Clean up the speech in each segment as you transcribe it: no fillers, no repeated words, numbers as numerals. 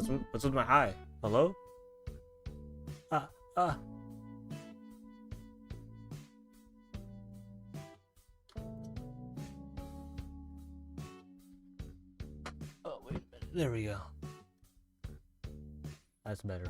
What's with my eye? Hello? Ah, ah. Oh, wait a minute. There we go. That's better.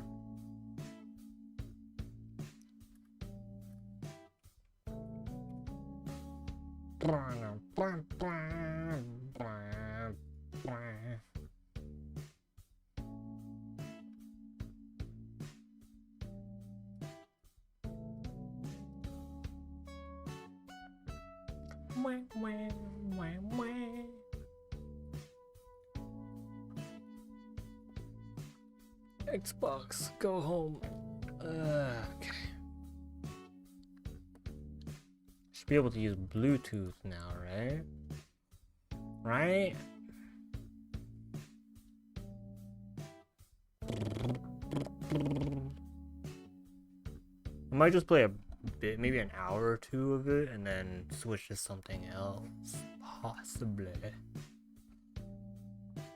Xbox, go home. Okay. Should be able to use Bluetooth now, right? Right? I might just play a bit, maybe an hour or two of it, and then switch to something else. Possibly.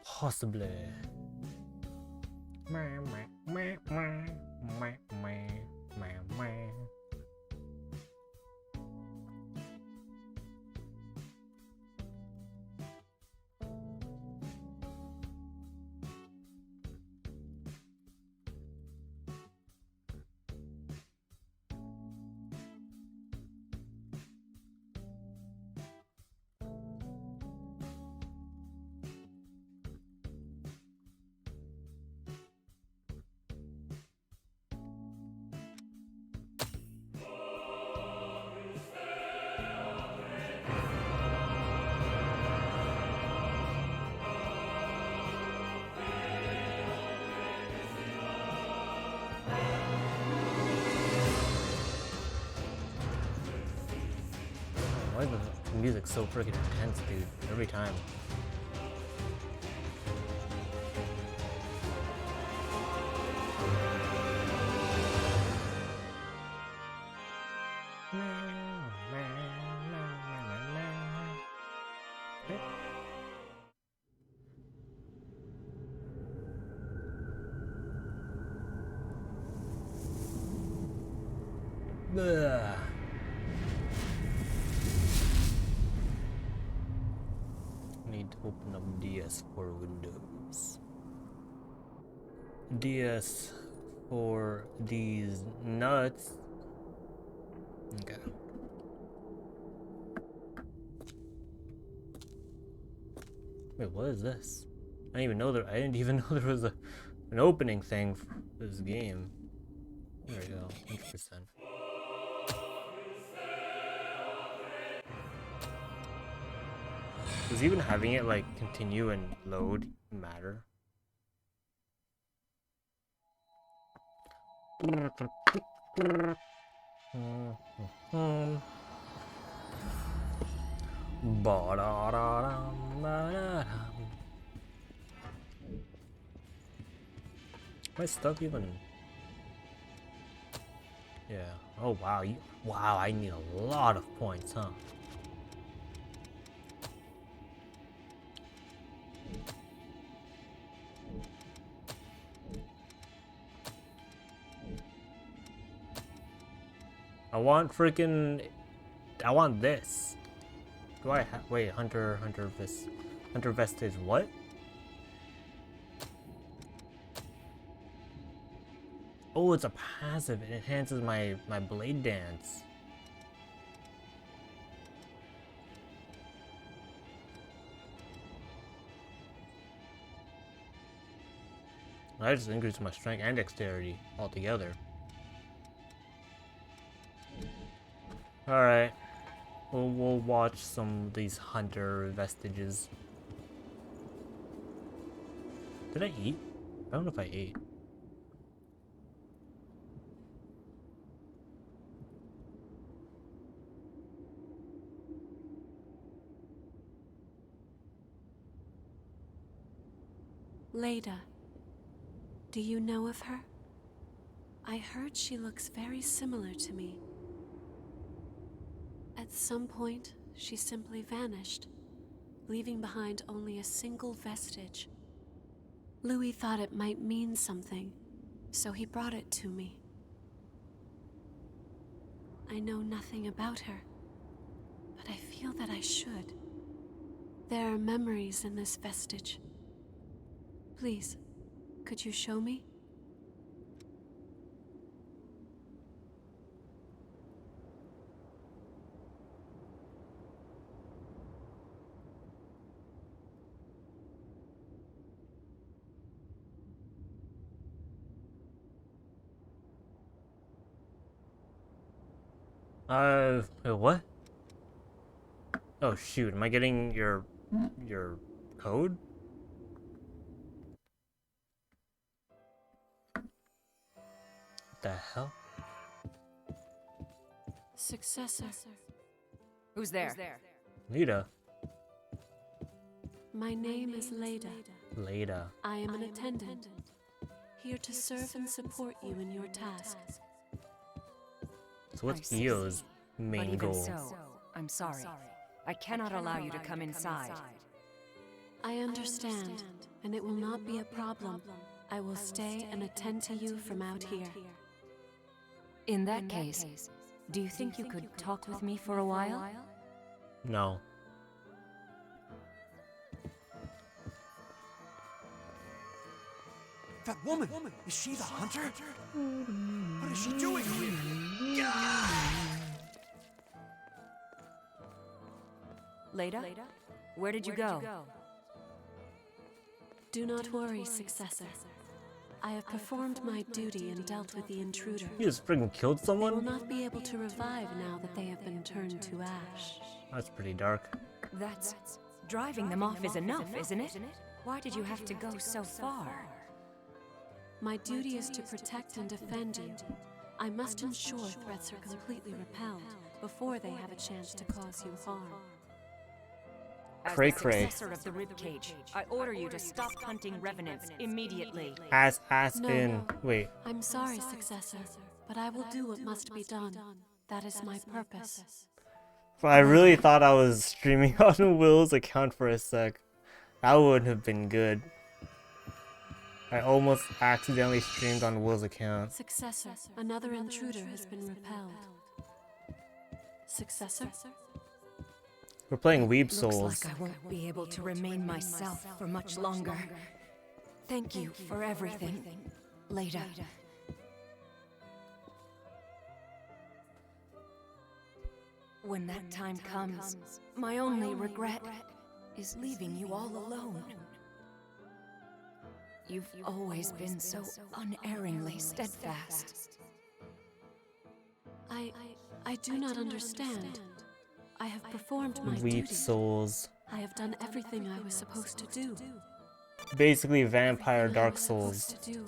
Possibly. Why is the music so freaking intense, dude? Every time. Ugh. Need to open up DS for Windows. DS for these nuts. Okay. Wait, what is this? I didn't even know there was an opening thing for this game. There we go, 100%. Does even having it like continue and load matter? My stuff even. Yeah. Oh wow. Wow. I need a lot of points, huh? I want this. Do I have? Wait, Hunter Vestige. What? Oh, it's a passive. It enhances my blade dance. I just increased my strength and dexterity altogether. All right, we'll watch some of these Hunter Vestiges. Did I eat? I don't know if I ate. Leda, do you know of her? I heard she looks very similar to me. At some point, she simply vanished, leaving behind only a single vestige. Louis thought it might mean something, so he brought it to me. I know nothing about her, but I feel that I should. There are memories in this vestige. Please, could you show me? Wait, what? Oh shoot, am I getting your code? What the hell? Successor. Who's there? Leda. My name is Leda. Leda. I am an attendant, here to serve and support you in your tasks. So what's Io's main But even goal? so, I'm sorry. I cannot allow you to come inside. I understand, and it will not be a problem. I will stay and attend to you from out here. In that case, do you think you could talk with me for a while? No. That woman! Is she the hunter? What is she doing here? Leda? Where did you go? Do not worry, Successor. I have performed my duty and dealt with the intruder. You just freaking killed They will someone? not be able to revive now that they have been turned to ash. That's pretty dark. That's... driving them off is enough, isn't it? Why did you have to go so far? My duty is to protect and defend you. I must ensure threats are completely repelled before they have a chance to cause you harm. Cray As the cray. successor of the ribcage, I order you to stop hunting revenants immediately. Ass No, in. no. Wait. I'm sorry, Successor, but I will do what must be done. That is my purpose. I really thought I was streaming on Will's account for a sec. That wouldn't have been good. I almost accidentally streamed on Will's account. Successor, another intruder has been repelled. Successor? We're playing Weeb Looks Souls. like I won't be able to remain myself for much longer. Thank you for everything, Leda. When that time comes, my only regret is leaving you all alone. You've always been so unerringly steadfast. I do not understand. I have performed my Weeb duty. Souls. I have done everything I was supposed to do. Basically vampire Everything I Dark was supposed Souls. to do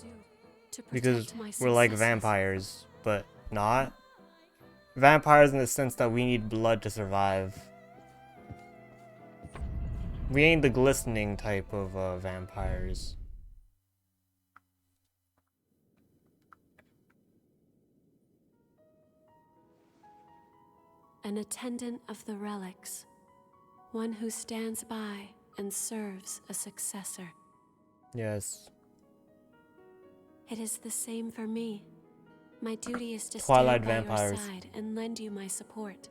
to Because protect my we're like successors. vampires, but not. Vampires in the sense that we need blood to survive. We ain't the glistening type of vampires. An attendant of the relics, one who stands by and serves a successor. Yes. It is the same for me. My duty is to Twilight stand by vampires. your side and lend you my support,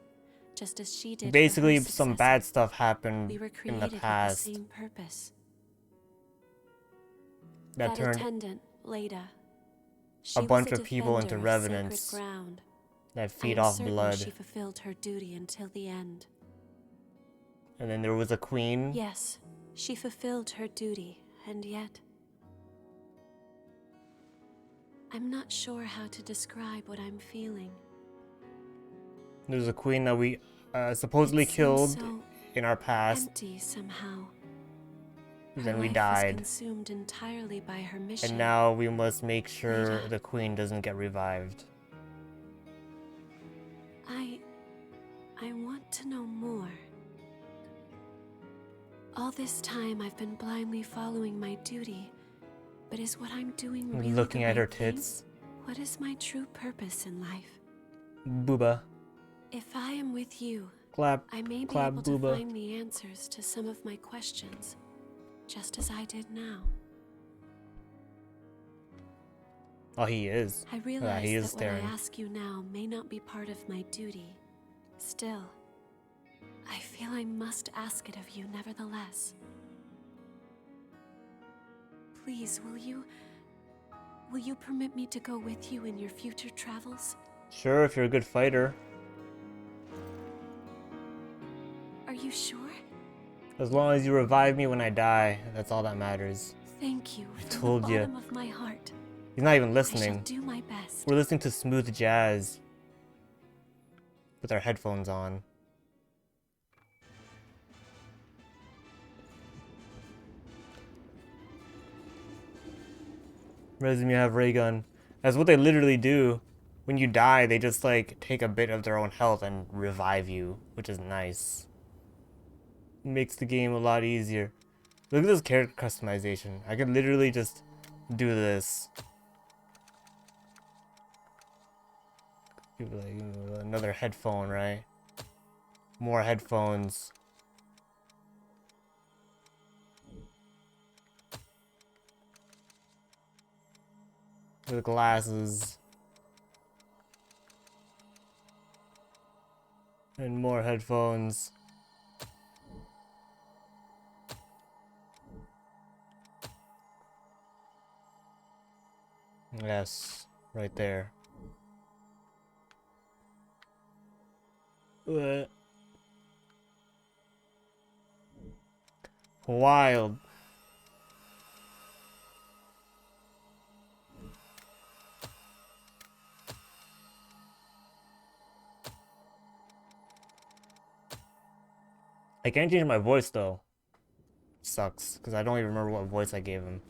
just as she did. Basically, for her some successor. bad stuff happened We were in created the with the past same purpose. that turned attendant, Leda, a bunch of people into revenants ground. that I feed am off certain blood. She fulfilled her duty until the end. And then there was a queen. Yes, she fulfilled her duty, and yet I'm not sure how to describe what I'm feeling. There was a queen that we supposedly It seems killed so in our past. empty somehow. Then Her we life was died. consumed entirely by her mission. And now we must make sure Leda. the queen doesn't get revived. I want to know more. All this time I've been blindly following my duty, but is what I'm doing really Looking the at her right thing? tits. What is my true purpose in life? Booba. If I am with you, Clap. I may be Clap, able to booba. find the answers to some of my questions, just as I did now. Oh, he is. I realize he is that staring. what I ask you now may not be part of my duty. Still, I feel I must ask it of you nevertheless. Please, will you permit me to go with you in your future travels? Sure, if you're a good fighter. Are you sure? As long as you revive me when I die, that's all that matters. Thank you from told the ya. bottom of my heart. He's not even I shall listening. do my best. We're listening to smooth jazz with our headphones on. Resume, you have ray gun. That's what they literally do. When you die, they just like take a bit of their own health and revive you, which is nice. Makes the game a lot easier. Look at this character customization. I could literally just do this. Give it like another headphone, right? More headphones. With glasses. And more headphones. Yes, right there. What? Wild. I can't change my voice though. Sucks, because I don't even remember what voice I gave him.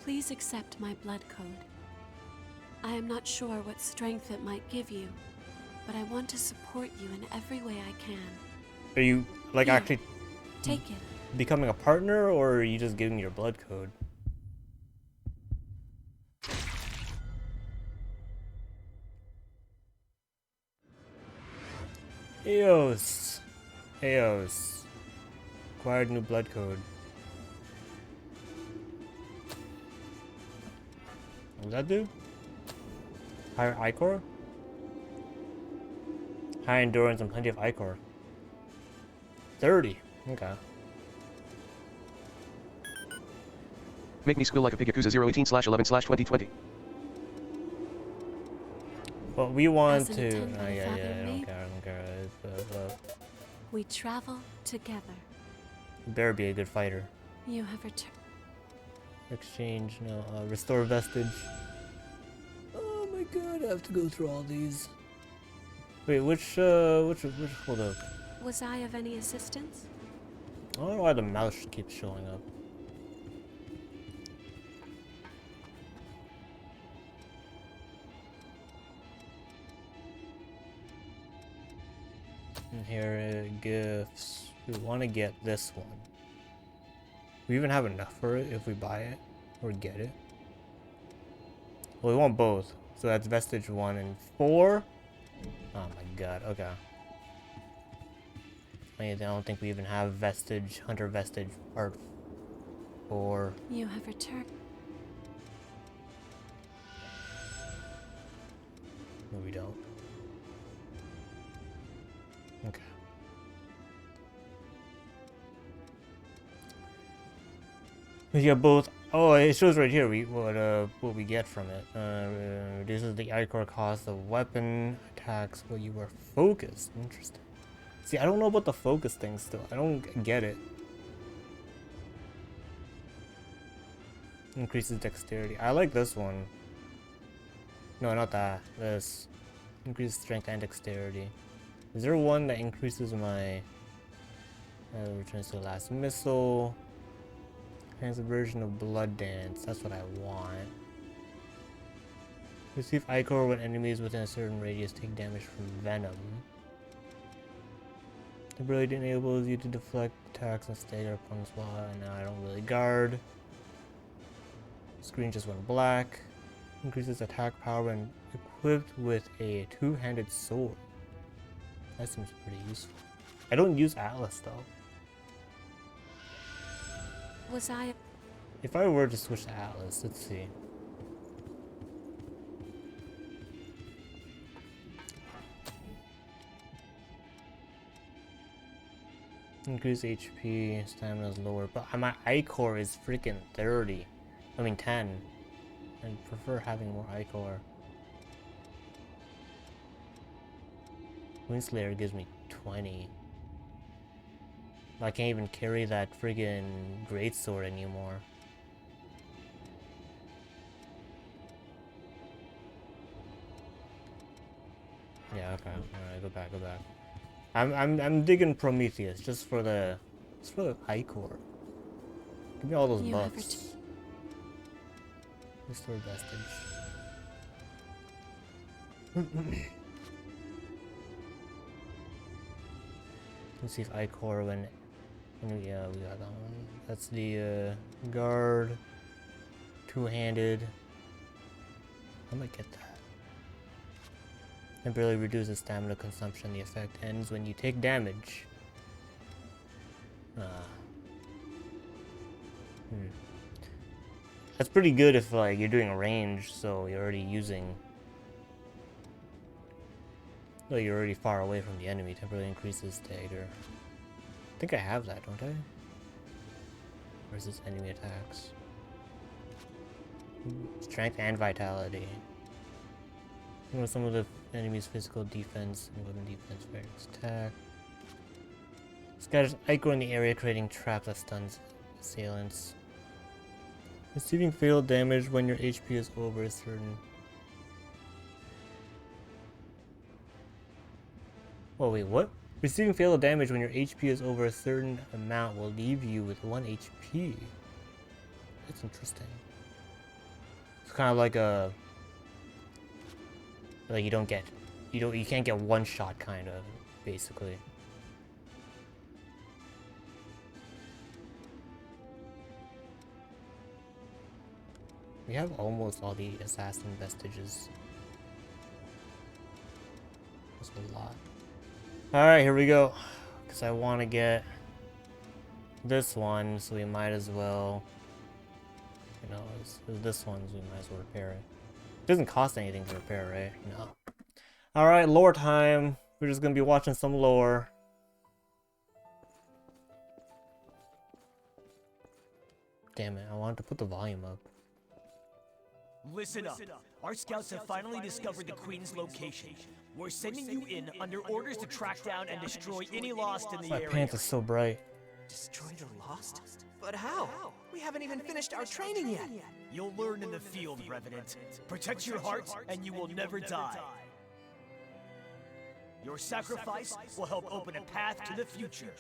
Please accept my blood code. I am not sure what strength it might give you, but I want to support you in every way I can. Are you, like, Here, actually take it. becoming a partner, or are you just giving me your blood code? Eos. Eos. Acquired new blood code. What does that do? Higher Ichor? High endurance and plenty of Ichor. 30. Okay. Make me squeal like a pig. Yakuza 018/11/2020. But we want As an to. attendant Oh, yeah, of yeah. I don't Weeb, care. I don't care. We travel together. You better be a good fighter. You have returned. Exchange, no. Restore vestige. Oh my god, I have to go through all these. Wait, which, hold up. Was I of any assistance? I don't know why the mouse keeps showing up. And here, gifts. We want to get this one. We even have enough for it if we buy it or get it. Well, we want both. So that's vestige 1 and 4. Oh my god, okay. I don't think we even have vestige, hunter vestige part 4. You have returned. No, we don't. Okay. We get both. Oh, it shows right here. What we get from it. Reduces the ichor cost of weapon attacks while you are focused. Interesting. See, I don't know about the focus thing still. I don't get it. Increases dexterity. I like this one. No, not that. This. Increases strength and dexterity. Is there one that increases my... returns to the last missile. Has a version of Blood Dance. That's what I want. Receive Ichor when enemies within a certain radius take damage from Venom. The ability enables you to deflect attacks and stagger opponents while I don't really guard. Screen just went black. Increases attack power when equipped with a two-handed sword. That seems pretty useful. I don't use Atlas though. Was I? If I were to switch to Atlas, let's see. Increase HP, stamina is lower, but my I-core is freaking 30. I mean 10. I prefer having more I-core. Windslayer gives me 20. I can't even carry that friggin' greatsword anymore. Yeah, okay. Alright, go back, go back. I'm digging Prometheus just for the I-core. Give me all those buffs. Restore vestige. Let's see if I-core when yeah, we got that one. That's the guard. Two-handed. I might get that. Temporarily reduces stamina consumption. The effect ends when you take damage. That's pretty good if like you're doing range, so you're already using. Well, you're already far away from the enemy. Temporarily increases stagger. I think I have that, don't I? Versus enemy attacks. Strength and vitality. You know, some of the enemy's physical defense and weapon defense, various attack. Scatters ichor in the area, creating traps that stuns assailants. Receiving fatal damage when your HP is over a certain. Oh wait, what? Receiving fatal damage when your HP is over a certain amount will leave you with 1 HP. That's interesting. It's kind of like a. Like you can't get one shot, kind of, basically. We have almost all the assassin vestiges. That's a lot. Alright, here we go. Because I want to get this one, so we might as well, you know, it's this one, so we might as well repair it. It doesn't cost anything to repair, right? No. Alright, lore time. We're just gonna be watching some lore. Damn it, I wanted to put the volume up. Listen up. Our scouts have finally discovered the Queen's location. We're sending you in under orders to track down and destroy any Lost in the My area. pants are so bright. Destroy the Lost? But how? We haven't even finished our training yet. You'll learn in the field, Revenant. Protect your heart, and you will never die. Your sacrifice will help open a path to the future.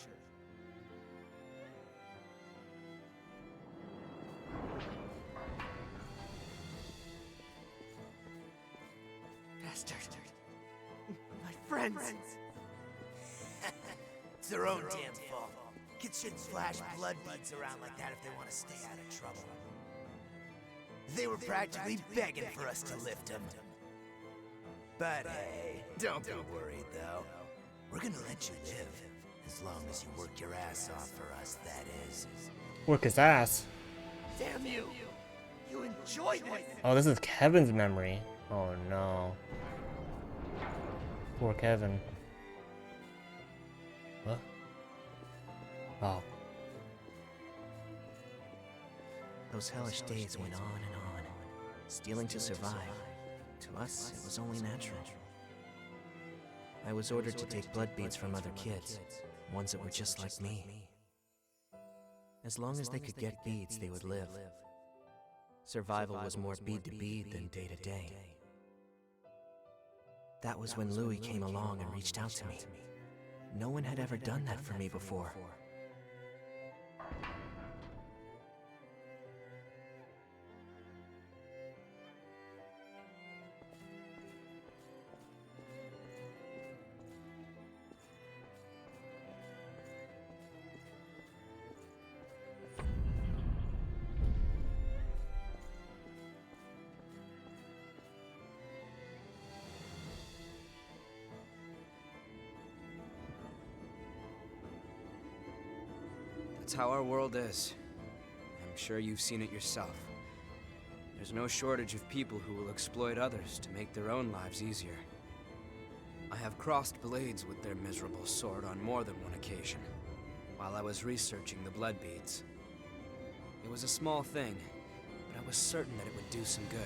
Bastard. My friends. It's their own damn fault. Kids shouldn't splash blood beads around like that if they want to stay out of trouble. They were practically begging for us to lift them. But hey, don't be worried though. We're gonna let you live. As long as you work your ass off for us, that is. Work his ass. Damn you! You enjoyed it! Oh, this is Kevin's memory. Oh no. Poor Kevin. What? Oh. Those hellish days went on and on. Stealing to survive. To us, it was only natural. I was ordered to take blood beads from other kids, ones that were just like me. As long as they could get beads, they would live. Survival was more bead to bead than day to day. That was when Louis came along and reached out to me. No one had ever done that for me before. That's how our world is. I'm sure you've seen it yourself. There's no shortage of people who will exploit others to make their own lives easier. I have crossed blades with their miserable sort on more than one occasion, while I was researching the blood beads. It was a small thing, but I was certain that it would do some good.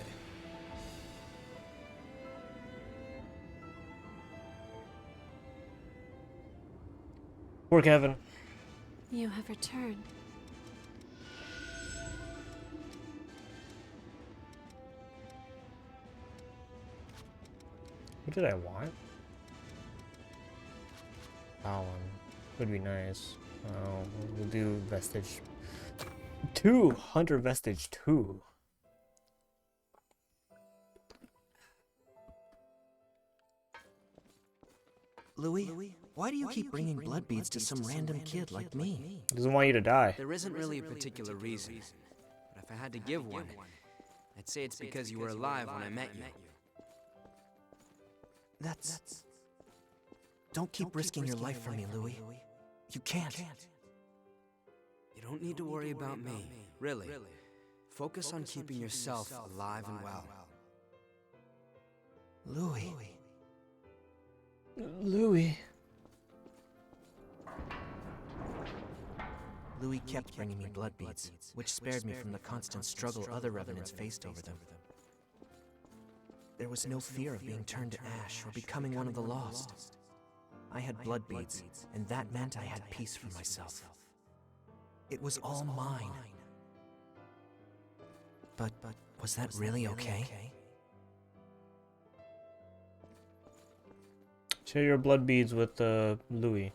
Poor Kevin. You have returned. What did I want? That one would be nice. We'll do Vestige 2. Hunter Vestige 2. Louis, why do you keep bringing blood beads to some random kid like me? He doesn't want you to die. There isn't really a particular reason, but if I had to give one, I'd say it's because you were alive when I met you. That's... Don't keep risking your life for me, Louis. You can't. You don't need to worry about me, really. Focus on keeping yourself alive and well. Louis. Louis kept bringing me blood beads, which spared me from the constant struggle other revenants faced over them. There was no fear of being turned to ash or becoming one of the lost. I had blood beads, and that meant I had peace for myself. It was all mine. But was that really okay? Share your blood beads with Louis.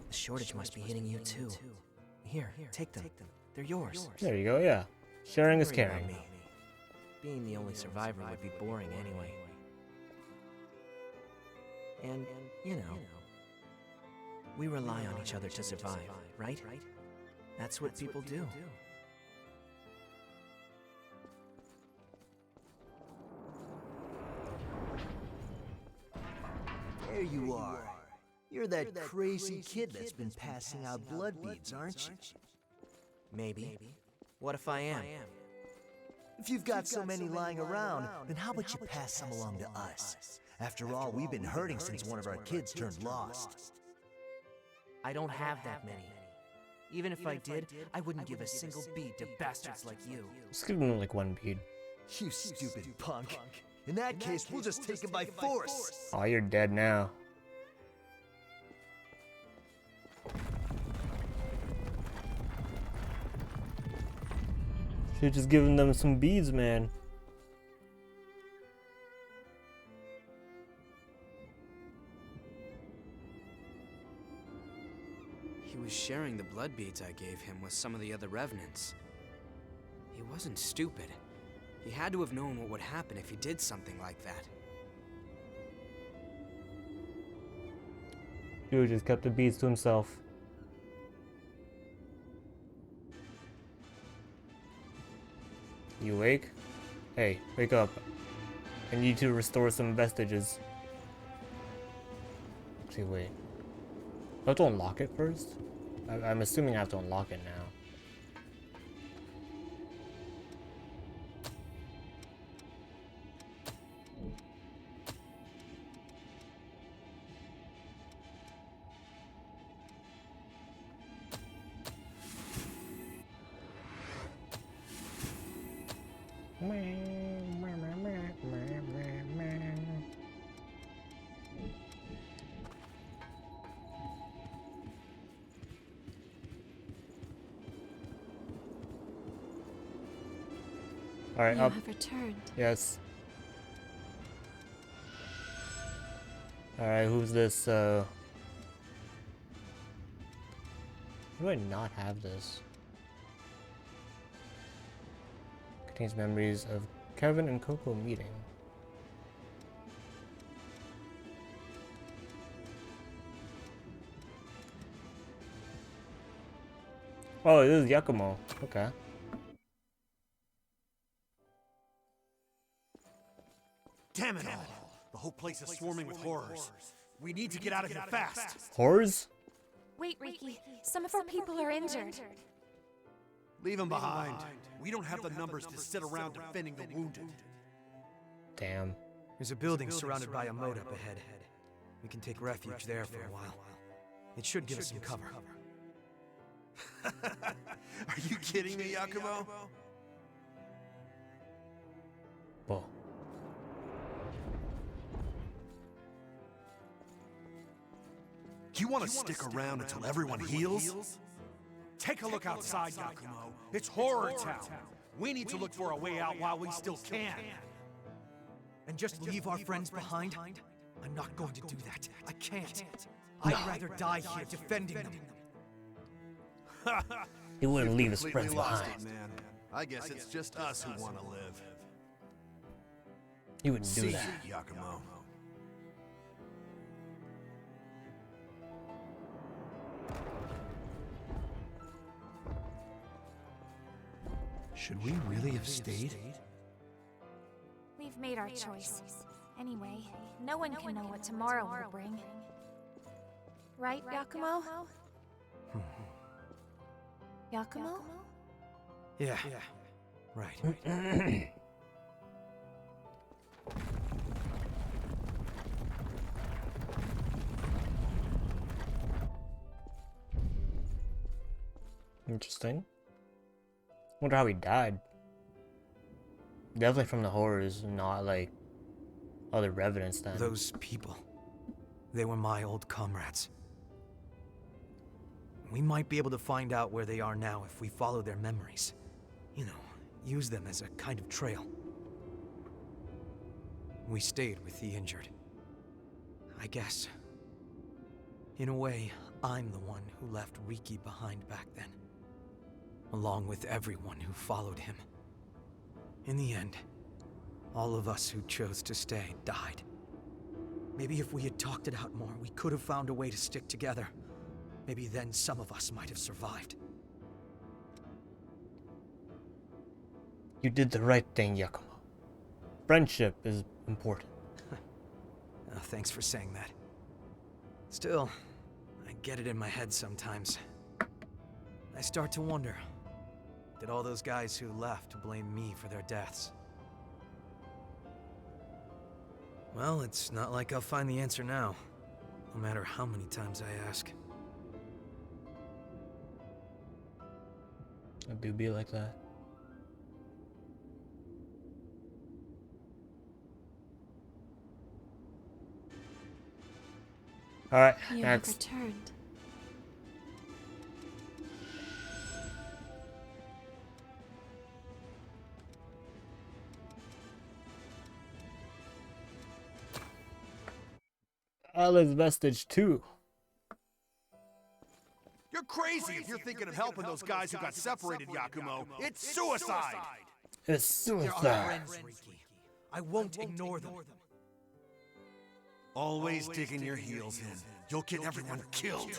The shortage must be hitting you too. Here, take them. They're yours. There you go, yeah. Sharing is Don't worry about caring. me. Being the only survivor would be boring anyway. And, you know, we rely on each other to survive, right? That's what people do. There you are. You're that crazy kid that's been passing out blood beads, aren't you? Maybe. What if I am? If you've got so many lying around, then how about you pass some along to us? After all, we've been hurting since one of our kids turned lost. I don't have that many. Even if I did, I wouldn't give a single bead to bastards like you. Just give him like one bead. You stupid punk. In that case, we'll just take him by force. Oh, you're dead now. Should've just given them some beads, man. He was sharing the blood beads I gave him with some of the other revenants. He wasn't stupid. He had to have known what would happen if he did something like that. Dude just kept the beads to himself. You awake? Hey, wake up. I need to restore some vestiges. Actually, wait. Do I have to unlock it first? I'm assuming I have to unlock it now. Alright, You up. have returned. Yes. Alright, who's this, Why do I not have this? Contains memories of Kevin and Coco meeting. Oh, this is Yakumo. Okay. Damn it all! The whole place is swarming with horrors. We need to get out of here fast. Horrors? Wait, Riki. Some of our people are injured. Leave them behind. We don't have the numbers to sit around defending the wounded. Damn. There's a building surrounded by a moat up ahead. We can take refuge there for a while. It should give us some cover. Are you kidding me, Yakumo? Whoa. Do you want to stick around until everyone heals? Take a look outside, Yakumo. It's horror town. We need to look for a way out while we still can. And just leave our friends behind? I'm not going to do that. I can't. I'd rather die here defending them. He wouldn't leave his Completely friends lost behind. it, man. I guess it's just us who want to live. He wouldn't do See that. you, Yakumo. Should we really have stayed? We've made our choice. Anyway, no one can know what tomorrow will bring. Right, Yakumo? Yakumo? Yeah. Right. Interesting. Wonder how he died. Definitely from the horrors, not like other evidence then. Those people. They were my old comrades. We might be able to find out where they are now if we follow their memories. You know, use them as a kind of trail. We stayed with the injured. I guess. In a way, I'm the one who left Riki behind back then. Along with everyone who followed him. In the end, all of us who chose to stay died. Maybe if we had talked it out more, we could have found a way to stick together. Maybe then some of us might have survived. You did the right thing, Yakumo. Friendship is important. Thanks for saying that. Still, I get it in my head sometimes. I start to wonder, did all those guys who left blame me for their deaths? Well, it's not like I'll find the answer now, no matter how many times I ask. It do be like that. Alright, You next. have returned. Alice Vestige 2. You're crazy if you're thinking of helping those guys who got separated, Yakumo. It's suicide! It's They're our suicide. friends, Riki. I won't ignore them. Always digging your heels in. You'll get everyone killed.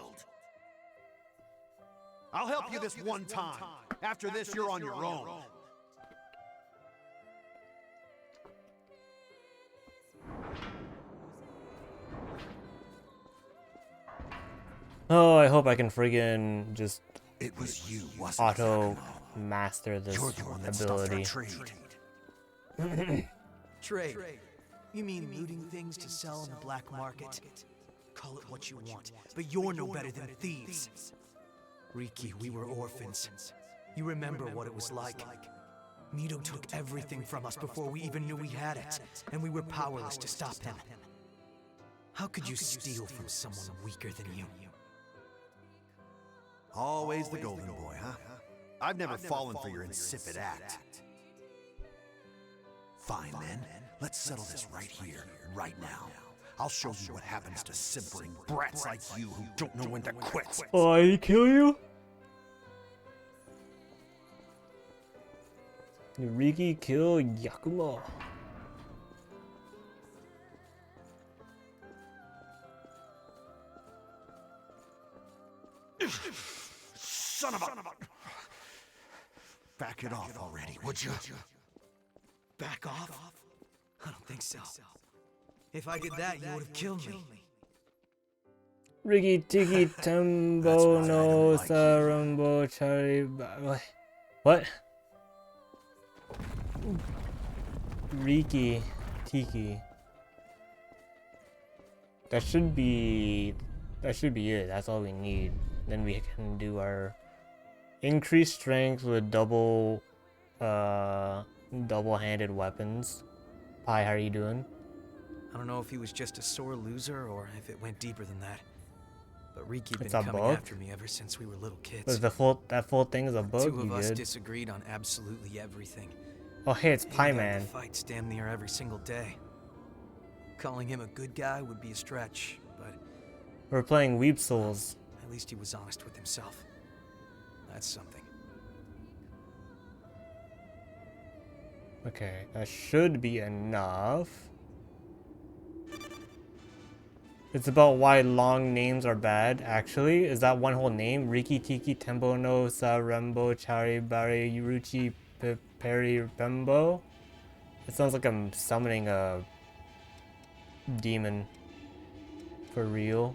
I'll help you this one time. After this, you're on your own. Oh, I hope I can friggin' just It was you, wasn't it, auto Yakumo? master this You're the one that stopped our ability. trade. Trade. You mean looting things to sell on the black market? Call it what you want, but you're no better than thieves. Riki, we were orphans. You remember what it was like. Mito took everything from us before we even knew we had it, and we were powerless to stop him. How could you steal from someone weaker than you? Always the golden boy, huh? I've never fallen for your insipid act. Fine then, let's settle this right here, right now. I'll show you what happens to simpering brats like you who don't know when to quit. Oh, I kill you? Riki kill Yakumo. Son of a... Back it off already, would you? Back off? I don't think so. If I did that, you would have killed me. Riki Tiki Tembo no Sarumbo Chari. What? Riki Tiki. That should be it. That's all we need. Then we can do our increased strength with double-handed weapons. Hi, how are you doing? I don't know if he was just a sore loser or if it went deeper than that. But Riki been It's a coming bug? after me ever since we were little kids. Was that full thing is a bug? Two of You us good? disagreed on absolutely everything. Oh hey, it's He Pie got into Man. fights damn near every single day. Calling him a good guy would be a stretch, but We're playing Weeb Souls. at least he was honest with himself. That's something. Okay, that should be enough. It's about why long names are bad, actually. Is that one whole name? Riki Tiki Tembo no Sarembo Chari Bari Yuruchi Peri Bembo? It sounds like I'm summoning a demon. For real.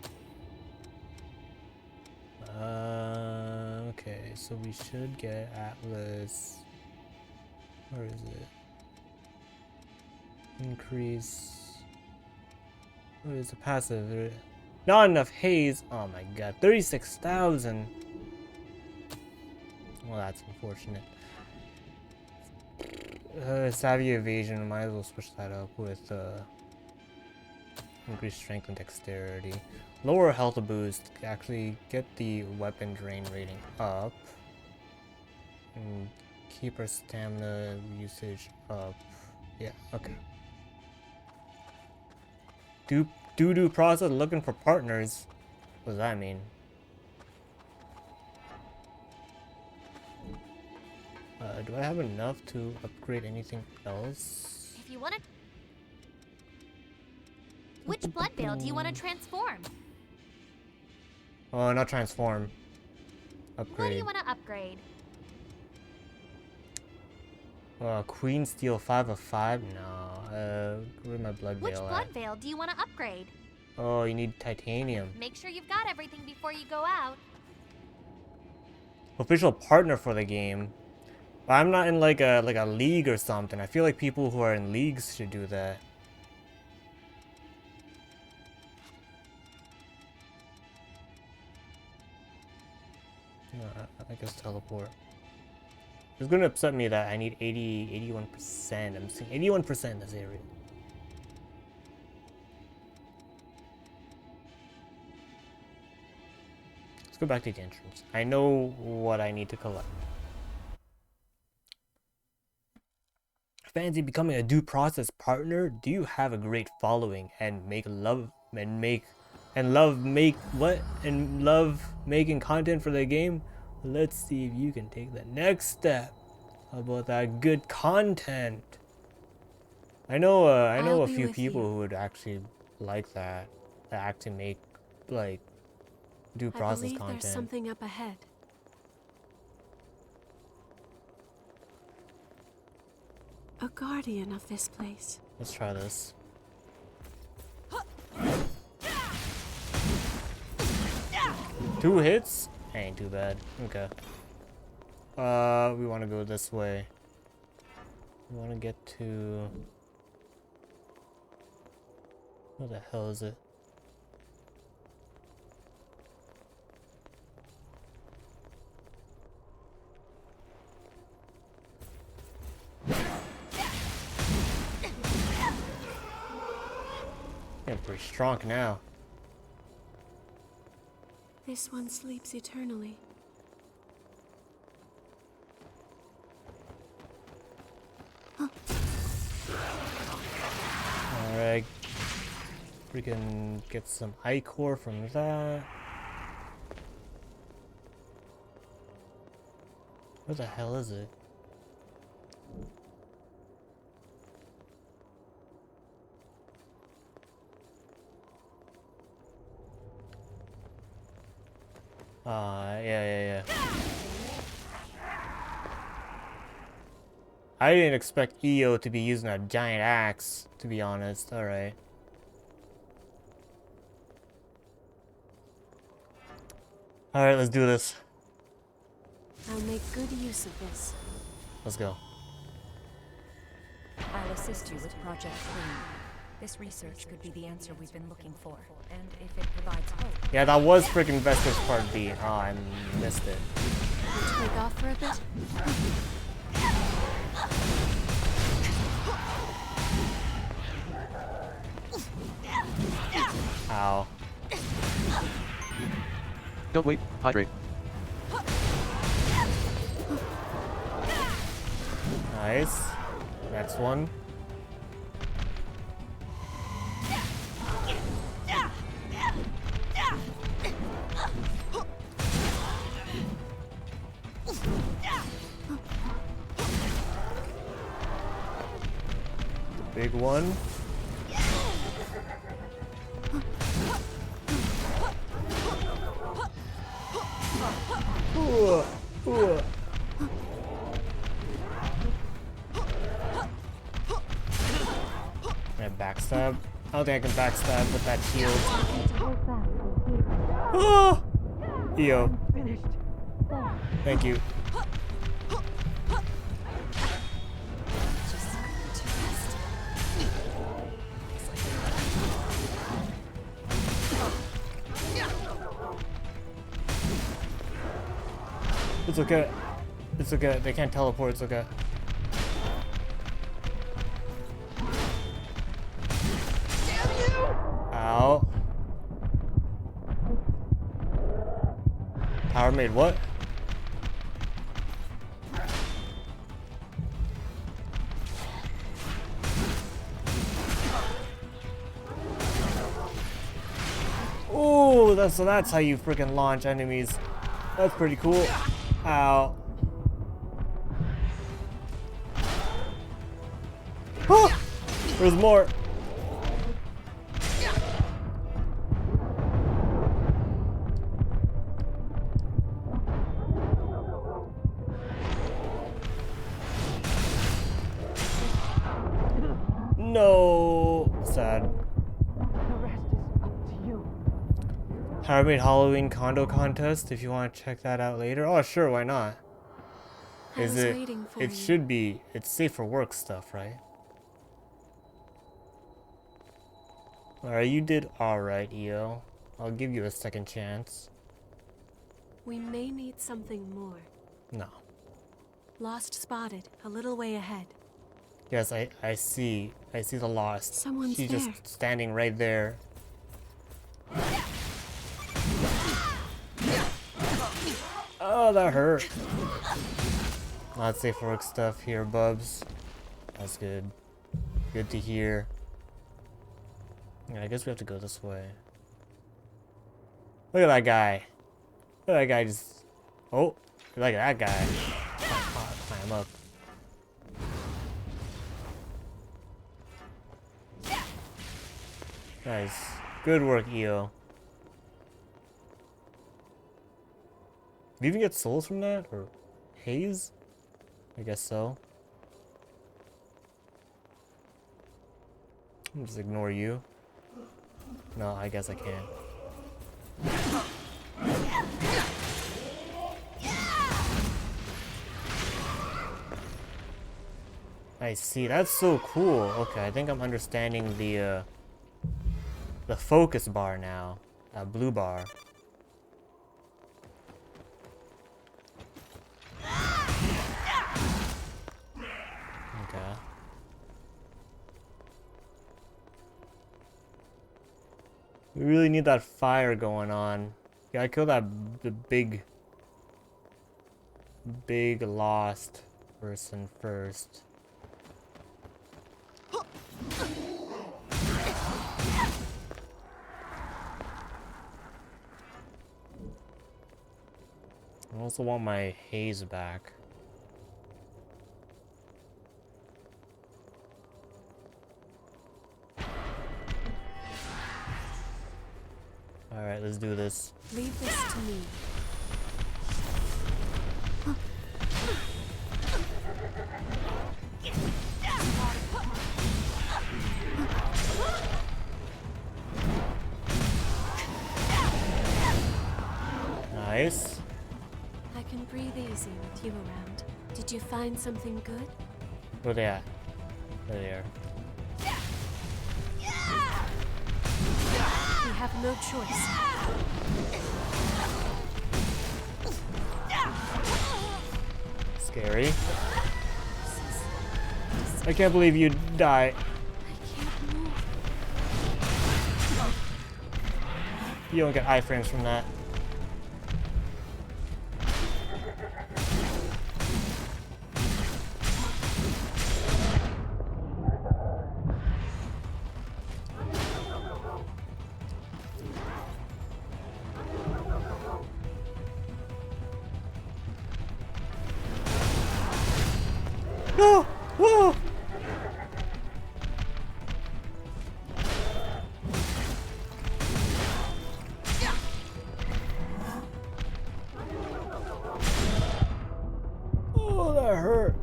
Okay, so we should get Atlas. Where is it? Increase. What is the passive? Not enough haze. Oh my god, 36,000. Well, that's unfortunate. Savvy evasion. Might as well switch that up with increased strength and dexterity. Lower health boost. Actually, get the weapon drain rating up. And keep our stamina usage up. Yeah. Okay. Doo process looking for partners. What does that mean? Do I have enough to upgrade anything else? If you want to... Which blood veil do you want to transform? Oh, not transform. Upgrade. What do you want to upgrade? Queen Steel 5 of 5? No. Where's my blood Which veil blood at? veil do you want to upgrade? Oh, you need titanium. Make sure you've got everything before you go out. Official partner for the game. But I'm not in like a league or something. I feel like people who are in leagues should do that. No, I guess teleport. It's gonna upset me that I need 81%. I'm seeing 81% in this area. Let's go back to the entrance. I know what I need to collect. Fancy becoming a due process partner? Do you have a great following and love making content for the game? Let's see if you can take the next step. How about that good content? I know a few people who would actually like that actually make like due process I believe content. there's something up ahead. A guardian of this place. Let's try this. Two hits? Ain't too bad. Okay. We want to go this way. We want to get to... Where the hell is it? Getting pretty strong now. This one sleeps eternally. Alright. We can get some ichor from that. What the hell is it? Yeah. I didn't expect EO to be using a giant axe, to be honest. Alright. Alright, let's do this. I'll make good use of this. Let's go. I'll assist you with Project Queen. This research could be the answer we've been looking for, and if it provides hope... Yeah, that was freaking Vesper's Part B. Oh, I missed it. Take off for a bit? Ow. Don't wait, hydrate. Nice. Next one. Big one. Ooh, ooh. Backstab. I don't think I can backstab with that shield. Oh! Yo. Thank you. It's okay. It's okay. They can't teleport. It's okay. Ow. Power made what? Oh, so that's how you freaking launch enemies. That's pretty cool. Ow. Oh, there's more. No. Sad. Power Made Halloween condo contest. If you want to check that out later. Oh, sure. Why not? Is it? It should be. It's safe for work stuff, right? Alright, you did alright, EO. I'll give you a second chance. We may need something more. No. Lost spotted, a little way ahead. Yes, I see. I see the Lost. Someone's She's there. just standing right there. Oh, that hurt. Not safe for work stuff here, Bubs. That's good. Good to hear. Yeah, I guess we have to go this way. Look at that guy. Look at that guy just... Oh, look at that guy. Climb up. Nice. Good work, EO. Do you even get souls from that? Or haze? I guess so. I'll just ignore you. No, I guess I can't. I see. That's so cool. Okay, I think I'm understanding the focus bar now. That blue bar. Okay. We really need that fire going on. Gotta kill the big Lost person first. I also want my haze back. Alright, let's do this. Leave this to me. Nice. I can breathe easy with you around. Did you find something good? Where they at? There they are. We have no choice. Scary. I can't believe you die. I can't move. You don't get iframes from that. No! Whoa! Oh, that hurt.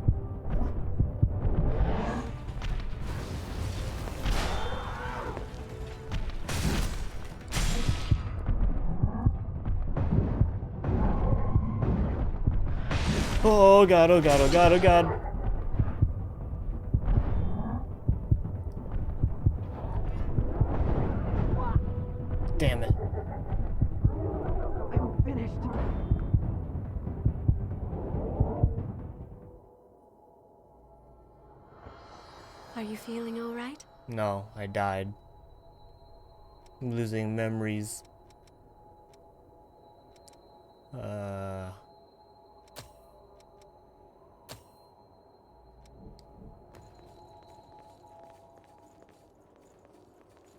Oh god, oh god, oh god, oh god. Damn it. I'm finished. Are you feeling all right? No, I died. I'm losing memories.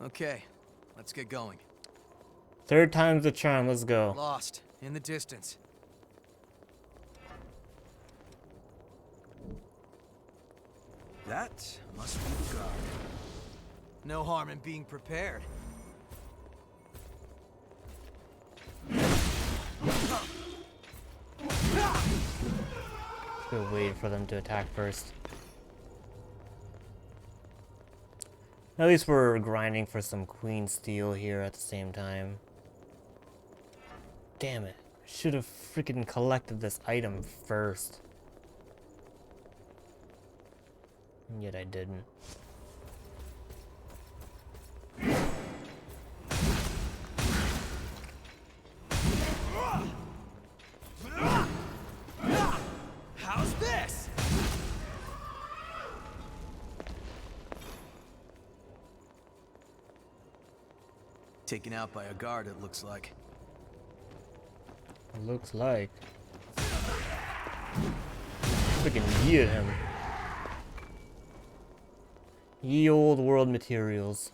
Okay, let's get going. Third time's the charm, let's go. Lost, in the distance. That must be the guard. No harm in being prepared. Still waiting for them to attack first. At least we're grinding for some queen steel here at the same time. Damn it. Should have freaking collected this item first. And yet I didn't. How's this? Taken out by a guard, it looks like. Looks like. Freaking yeet him. Ye old world materials.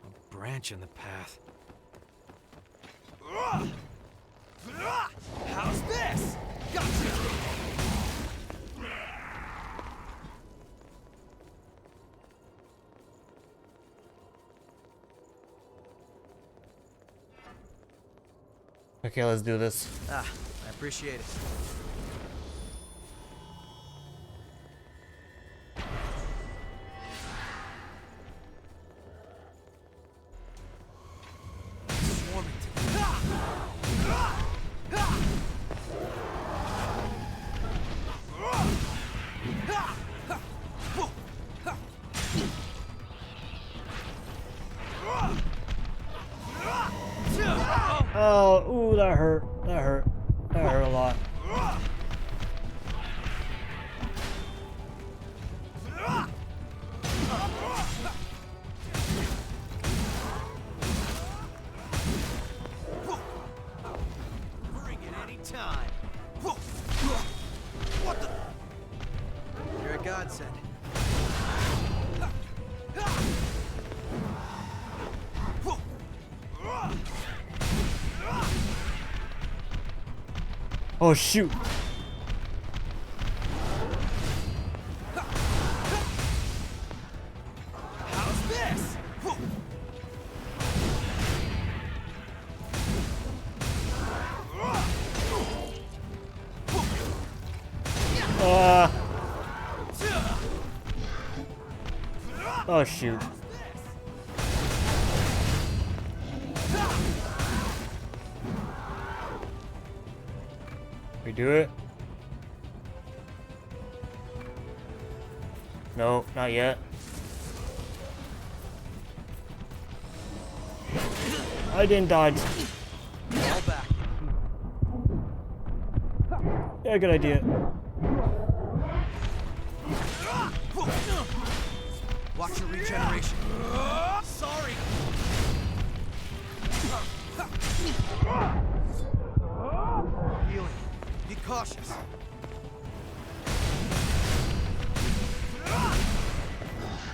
A branch in the path. How's this? Gotcha! Okay, let's do this. Ah, I appreciate it. Swarming Oh, ooh, that hurt. That hurt. That hurt a lot. Bring it any time. What the? You're a godsend. Oh, shoot. How's this? Oh shoot. We do it? No, not yet. I didn't dodge. Fall back. Yeah, good idea. Watch your regeneration. Sorry. Healing. Be cautious.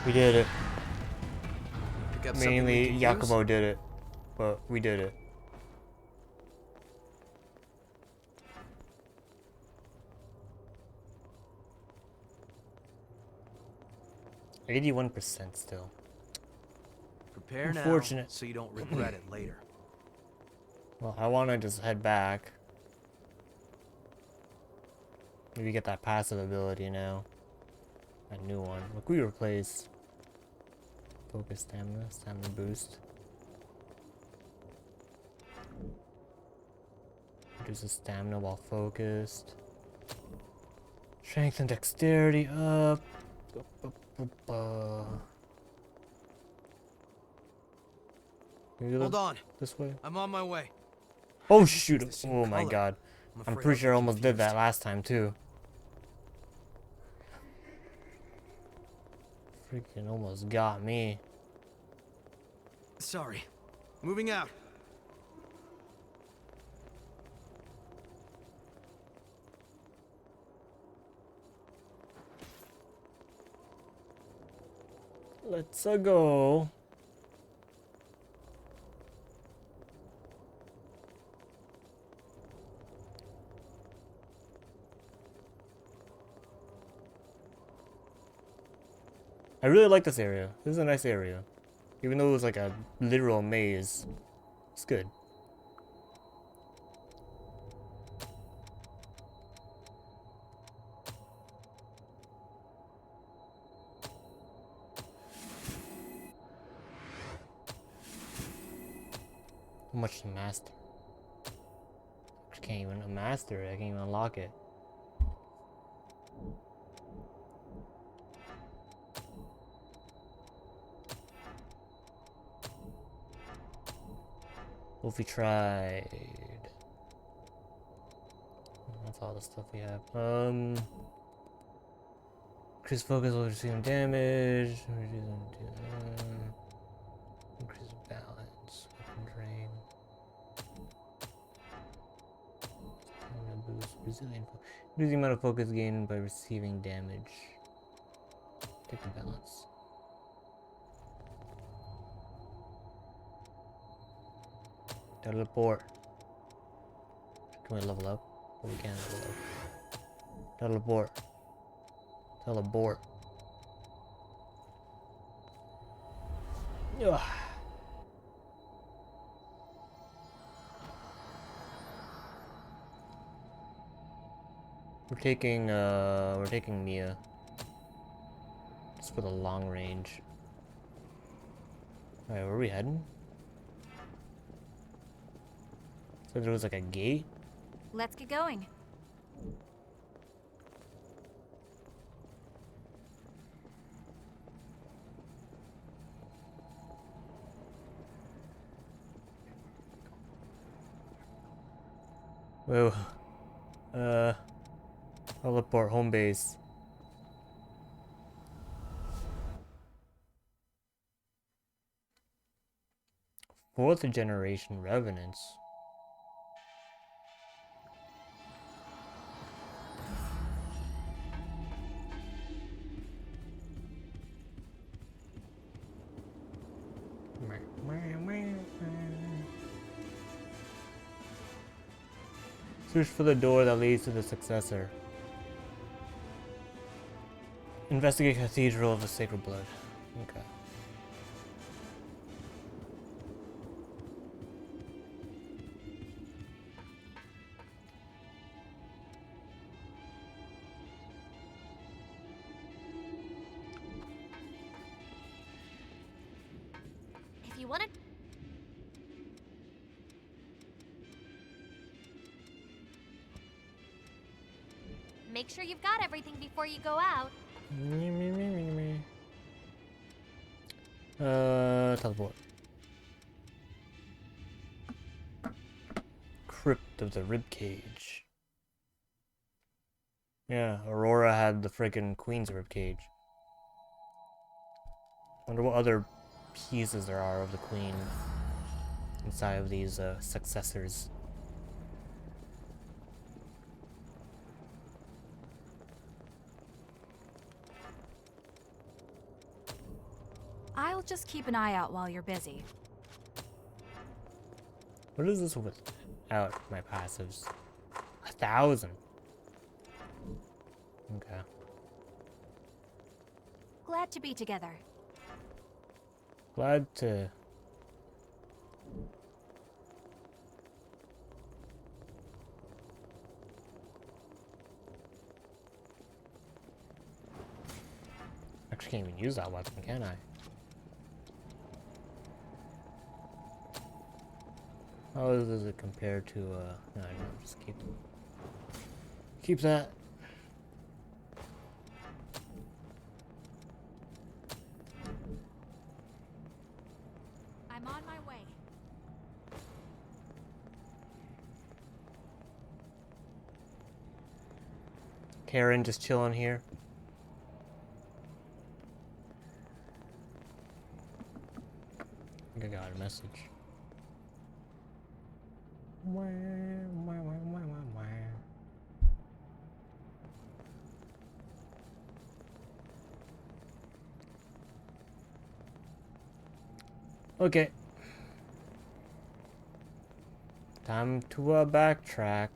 We did it. Pick up something we Mainly can use? Yakumo did it, but we did it. %81 still. Prepare Unfortunate. now so you don't regret it later. Well, I want to just head back. Maybe get that passive ability now. A new one. Look, we replace focus stamina boost. Reduces stamina while focused. Strength and dexterity up. Hold on. This way. I'm on my way. Oh shoot! Oh my color. god. I'm afraid pretty I'll sure I get almost did that confused. last time too. Freaking almost got me. Sorry. Moving out. Let's go. I really like this area. This is a nice area. Even though it was like a literal maze. It's good. How much to master? I can't even master it. I can't even unlock it. Wolfie tried. That's all the stuff we have. Increase focus while receiving damage. Increase balance. Weapon drain. Boost resilient. Reduce the amount of focus gained by receiving damage. Take the balance. Teleport. Can we level up? Oh, we can level up. Teleport. Teleport. Ugh. We're taking Mia. Just for the long range. Alright, where are we heading? So there was like a gate? Let's get going. Whoa. Teleport home base. Fourth generation revenants. Search for the door that leads to the successor. Investigate Cathedral of the Sacred Blood. Okay. you want to... Make sure you've got everything before you go out. Teleport. Crypt of the Ribcage. Yeah, Aurora had the friggin' Queen's Ribcage. Wonder what other pieces there are of the Queen inside of these successors. I'll just keep an eye out while you're busy. What is this without my passives? 1,000. Okay. Glad to be together. Glad to... Actually can't even use that weapon, can I? How does it compare to, no, I don't, just keep that. I'm on my way. Karen just chilling here. I think I got a message. Okay. Time to backtrack.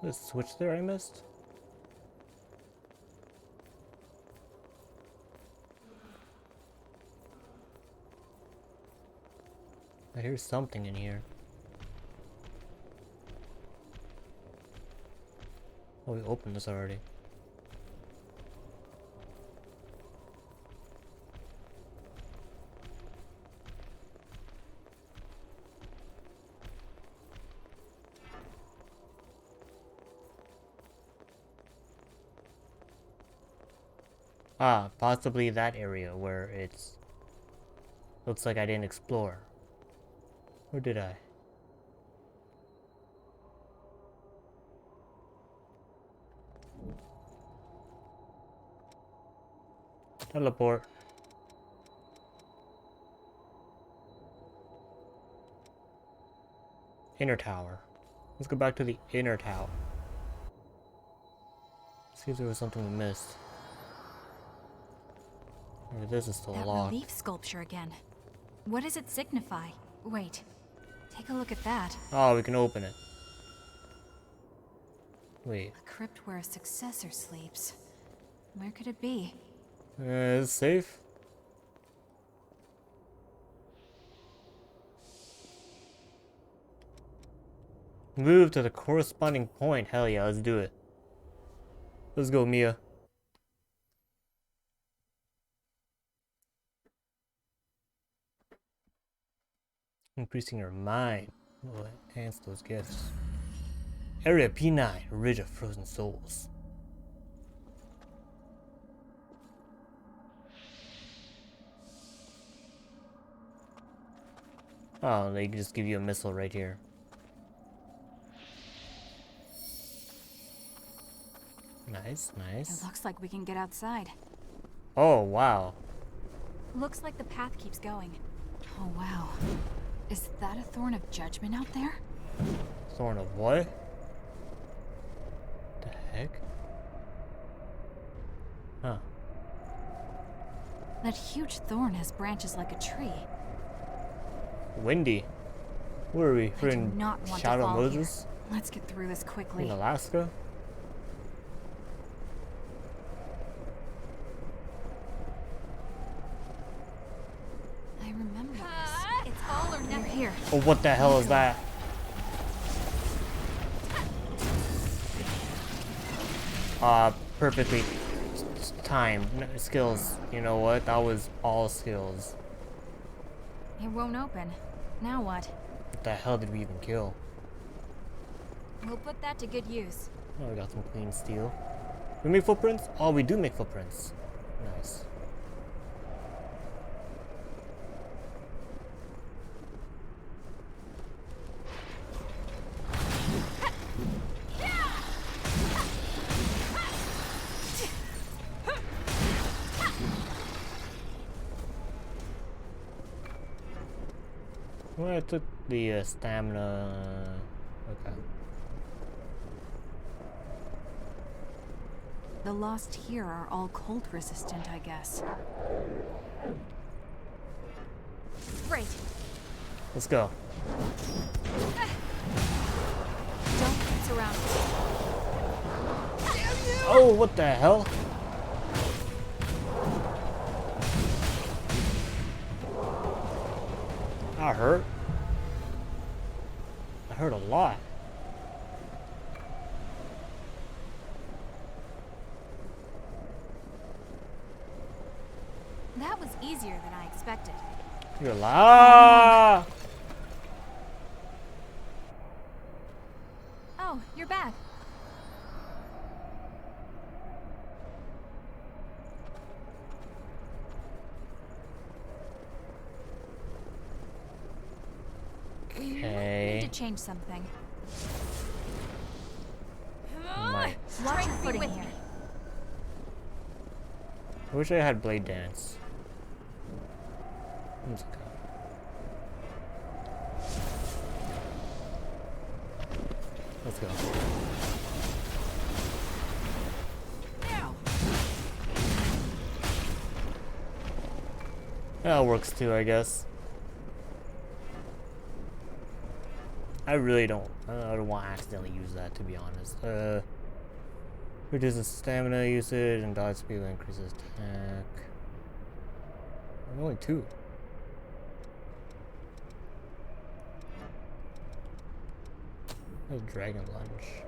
The switch there I missed? I hear something in here. Oh, we opened this already. Ah, possibly that area where it's... Looks like I didn't explore. Or did I? Teleport. Inner tower. Let's go back to the inner tower. See if there was something we missed. Maybe this is still That locked. relief sculpture again. What does it signify? Wait. Take a look at that. Oh, we can open it. Wait. A crypt where a successor sleeps. Where could it be? Is it safe? Move to the corresponding point. Hell yeah, let's do it. Let's go, Mia. Increasing your mind will enhance those gifts. Area P9, Ridge of Frozen Souls. Oh, they just give you a missile right here. Nice, nice. It looks like we can get outside. Oh, wow. Looks like the path keeps going. Oh, wow. Is that a thorn of judgment out there? Thorn of what? The heck? Huh. That huge thorn has branches like a tree. Windy. Where are we? We're in not want Shadow to fall Moses? here. Let's get through this quickly. In Alaska? I remember this. It's all or nothing. You're here. Oh, what the hell is that? Perfectly timed. Skills. You know what? That was all skills. It won't open. Now what? What the hell did we even kill? We'll put that to good use. Oh, we got some clean steel. We make footprints? Oh, we do make footprints. Nice. Well, I took the stamina. Okay. The lost here are all cold resistant, I guess. Great. Let's go. Don't get surrounded. Oh, what the hell? That hurt. That hurt a lot. That was easier than I expected. You're alive. Oh, you're back. Okay. Need to change something. Might. Watch your footing here. I wish I had blade dance. Let's go. Let's go. That works too, I guess. I really don't. I don't want to accidentally use that, to be honest. Reduces stamina usage and dodge speed increases attack. Only 2. That's dragon lunge.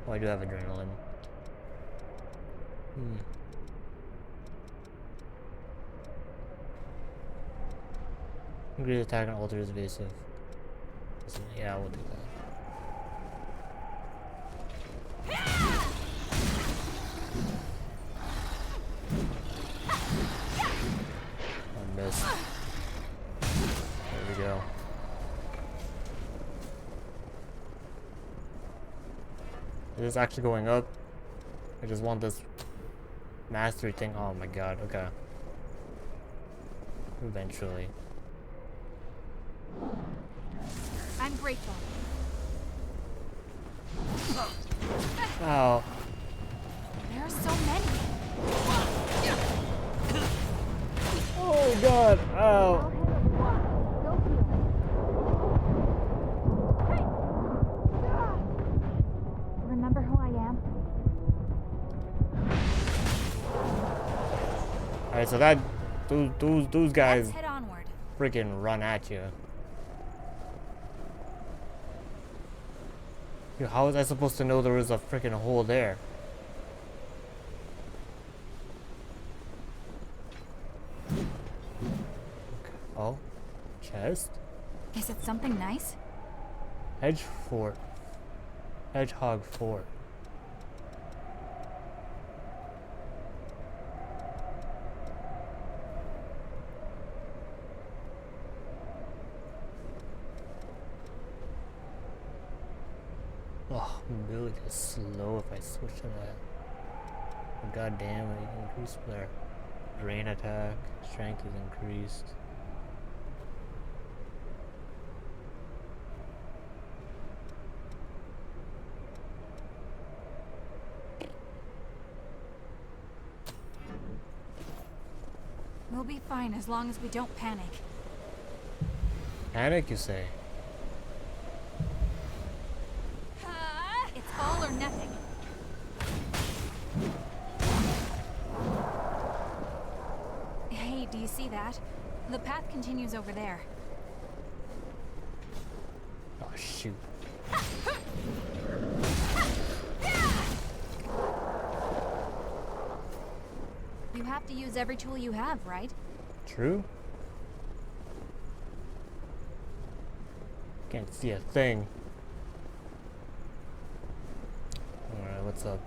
Oh, I do have adrenaline. Increase attack and alters evasive. Yeah, we'll do that. I missed. There we go. Is this actually going up? I just want this mastery thing. Oh my god, okay. Eventually. I'm grateful. Oh. There are so many. Oh god. Oh. Remember who I am? Alright, so that those guys Let's head onward. freaking run at you. Yo, how was I supposed to know there was a freaking hole there? Oh, chest? Is it something nice? Hedge fort. Hedgehog fort. Oh, mobility is slow if I switch to that. God damn it, increased their drain attack, strength is increased. We'll be fine as long as we don't panic. Panic, you say? It's all or nothing. Hey, do you see that? The path continues over there. Oh, shoot. You have to use every tool you have, right? True. Can't see a thing. Alright, what's up?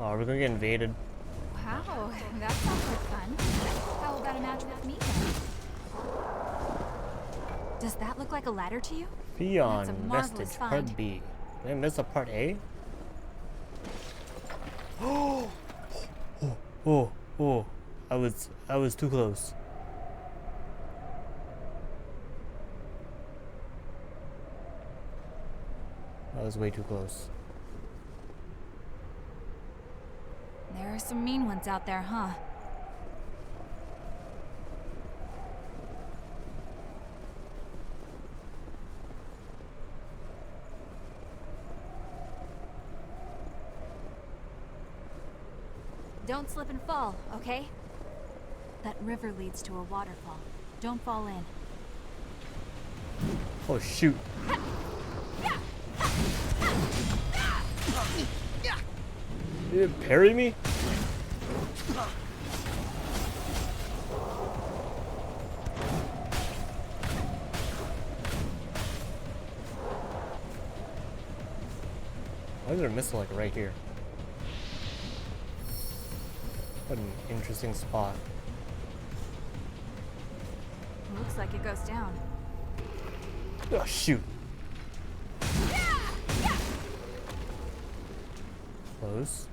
Oh, are we gonna get invaded? Wow, that sounds like fun. How about a match with me then? Does that look like a ladder to you? Peon That's a marvelous vestige, find. part B. Did I miss a part A? Oh, oh, oh! I was too close. I was way too close. There are some mean ones out there, huh? Don't slip and fall, okay? That river leads to a waterfall. Don't fall in. Oh shoot! Did it parry me? Why is there a missile like right here? What an interesting spot. Looks like it goes down. Oh shoot! Close.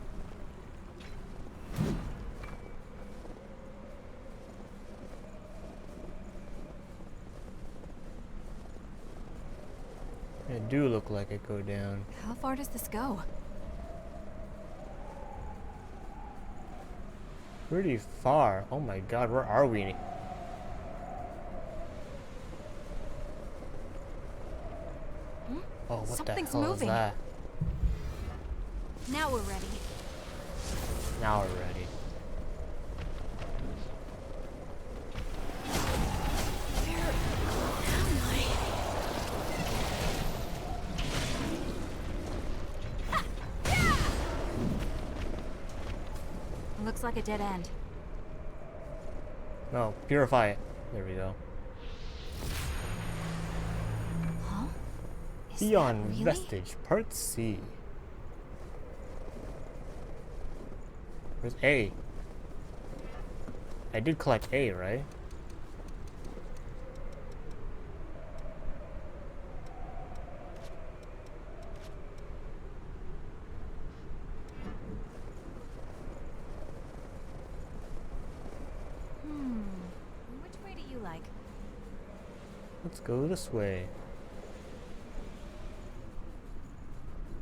It do look like it go down. How far does this go? Pretty far. Oh my god, where are we? Oh, what Something's the hell moving. is that? Now we're ready. Now we're ready. Looks like a dead end. No, purify it. There we go. Huh? Is Peon that really? vestige, part C. Where's A? I did collect A, right? Which way do you like? Let's go this way.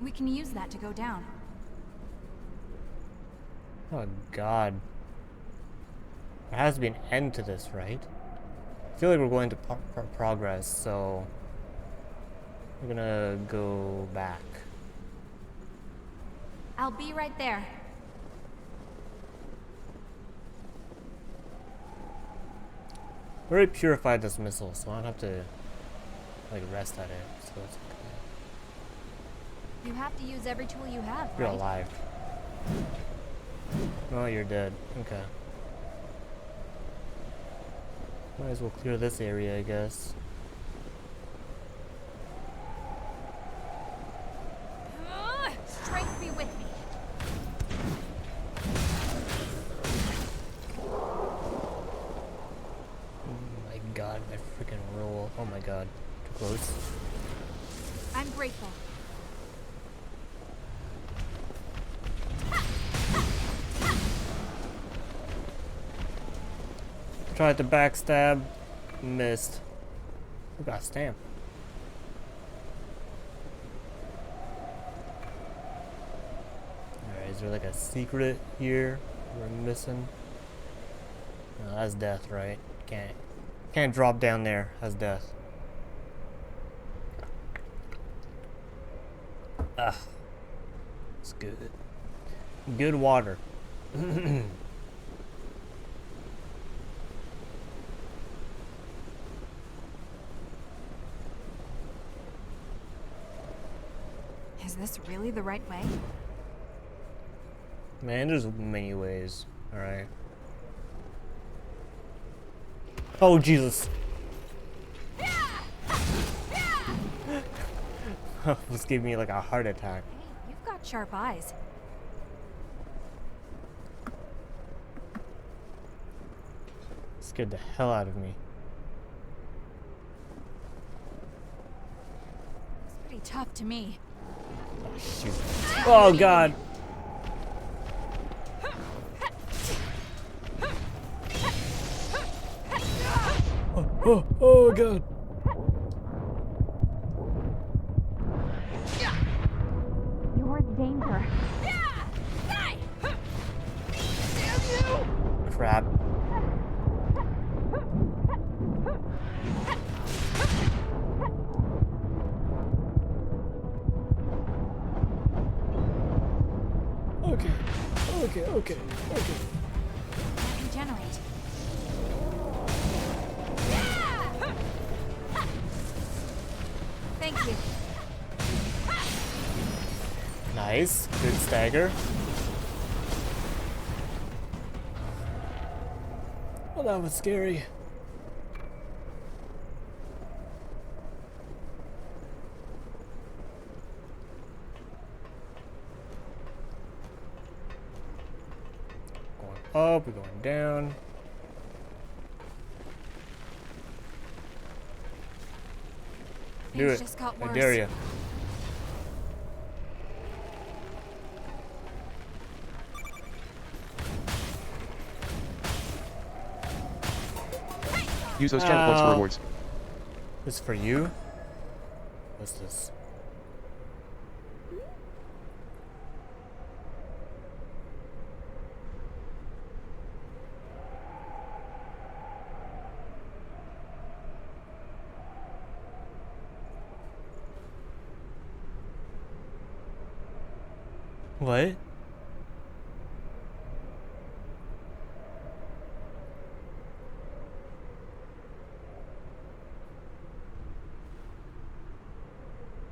We can use that to go down. Oh god. There has to be an end to this, right? I feel like we're going to progress, so we're gonna go back. I'll be right there. We already purified this missile, so I don't have to like rest at it. So it's okay. You have to use every tool you have, You're right? alive. No, you're dead. Okay. Might as well clear this area, I guess. Strength be with me. Oh my god, my freaking roll. Oh my god. Too close. I'm grateful. Tried to backstab. Missed. We got a stamp. Alright, is Is there like a secret here we're missing? No, that's death, right? Can't drop down there. That's death. Ah, it's good. Good water. Is this really the right way? Man, there's many ways. Alright. Oh, Jesus. This gave me like a heart attack. Hey, you've got sharp eyes. Scared the hell out of me. It's pretty tough to me. Oh, shoot. Oh, God. Oh, God. You're in danger. Crap. Okay. Regenerate. Thank you. Nice. Good stagger. Oh, that was scary. Going up, we're going down. Do Things it. just got I worse. dare you. Use those channel points for rewards. This is for you? What's this? What?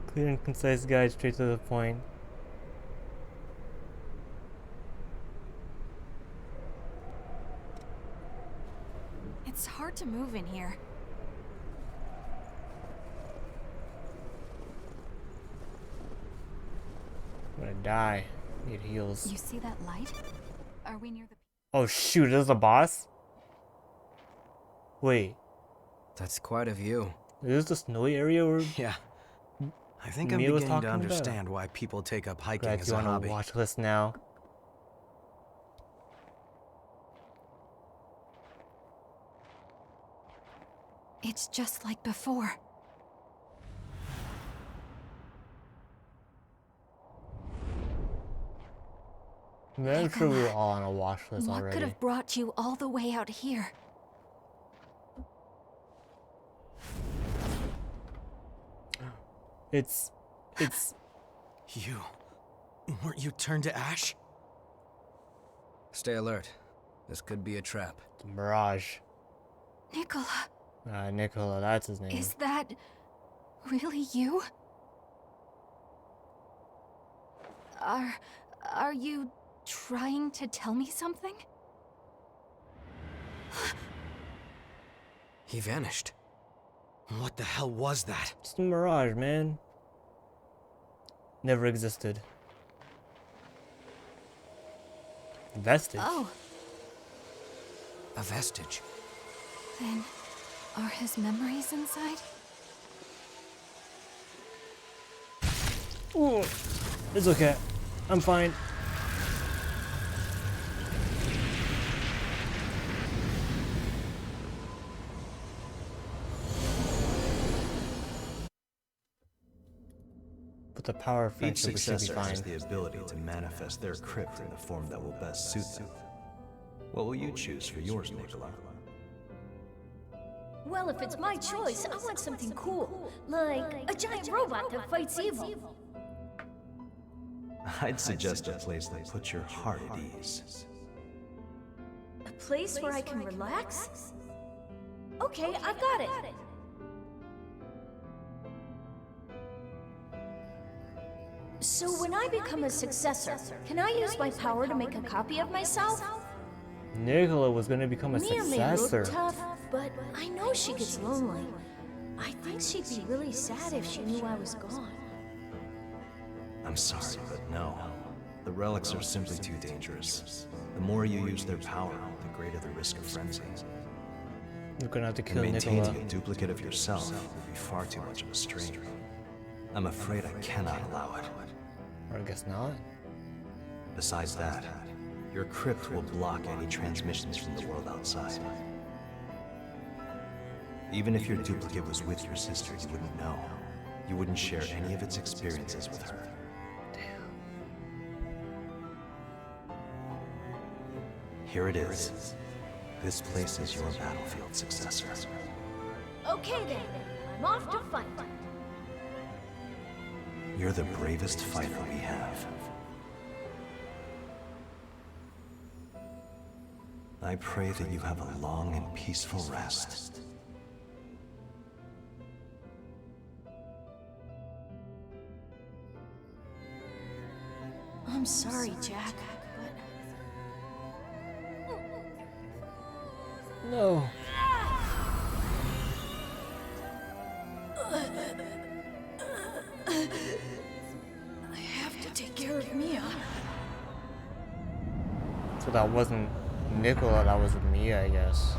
Clear and concise guide, straight to the point. It's hard to move in here. I'm gonna die. Need heals. You see that light? Are we near the... Oh shoot, this is the boss? Wait. That's quite a view. Is this the snowy area where... Yeah. I think I'm Mia was beginning to talking about? understand why people take up hiking Glad as you a on a hobby. watch list now. It's just like before. Man, I'm sure we were all on a watch list What already. could have brought you all the way out here? It's... You... weren't you turned to ash? Stay alert. This could be a trap. It's a mirage. Nicola, Nicola, that's his name. is that really you? Are you trying to tell me something? He vanished. What the hell was that? It's a mirage, man. Never existed. Vestige. Oh, A vestige. then are his memories inside? Ooh. It's okay. I'm fine. What the power of Each friendship, we should be successor fine. has the ability to manifest their crypt in the form that will best suit them. What will you choose for yours, Nicola? Well, if it's my choice, I want something cool. Like a giant robot that fights evil. I'd suggest a place that puts your heart at ease. A place where I can relax? Okay, I've got it. So when I become a successor, can I use my power to make a copy of myself? Nicola was gonna become a Mia may successor. look tough, but I know she gets lonely. I think she'd be really sad if she knew I was gone. I'm sorry, but no. The relics are simply too dangerous. The more you use their power, the greater the risk of frenzy. You're gonna have to And kill maintaining Nicola. a duplicate of yourself would be far too much of a strain. I'm afraid I cannot allow it. Or I guess not. Besides that, your crypt will block any transmissions from the world outside. Even if your duplicate was with your sister, you wouldn't know. You wouldn't share any of its experiences with her. Here it is. This place is your battlefield successor. Okay then, I'm off to fight. You're the bravest fighter we have. I pray that you have a long and peaceful rest. I'm sorry, Jack, but... No. I have to take care of Mia. So that wasn't Nicola, that was Mia, I guess.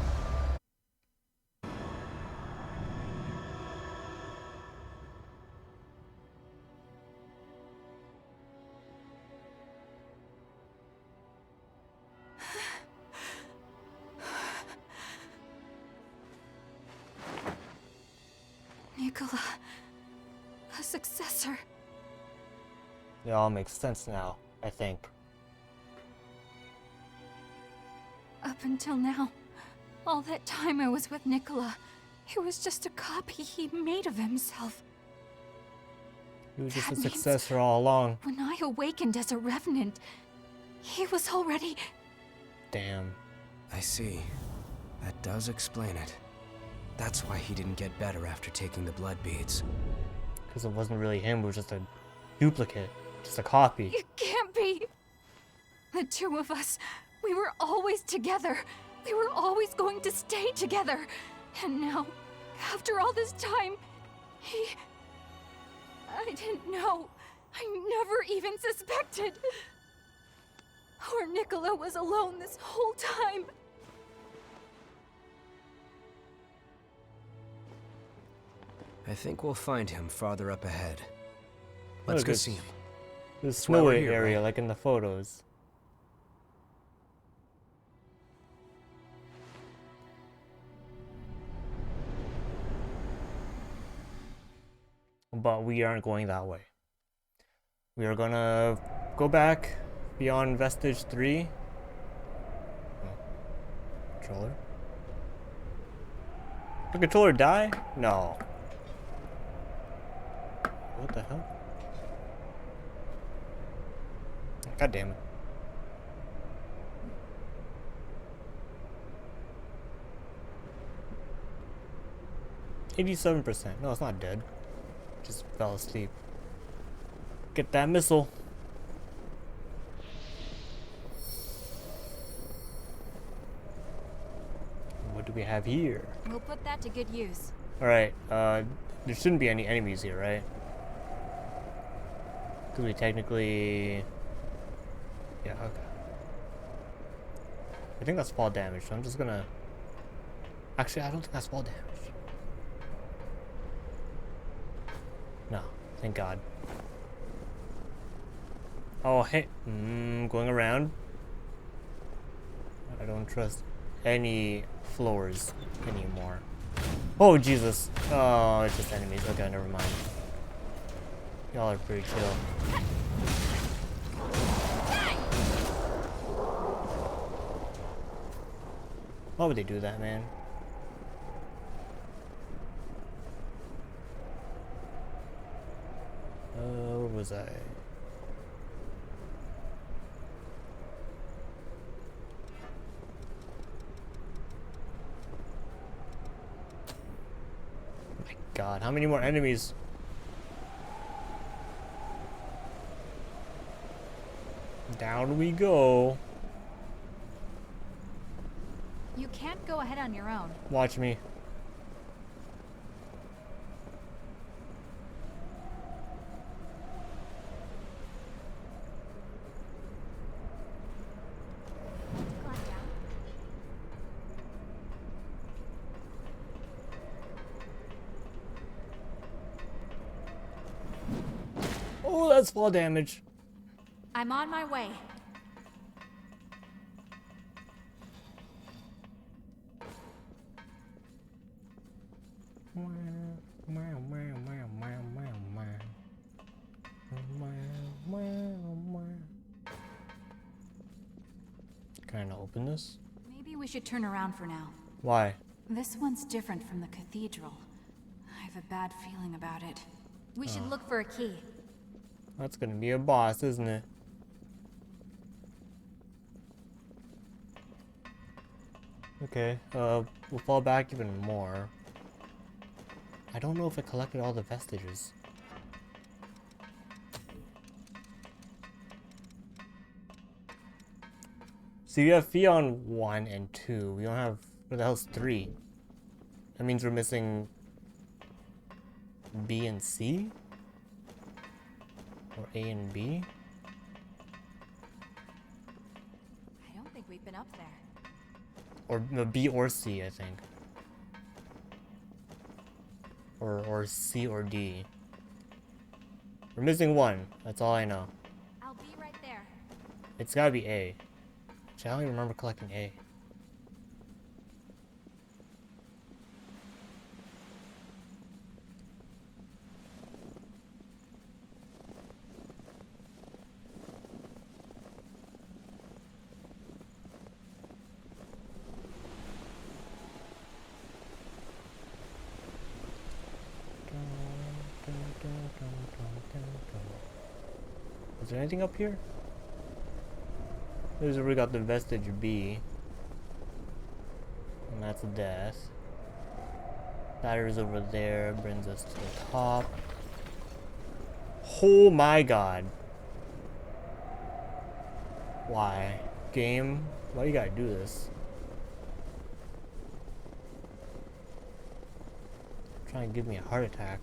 Nicola, a successor. It all makes sense now, I think. Up until now, all that time I was with Nicola, it was just a copy he made of himself. He was just That a means successor all along. When I awakened as a revenant, he was already... Damn. I see. That does explain it. That's why he didn't get better after taking the blood beads. Because it wasn't really him, it was just a duplicate. Just a copy. It can't be! The two of us, we were always together. We were always going to stay together. And now, after all this time, I didn't know. I never even suspected. Poor Nicola was alone this whole time. I think we'll find him farther up ahead. Let's Look, go it's see him. The That's why we're snowy here, area, right? like in the photos. But we aren't going that way. We are gonna go back beyond Vestige 3. Oh. Controller? Did the controller die? No. What the hell? God damn it. %. No, it's not dead. Just fell asleep. Get that missile. What do we have here? We'll put that to good use. Alright, there shouldn't be any enemies here, right? Because we technically... Yeah, okay. I think that's fall damage, so I'm just gonna... Actually, I don't think that's fall damage. No, thank God. Oh, hey. Going around. I don't trust any floors anymore. Oh, Jesus. Oh, it's just enemies. Okay, never mind. Y'all are pretty chill. Why would they do that, man? Where was I? My God, how many more enemies? Down we go. You can't go ahead on your own. Watch me. Oh, that's fall damage. I'm on my way. Can I open this? Maybe we should turn around for now. Why? This one's different from the cathedral. I have a bad feeling about it. We should look for a key. That's gonna be a boss, isn't it? Okay, we'll fall back even more. I don't know if I collected all the vestiges. So you have Fion 1 and 2. We don't have, what the hell's 3? That means we're missing B and C? Or A and B? I don't think we've been up there. Or no, B or C, I think. Or C or D. We're missing one. That's all I know. I'll be right there. It's gotta be A. Actually, I don't even remember collecting A. Is there anything up here? There's where we got the vestige B. And that's death. Ladder's over there, brings us to the top. Oh my God. Why? Game? Why you gotta do this? Trying to give me a heart attack.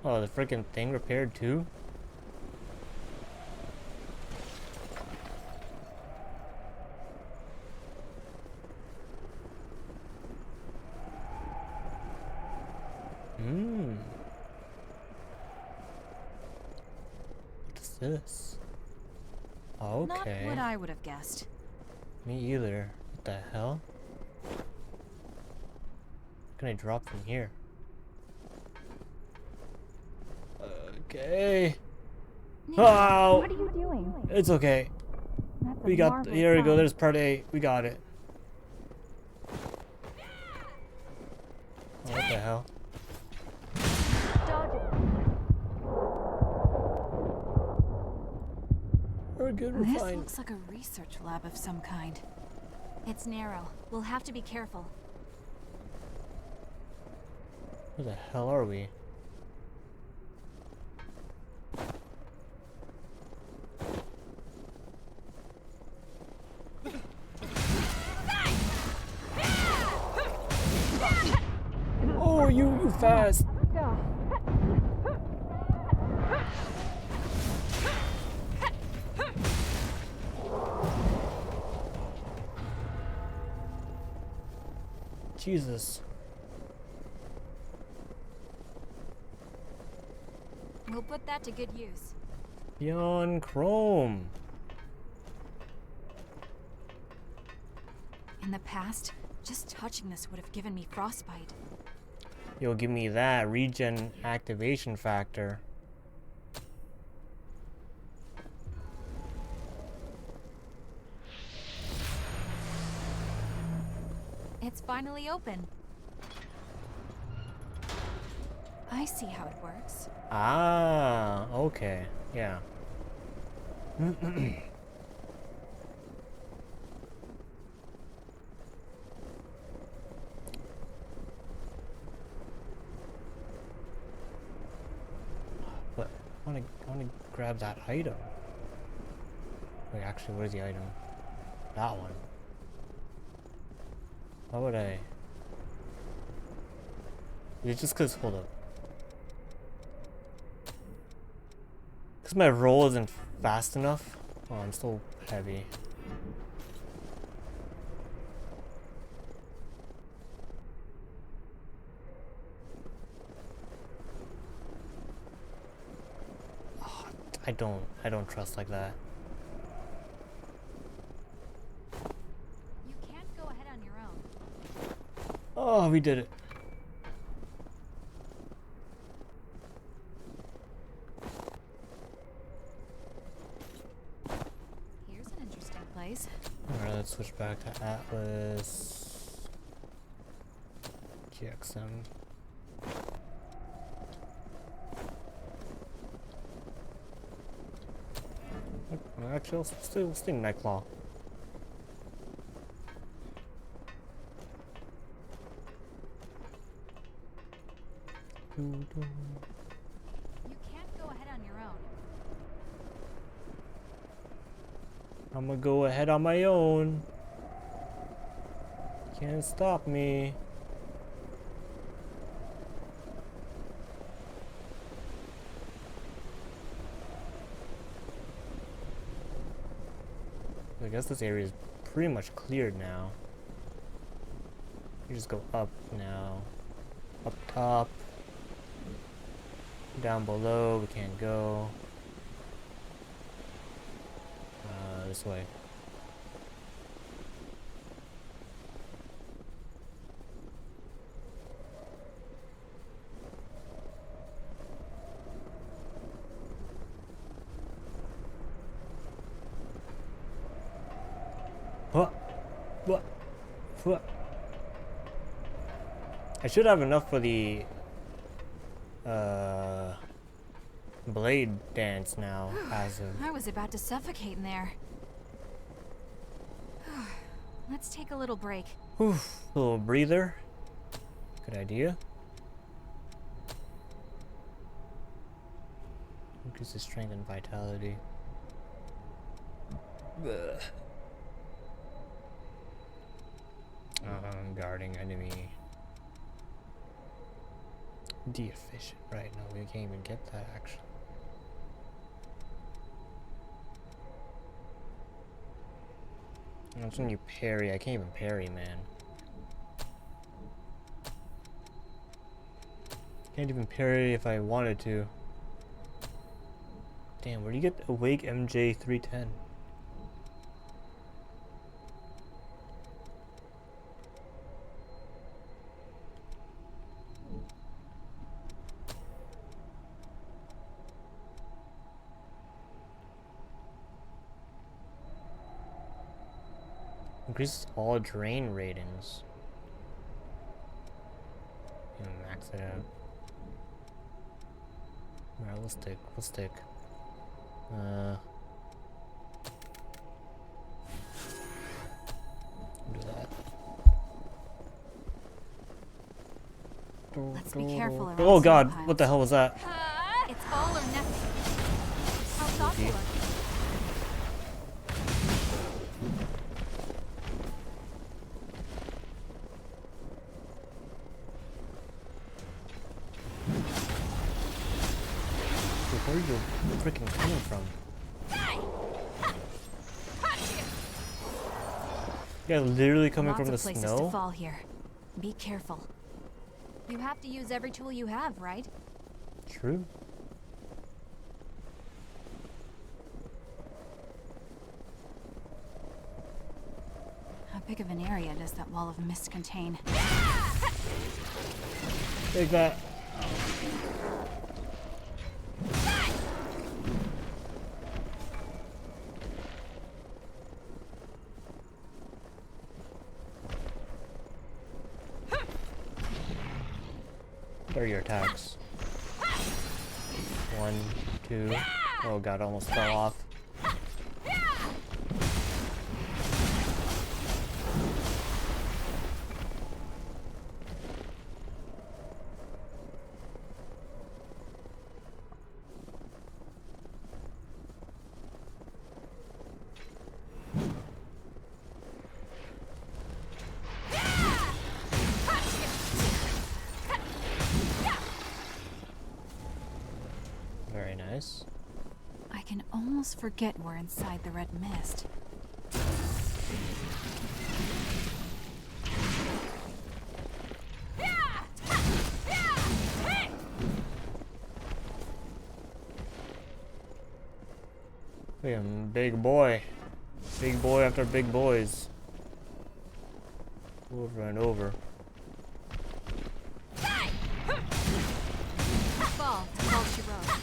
Oh, the freaking thing repaired too? What is this? Okay. Not what I would have guessed. Me either. What the hell? Can I drop from here? Okay. Oh! What are you doing? It's okay. We got. Here we go. There's part A. We got it. Oh, what the hell? We're good. We're This fine. looks like a research lab of some kind. It's narrow. We'll have to be careful. Where the hell are we? Oh, you fast. Jesus. We'll put that to good use. Beyond Chrome. In the past, just touching this would have given me frostbite. You'll give me that regen activation factor. It's finally open. I see how it works. Ah, okay. Yeah. But I wanna grab that item. Wait, actually, where's the item? That one. Why would I? Is it just cause, hold up. Cause my roll isn't fast enough? Oh, I'm still heavy. Oh, I don't trust like that. You can't go ahead on your own. Oh, we did it. Here's an interesting place. Alright, let's switch back to Atlas. GXM. Actually, we'll stay Nightclaw. You can't go ahead on your own. I'm gonna go ahead on my own. Can't stop me. I guess this area is pretty much cleared now. You just go up now. Up top. Down below, we can't go. This way. What? I should have enough for the blade dance now. As of I was about to suffocate in there. Let's take a little break. oof, little breather. Good idea. Increases strength and vitality. Ugh. Guarding enemy. Deficient. Right, no, we can't even get that actually. That's when you parry. I can't even parry, man. Can't even parry if I wanted to. Damn, where do you get Awake MJ 310? Increases all drain ratings. Max it out. Alright, we'll stick. Do that. Let's be careful around oh god, piles. what the hell was that? It's all or nothing. How thoughtful of you. Where are you freaking coming from? Yeah, literally coming from the Lots of places snow? to fall here. Be careful. You have to use every tool you have, right? True. How big of an area does that wall of mist contain? Take that. What are your attacks? 1, 2. Oh god, almost fell off. Very nice. I can almost forget we're inside the red mist. Look at him, big boy. Big boy after big boys. Over and over. Fall, all she wrote.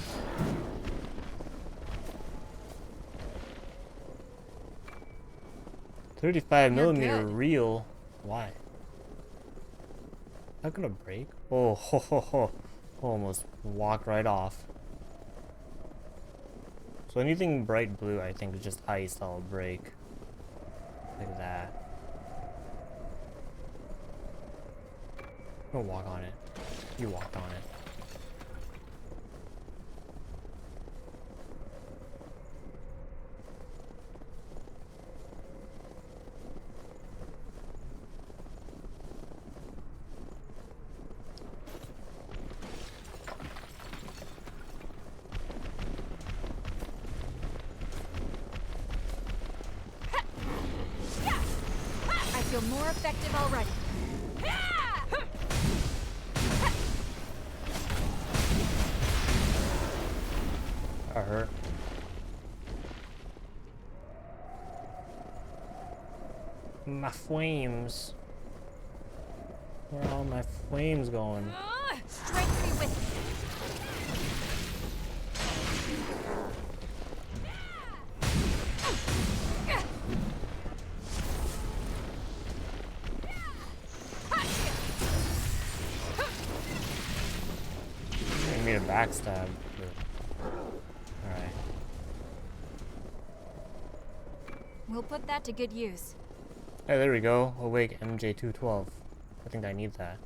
35mm reel. Why? Not gonna break? Oh, ho, ho, ho. Almost walked right off. So anything bright blue, I think, is just ice that'll break. Like that. Don't walk on it. You walked on it. I feel more effective already. That hurt. My flames. Where are all my flames going? Strength be with you. I need a backstab. Alright. We'll put that to good use. Hey, there we go. Awake MJ212. I think I need that.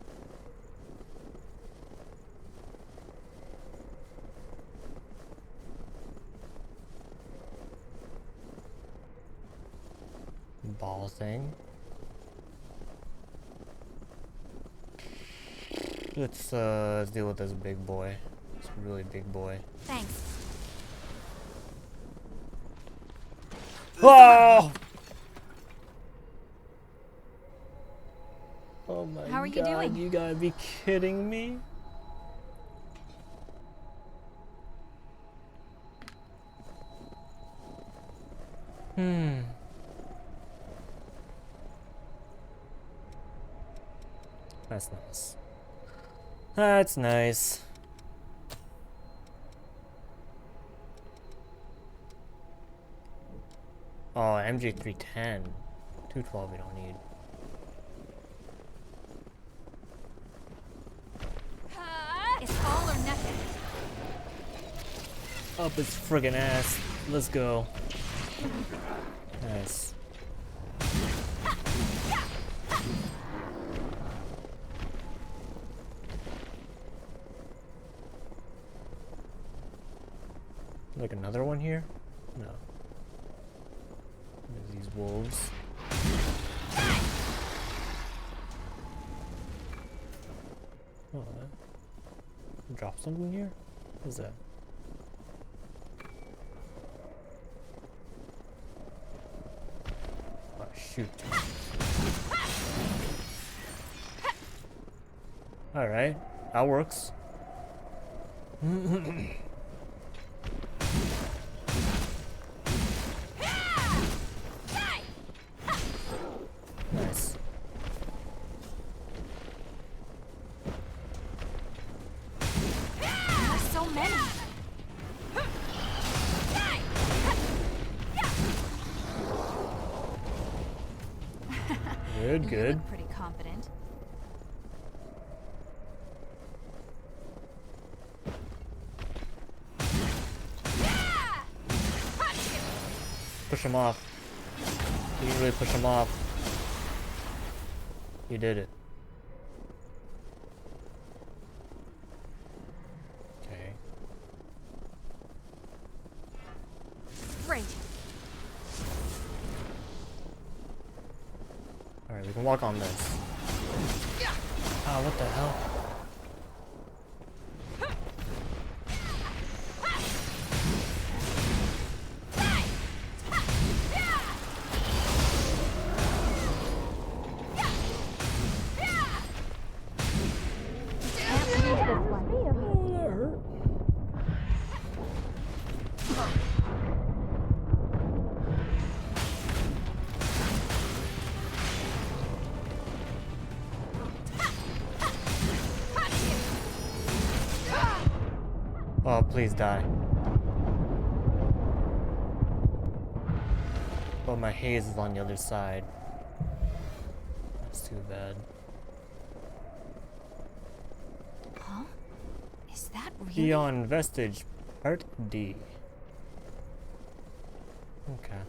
Ball thing. Let's deal with this big boy. This really big boy. Thanks. Oh! Oh my god. How are you doing? You gotta be kidding me. That's nice. That's nice. Oh, MJ310. 212 we don't need. It's all or nothing. Up his friggin' ass. Let's go. Nice. Like another one here? No. There's these wolves. Oh, drop something here? What is that? Oh, shoot. Alright, that works. Nice. Good, You good. look pretty confident. Push him off. You can really push him off. You did it. Okay. Great. Alright, we can walk on this. Ah, what the hell? Oh, please die. But my haze is on the other side. That's too bad. Huh? Is that really? Beyond Vestige, Part D. Okay.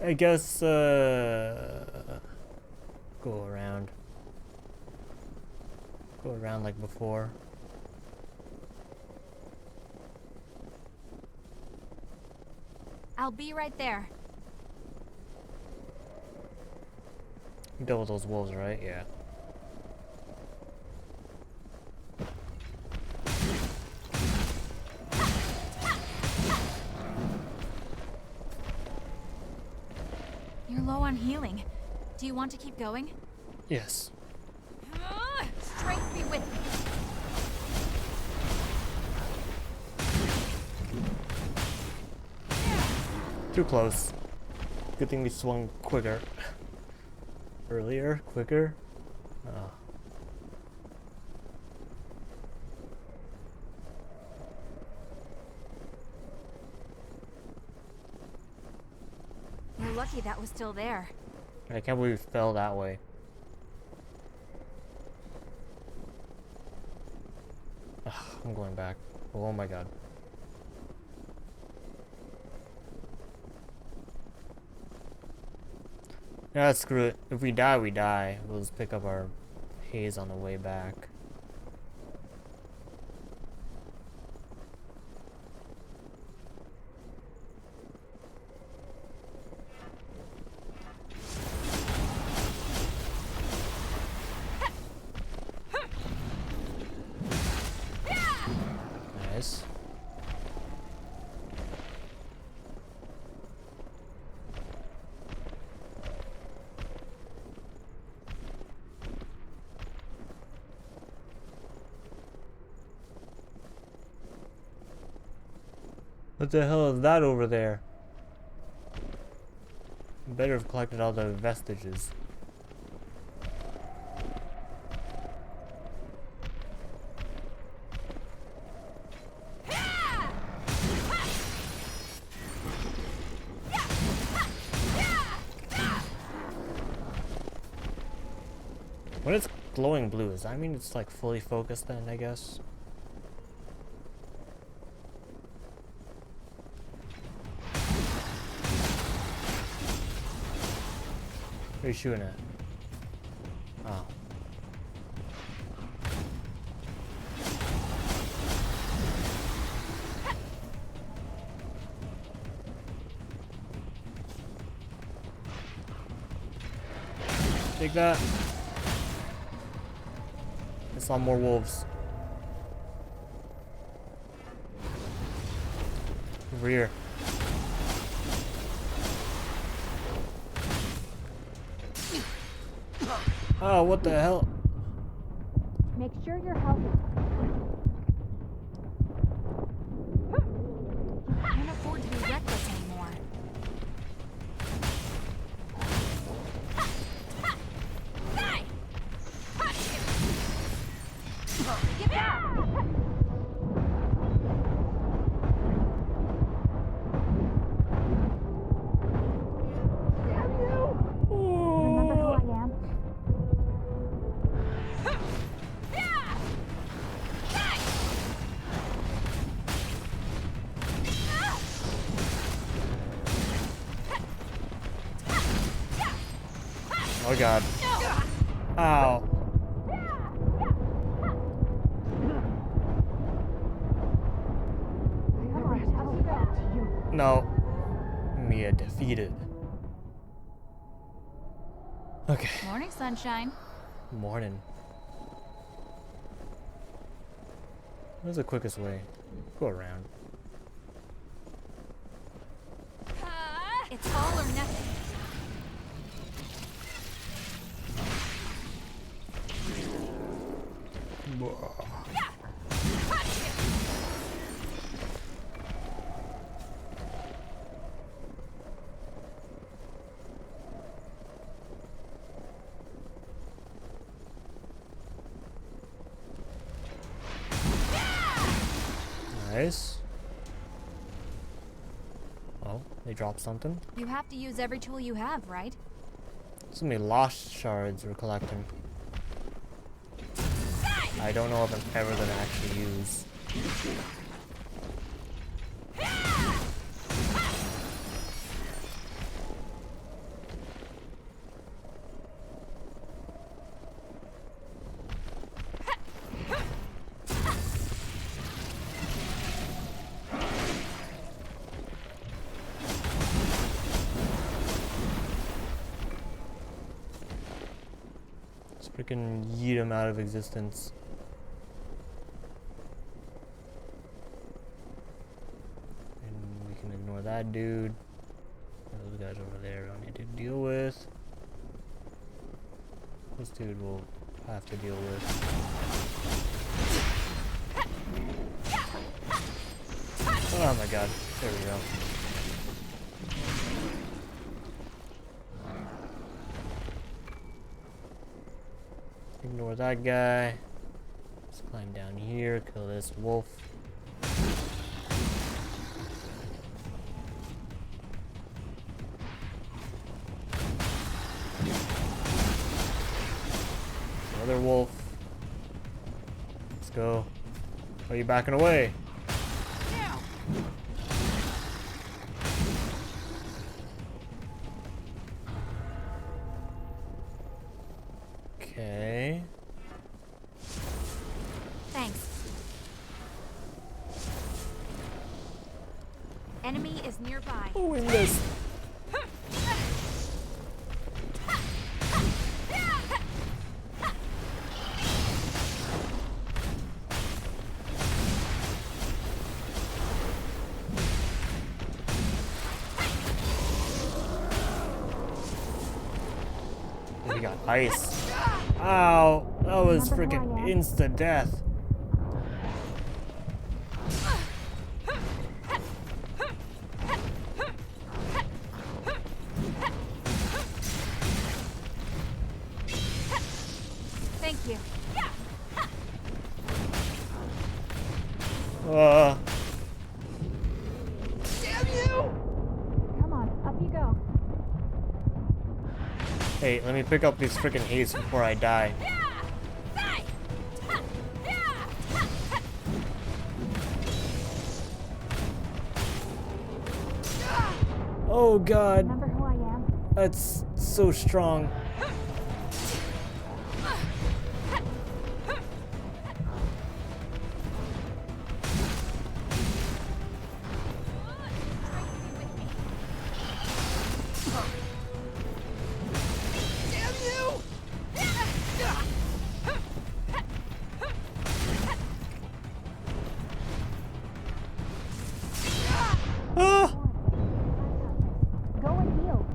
I guess, go around. Go around like before. I'll be right there. You dealt with those wolves, right? Yeah. You're low on healing. Do you want to keep going? Yes. Strength be with me. Too close. Good thing we swung quicker. Earlier? Quicker? Oh. You're lucky that was still there. I can't believe we fell that way. Ugh, I'm going back. Oh my god. Yeah, screw it. If we die, we die. We'll just pick up our haze on the way back. Nice. What the hell is that over there? Better have collected all the vestiges. When it's glowing blue, does that mean it's like fully focused then, I guess? Where are you shooting at? Oh. Take that. I saw more wolves. Over here. Oh, what the hell? Make sure you're healthy. You can't afford to be reckless anymore. Get back! Oh god. Ow. No. Mia defeated. Okay. Morning, sunshine. Morning. What's the quickest way? Go around. It's all or nothing. Nice. Oh, they dropped something. You have to use every tool you have, right? So many lost shards we're collecting. I don't know if I'm ever gonna actually use. Let's freaking yeet him out of existence. Ignore that dude. Those guys over there don't need to deal with. This dude will have to deal with. Oh my god. There we go. Ignore that guy. Let's climb down here, kill this wolf. Another wolf. Let's go. Are you backing away? Okay. Thanks. Enemy is nearby. Oh, in this. We got ice. Ow, that was freaking insta death. Thank you. Damn you! Come on, up you go. Hey, let me pick up these freaking hates before I die. Oh god. Remember who I am? That's so strong. Damn you! Ah! Go and heal.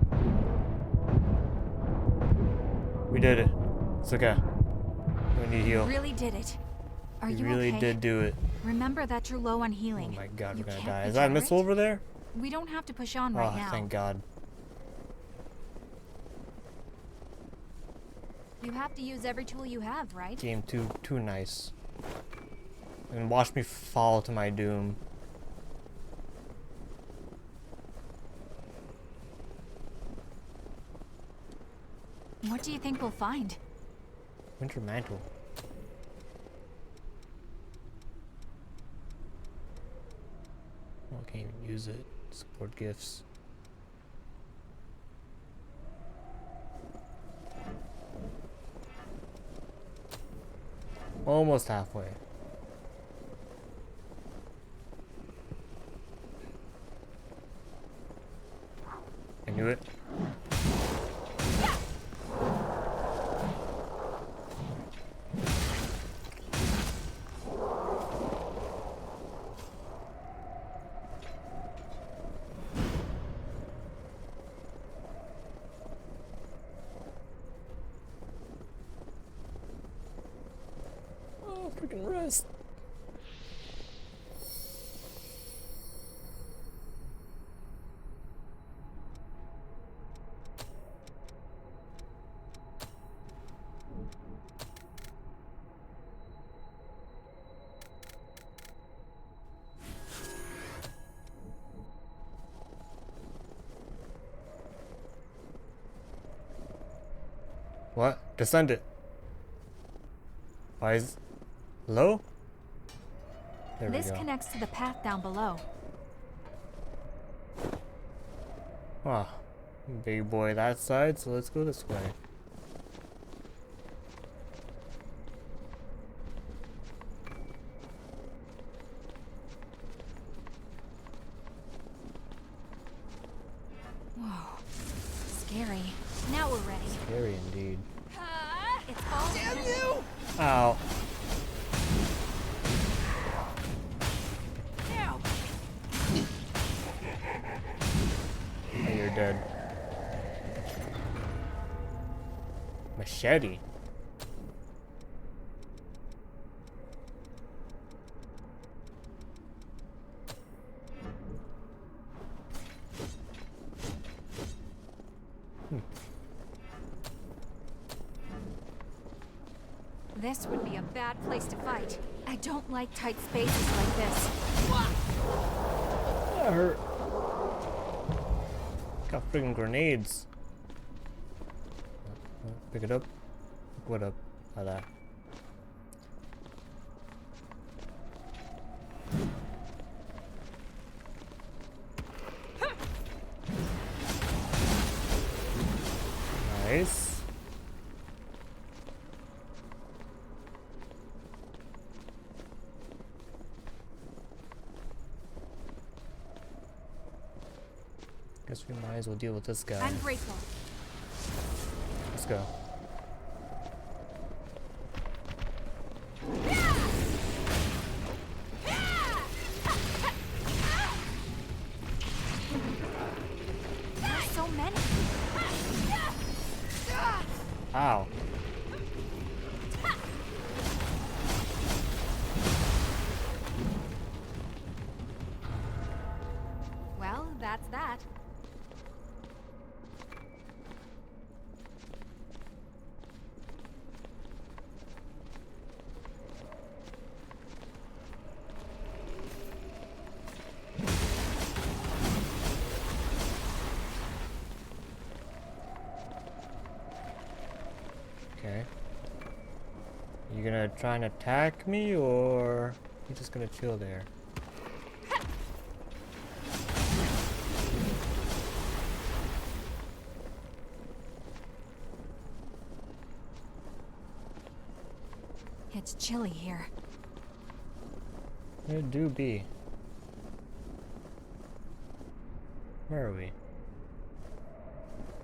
We did it. It's okay. We need to heal. Really did it. Are We you really okay? did do it. Remember that you're low on healing. Oh my god, You we're gonna can't die. Is that a missile over there? We don't have to push on Oh, right now. thank god. You have to use every tool you have, right? Game too nice. And watch me fall to my doom. What do you think we'll find? Winter mantle. Oh, I can't even use it. Support gifts. Almost halfway. I knew it. Oh, freaking rest. What? Descend it. Why is... Hello? There This we go. connects to the path down below. Ah, big boy that side, so let's go this way. Whoa. Scary. Now we're ready. Scary indeed. It's all Damn you! Ow. Now. Oh, you're dead. Machete. This would be a bad place to fight. I don't like tight spaces like this. That hurt. Got friggin' grenades. Pick it up. Pick what up? How that? Nice. Guess we might as well deal with this guy. I'm grateful. Let's go. There's so many. Ow. Well, that's that. Okay. You gonna try and attack me, or you just gonna chill there? It's chilly here. It do be. Where are we?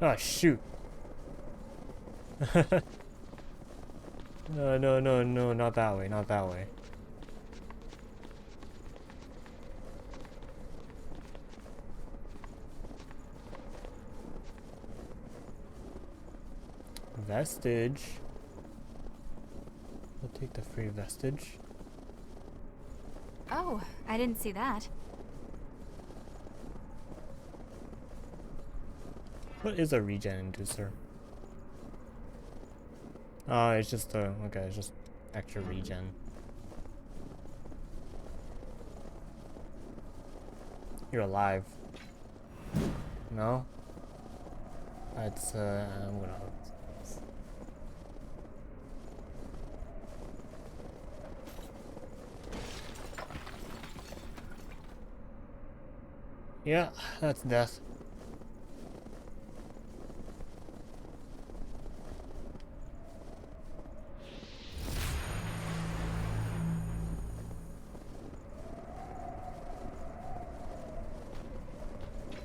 Oh shoot! No, no, no, no, not that way, not that way. Vestige. We'll take the free vestige. Oh, I didn't see that. What is a regen inducer? Oh, it's just a, okay, it's just extra regen. You're alive. No? That's, I'm gonna... Yeah, that's death.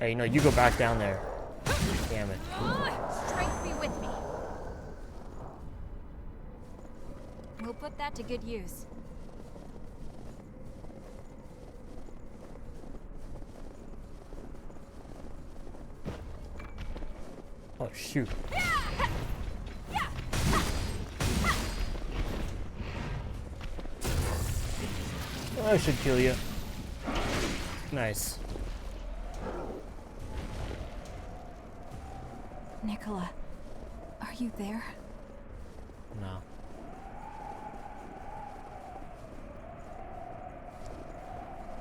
Hey, no, you go back down there. Damn it. Strength be with me. We'll put that to good use. Oh, shoot. I should kill you. Nice. Nicola, are you there? No.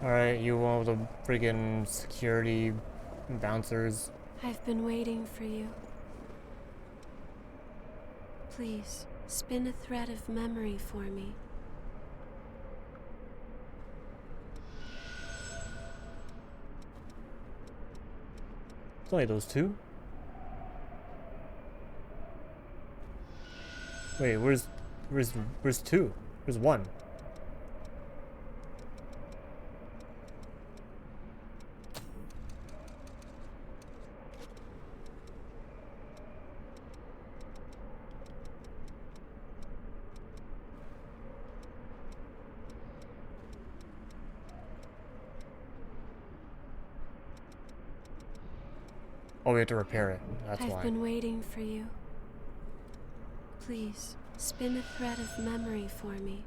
Alright, you one of the friggin' security bouncers. I've been waiting for you. Please, spin a thread of memory for me. It's only those two? Wait, where's two? Where's one? Oh, we have to repair it. That's why. I've been waiting for you. Please, spin a thread of memory for me.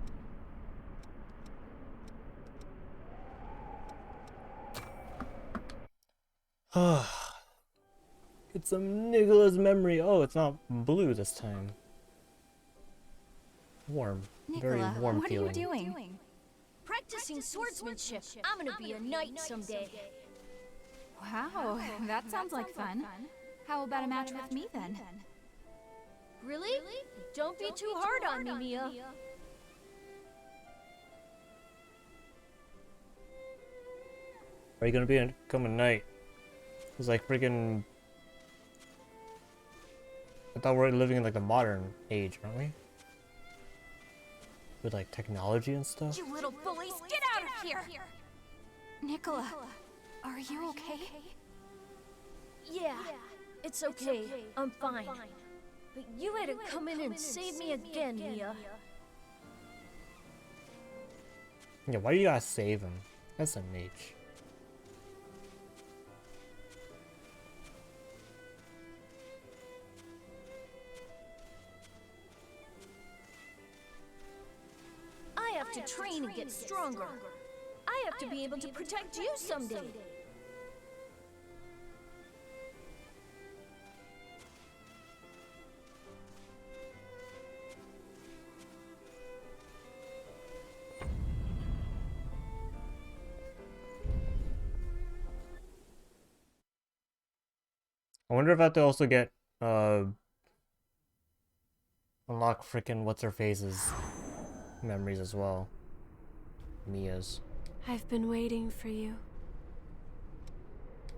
Get some Nicola's memory. Oh, it's not blue this time. Warm. Very Nicola, warm what feeling. are you doing? Practicing swordsmanship. I'm gonna be a knight someday. Wow, that sounds like fun. How about a match with me then? Really? Don't be too hard on me, Mia. Are you gonna become a knight? It's like freaking. I thought we're living in like the modern age, aren't we? With like technology and stuff. You little bullies, get out of here! Nicola, are you okay? Yeah, it's okay. I'm fine. But you had to come in and save me again, Mia. Yeah, why do you gotta save him? That's a mage. I have to train and get stronger. I have to be able to protect you someday. I wonder if I have to also get unlock frickin' what's her face's memories as well. Mia's. I've been waiting for you.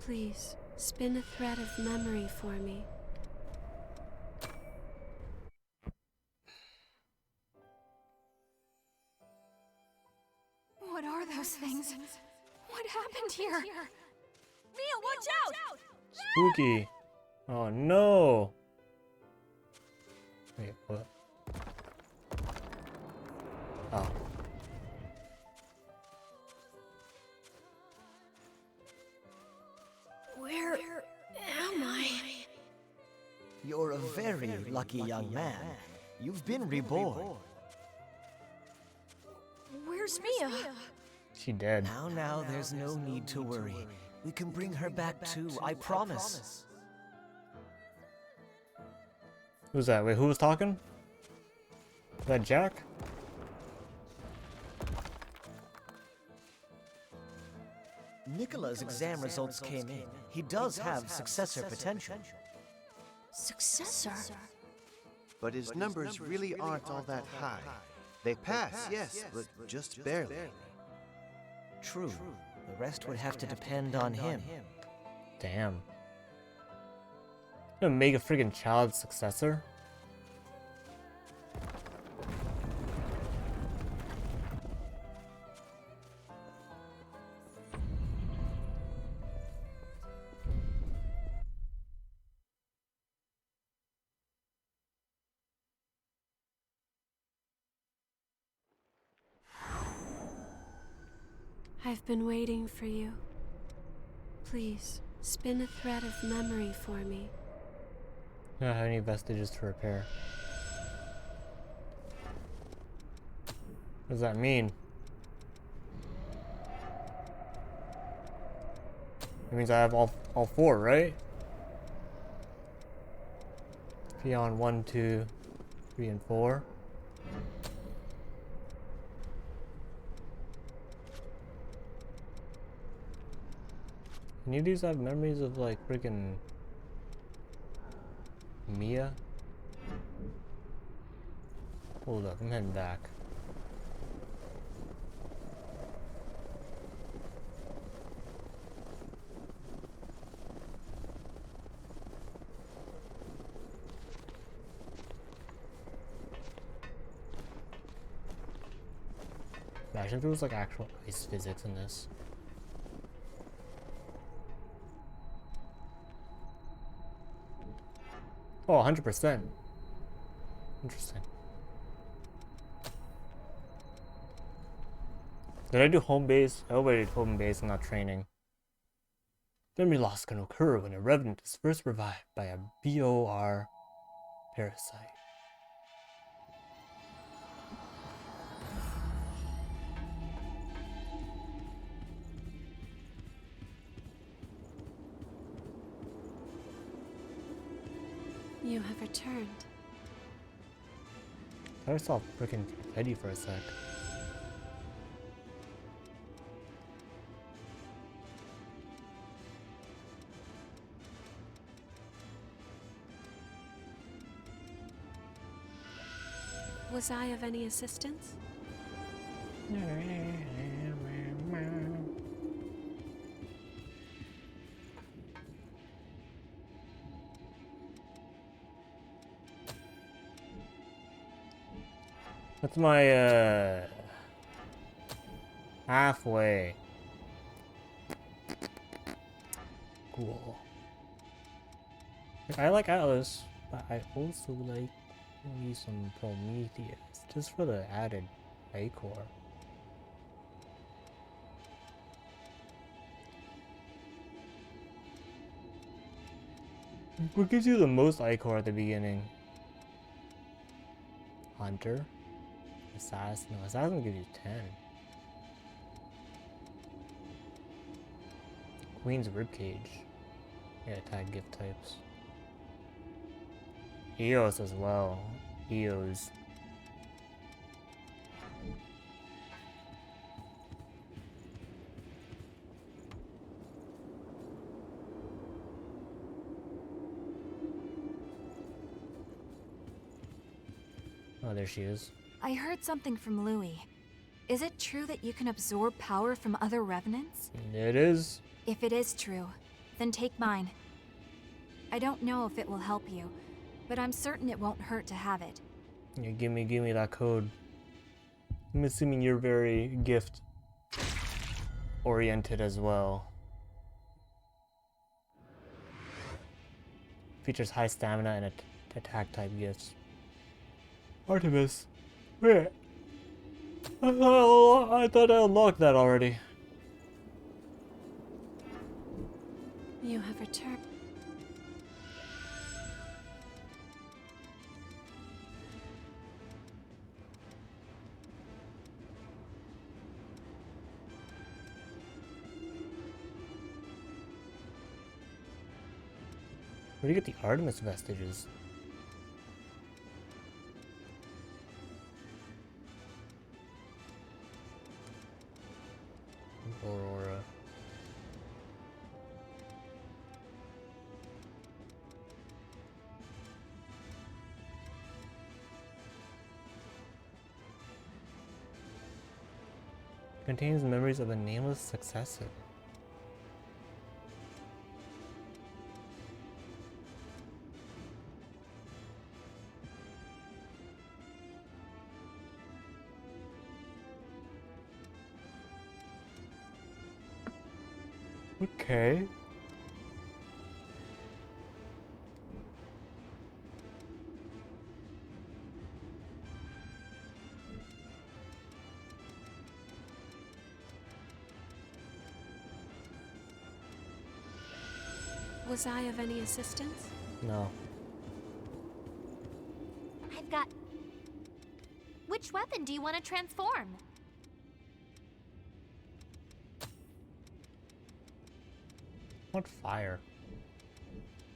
Please, spin a thread of memory for me. What are those things? What happened here? Mia, watch out! Spooky. Oh no. Wait, what? Oh. Where am I? You're a very lucky young man. You've been reborn. Where's Mia? She dead. Now, there's no need to worry. We can bring her back too, I promise. Who's that? Wait, who was talking? Is that Jack? Nicola's exam results came in. He does have successor potential. Successor? But his numbers really aren't all that high. They pass, yes, but just barely. True. The rest would have to depend on him. Damn. Gonna make a friggin' child successor? I've been waiting for you. Please, spin a thread of memory for me. I don't have any vestiges to repair. What does that mean? It means I have all 4, right? Beyond 1, 2, 3, and 4. Any of these have memories of like freaking Mia? Hold up, I'm heading back. Imagine if there was like actual ice physics in this. Oh, 100%. Interesting. Did I do home base? I hope I did home base and not training. Memory loss can occur when a revenant is first revived by a BOR parasite. You have returned. I saw freaking Eddie for a sec. Was I of any assistance? That's my, halfway. Cool. I like Atlas, but I also like maybe some Prometheus, just for the added Ichor. What gives you the most Ichor at the beginning? Hunter? Assassin? No, Assassin gives you 10. Queen's Ribcage. Yeah, tag gift types. Eos as well. Eos. Oh, there she is. I heard something from Louis. Is it true that you can absorb power from other revenants? It is. If it is true, then take mine. I don't know if it will help you, but I'm certain it won't hurt to have it. Yeah, give me that code. I'm assuming you're very gift oriented as well. Features high stamina and attack type gifts. Artemis. Wait. I thought I unlocked that already. You have returned. Where do you get the Artemis vestiges? Aurora. Contains memories of a nameless successor. Okay. Was I of any assistance? No. I've got... Which weapon do you want to transform? What fire?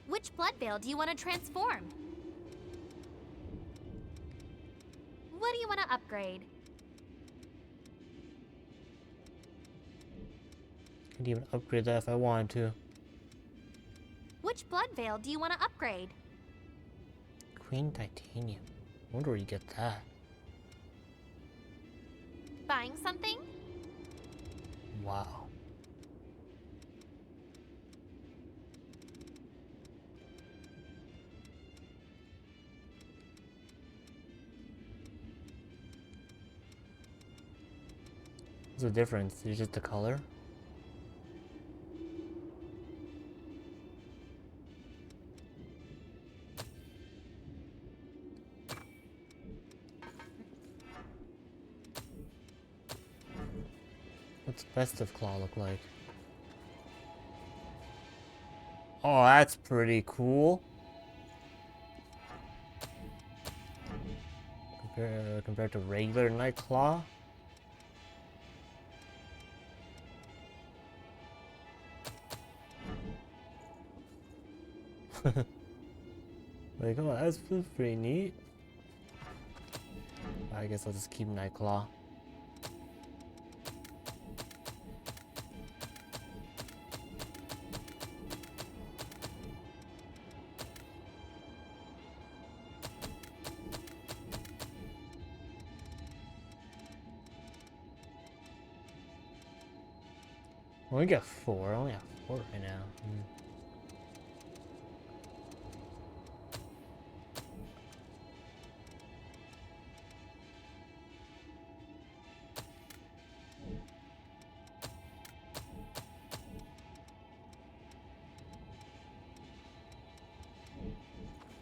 Which blood veil do you want to transform? What do you want to upgrade? Could even upgrade that if I wanted to. Which blood veil do you want to upgrade? Queen Titanium. I wonder where you get that. Buying something? Wow. What's the difference? Is it just the color? What's Festive Claw look like? Oh, that's pretty cool. Compared to regular Night Claw. Like, oh, that's pretty neat. I guess I'll just keep Nightclaw. I only got 4. I only have 4 right now.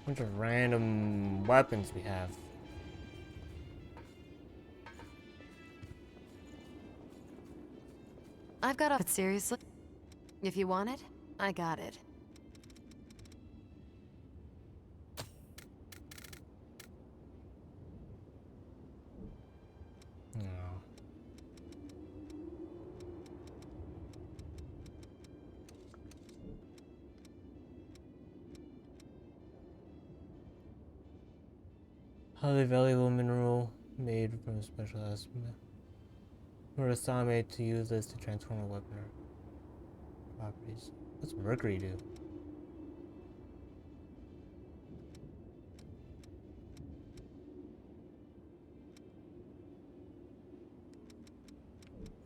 Bunch of random weapons we have. I've got a... But seriously? If you want it, I got it. Highly valuable mineral made from a special aspect. Murasame made to use this to transform a weapon or properties. What's mercury do?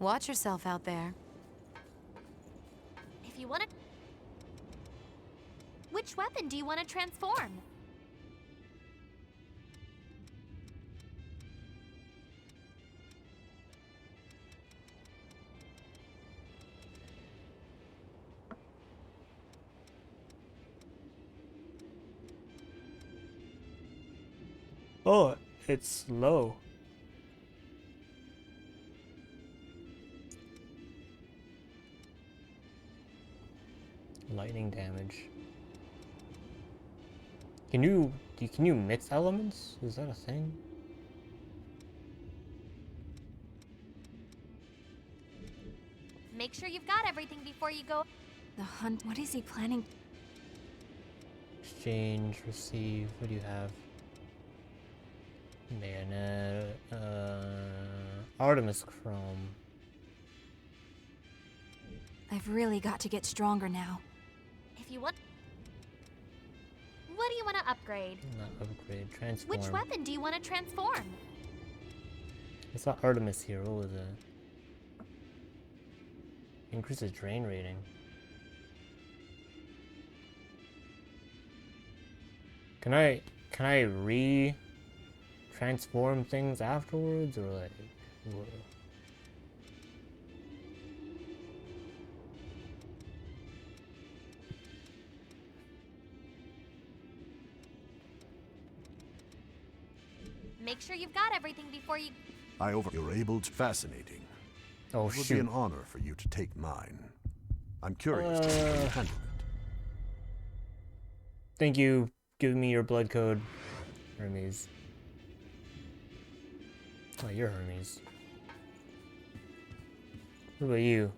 Watch yourself out there. If you want to... Which weapon do you want to transform? Oh, it's low. Lightning damage. Can you mix elements? Is that a thing? Make sure you've got everything before you go. The hunt. What is he planning? Exchange, receive. What do you have? Bayonet, Artemis Chrome. I've really got to get stronger now. If you want... What do you want to upgrade? Not upgrade, transform. Which weapon do you want to transform? I saw Artemis here, what was it? Increases drain rating. Can I transform things afterwards, or like what? Make sure you've got everything before you... You're able to... Fascinating. Oh, it would be an honor for you to take mine. I'm curious to see how you handle it. Thank you. Give me your blood code, Hermes. Oh, you're Hermes. What about you?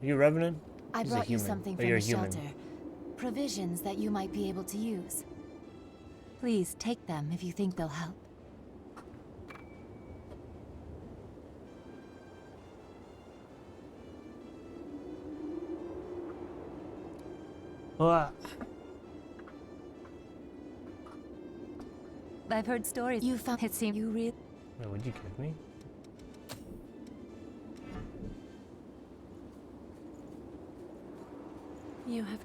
Are you Revenant? I He's a brought you human. something Oh, from you're the human. shelter. Provisions that you might be able to use. Please take them if you think they'll help. What? I've heard stories. You found it seemed you real. Wait, what'd you give me? You have...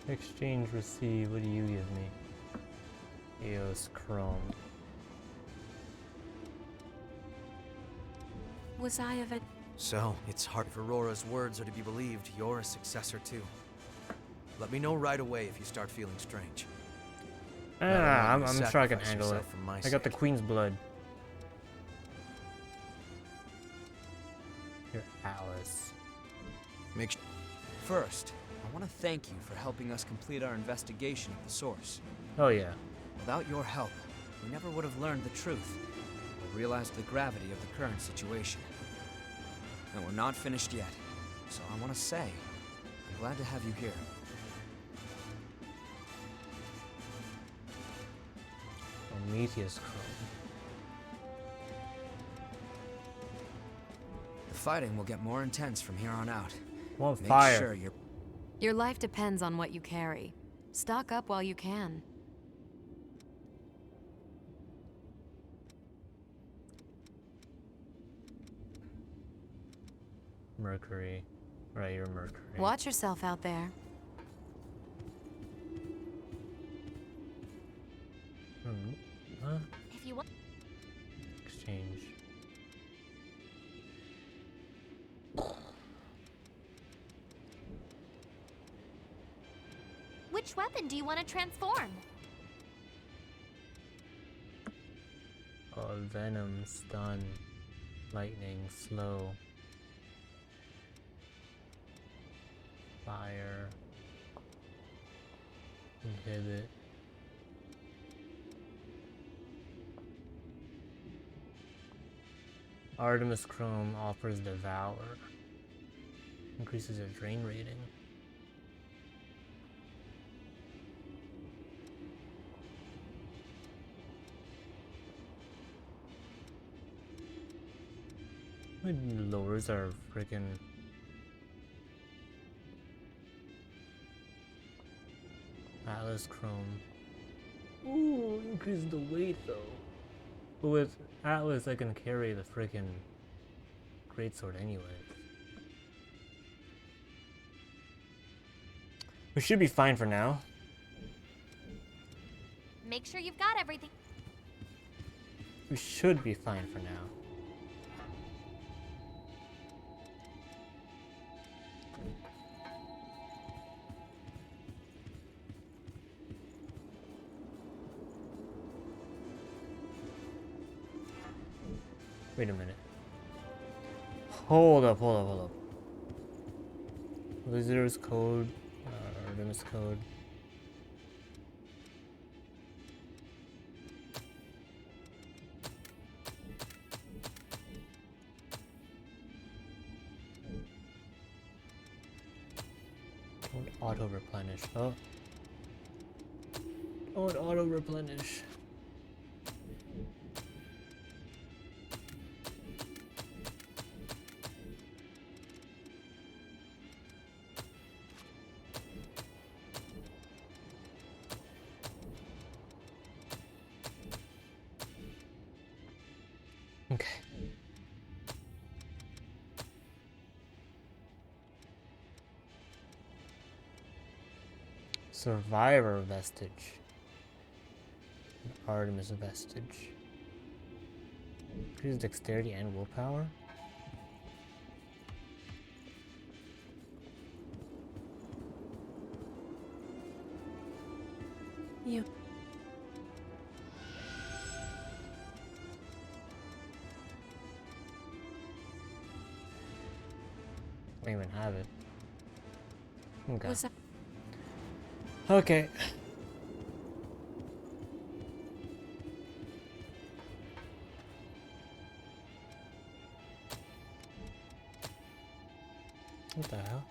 Exchange receive. What do you give me? Eos Chrome. Was I of it? So, it's hard if Aurora's words are to be believed. You're a successor too. Let me know right away if you start feeling strange. I'm sure I can handle it. I got the Queen's blood. You're Alice. First, I want to thank you for helping us complete our investigation of the source. Oh yeah. Without your help, we never would have learned the truth or realized the gravity of the current situation. And we're not finished yet, so I want to say, I'm glad to have you here. Prometheus Chrome. The fighting will get more intense from here on out. Want Make fire. sure you're... Your life depends on what you carry. Stock up while you can. Mercury. Right, you're Mercury. Watch yourself out there. Huh? If you want. Exchange. Which weapon do you want to transform? Venom, stun, lightning, slow, fire, inhibit. Artemis Chrome offers Devour. Increases your drain rating. It lowers our freaking Atlas Chrome. Ooh, increase the weight though. But with Atlas, I can carry the freaking greatsword anyway. We should be fine for now. Make sure you've got everything. We should be fine for now. Wait a minute. Hold up. Visitor's code, Artemis code. Don't auto replenish. Oh. Don't auto replenish. Okay. Survivor vestige. Artemis vestige. Increase dexterity and willpower. You. I don't even have it. Okay. Was that... Okay. What the hell?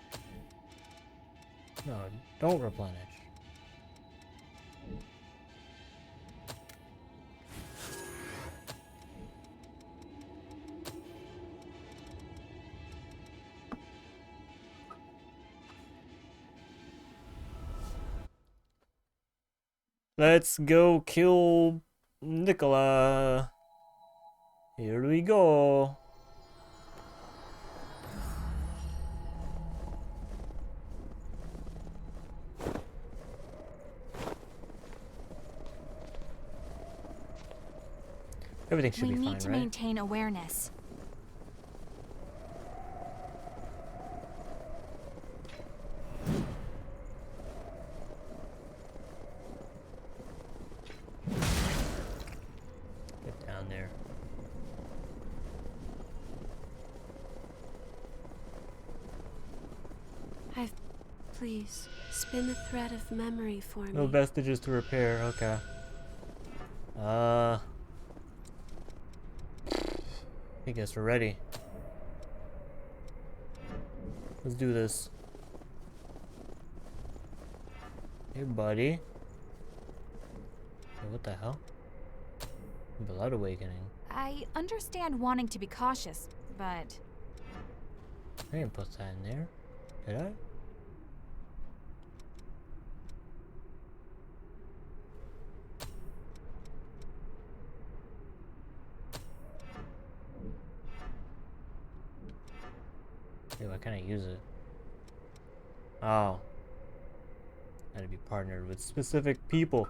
No, don't replenish. Let's go kill Nicola. Here we go. Everything should be fine, right? We need to maintain awareness. Get down there. Please, spin the thread of memory for me. No vestiges to repair, okay. I guess we're ready. Let's do this. Hey, buddy. Hey, what the hell? Blood awakening. I understand wanting to be cautious, but... I didn't put that in there. Did I? Why can't I use it? Oh. Had to be partnered with specific people.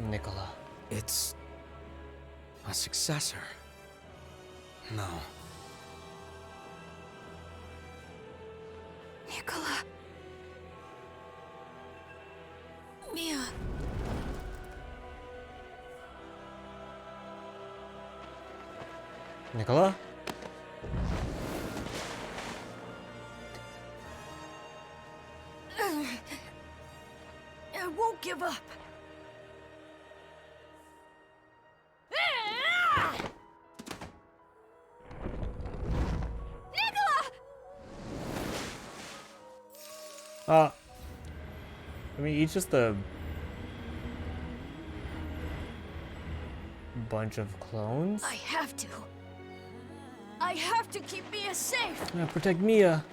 Nicola. It's a successor. No. Nicola. Mia. Nicola? I won't give up. I mean, he's just a bunch of clones. I have to. I have to keep Mia safe. Protect Mia.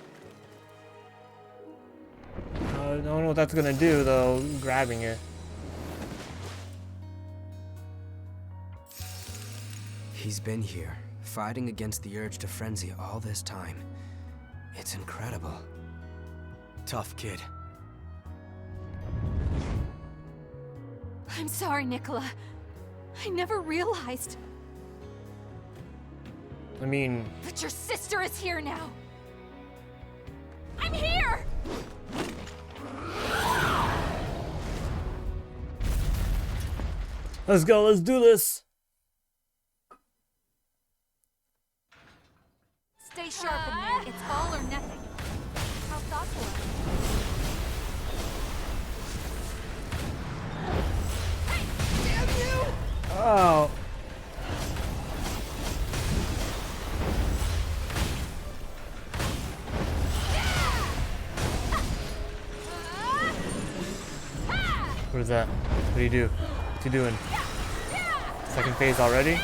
I don't know what that's gonna do, though, grabbing it. He's been here, fighting against the urge to frenzy all this time. It's incredible. Tough kid. I'm sorry, Nicola. I never realized. I mean... But your sister is here now. I'm here! Let's go, let's do this! Stay sharp in there. It's all or nothing. How thoughtful of you. Oh. What is that? What do you do? What's he doing? Second phase already?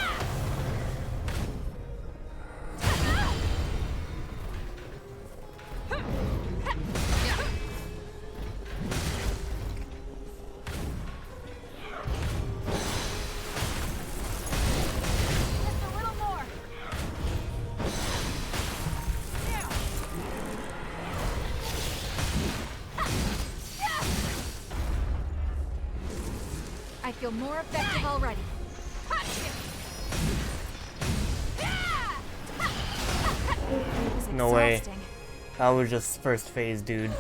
I feel more effective already. No way. exhausting. That was just first phase, dude.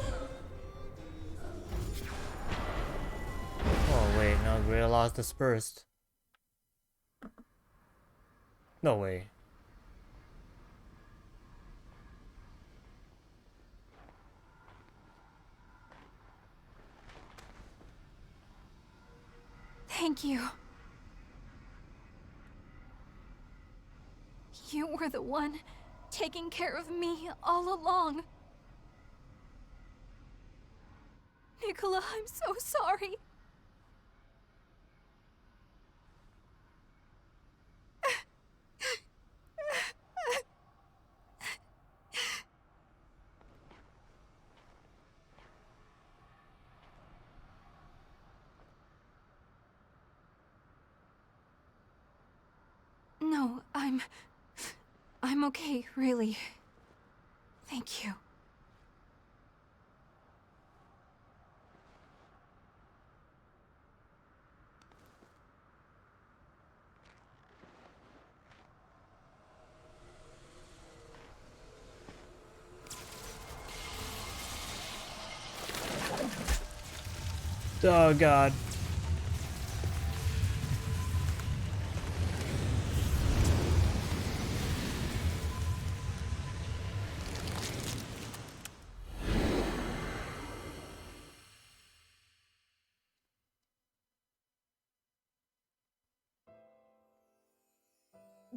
Oh wait, now Great Lost dispersed. No way. Thank you. You were the one taking care of me all along. Nicola, I'm so sorry. No, I'm okay, really. Thank you. Oh god.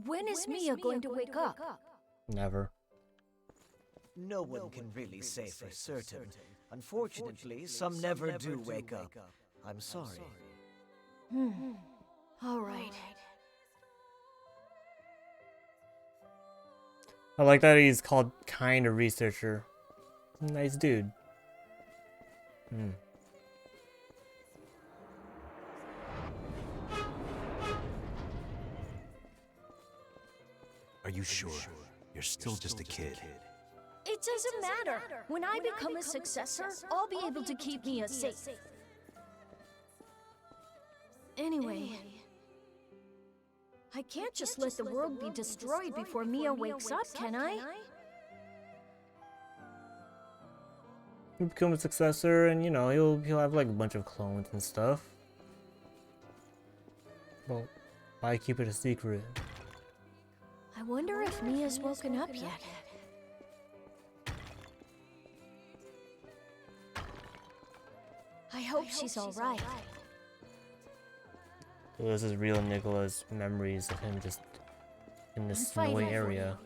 When is Mia going to wake up? Never. No one can really say for certain. Unfortunately, some never do wake up. I'm sorry. All right. I like that he's called kind of researcher. Nice dude. Are you sure? You're still just a kid. It doesn't matter. When I become a successor, I'll be able to keep Mia safe. Anyway, I can't just let the world be destroyed before Mia wakes up, can I? He'll become a successor, and you know he'll have like a bunch of clones and stuff. Well, why keep it a secret? I wonder if Mia's woken up yet. I hope she's all right. So this is real Nicola's memories of him just in this snowy area.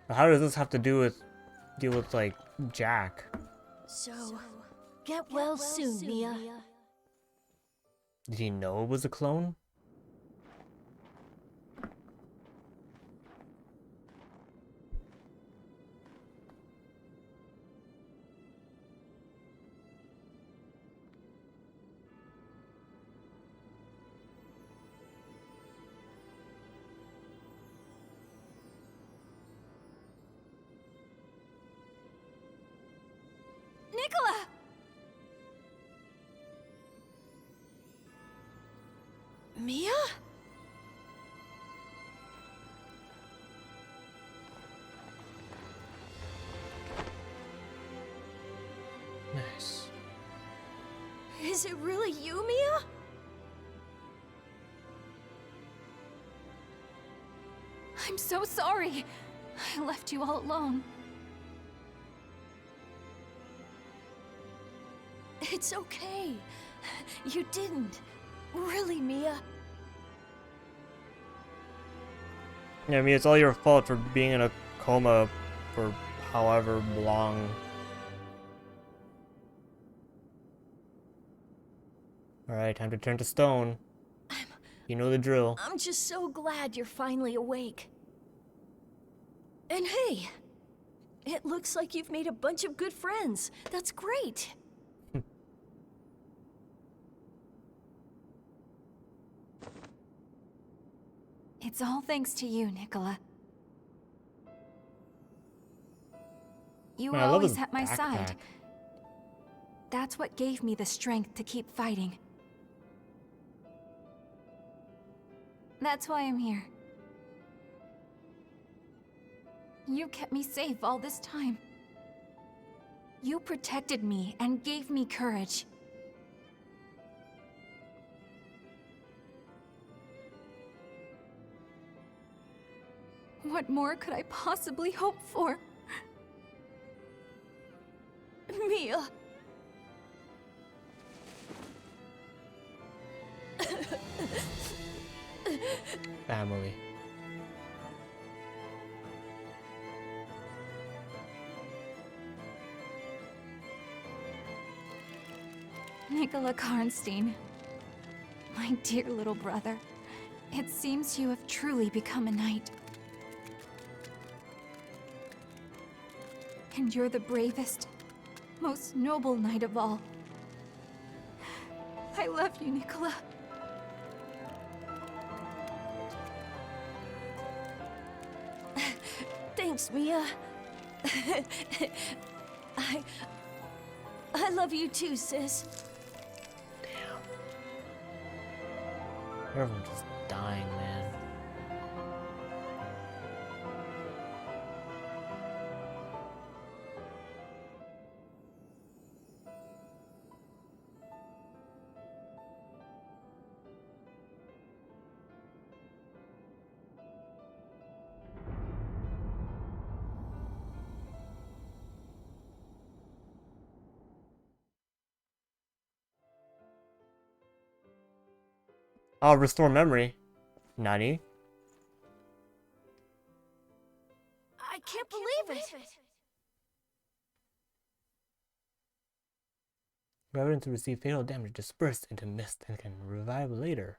But how does this have to do with deal with like Jack? So, get well soon, Mia. Did he know it was a clone? Nicola! Mia? Nice. Is it really you, Mia? I'm so sorry. I left you all alone. It's okay. You didn't. Really, Mia. Yeah, I mean, it's all your fault for being in a coma for however long. Alright, time to turn to stone. You know the drill. I'm just so glad you're finally awake. And hey, it looks like you've made a bunch of good friends. That's great. It's all thanks to you, Nicola. You were Man, I love always his at my side. backpack. That's what gave me the strength to keep fighting. That's why I'm here. You kept me safe all this time. You protected me and gave me courage. What more could I possibly hope for? Mia! Family. Nicola Karnstein, my dear little brother, it seems you have truly become a knight. And you're the bravest, most noble knight of all. I love you, Nicola. Thanks, Mia. I love you too, sis. Everyone's just dying, man. I'll restore memory. Nani? I can't believe it. Revenants who receive fatal damage disperse into mist and can revive later.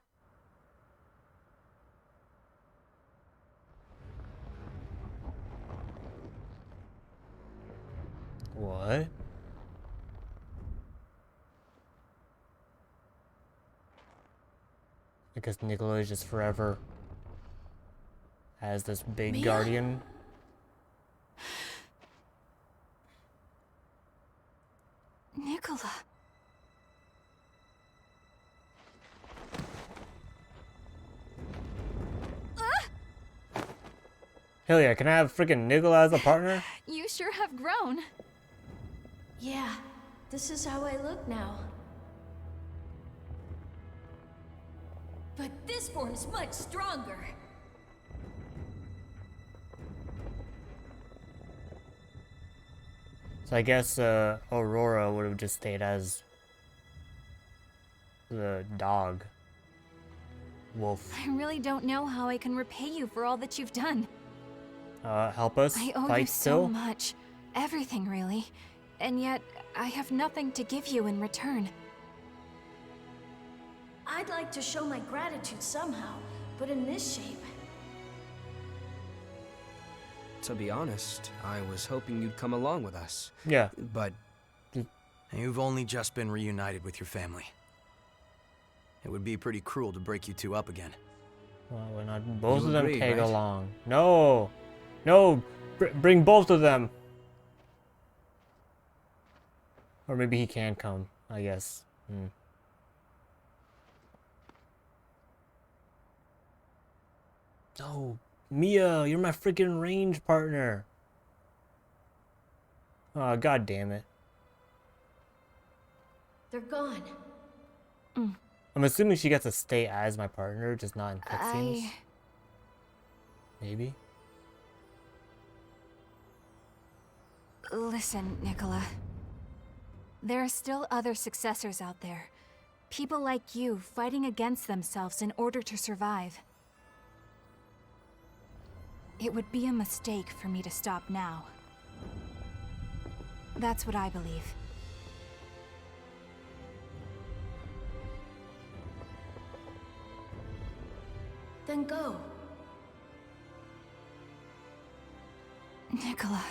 What? I guess Nicola is just forever as this big Mia? guardian. Nicola. Hell yeah, can I have freaking Nicola as a partner? You sure have grown. Yeah, this is how I look now. But this form's much stronger. So I guess Aurora would have just stayed as the dog. Wolf. I really don't know how I can repay you for all that you've done. Help us I owe fight you so still? much. Everything, really. And yet, I have nothing to give you in return. I'd like to show my gratitude somehow, but in this shape. To be honest, I was hoping you'd come along with us. Yeah. But you've only just been reunited with your family. It would be pretty cruel to break you two up again. Well, we're not. Both You of them agree, tag right? along. No, no, bring both of them. Or maybe he can come. I guess. No, Mia, you're my freaking range partner. Oh, god damn it. They're gone. I'm assuming she gets to stay as my partner, just not in cutscenes. Maybe. Listen, Nicola. There are still other successors out there. People like you fighting against themselves in order to survive. It would be a mistake for me to stop now. That's what I believe. Then go. Nicola.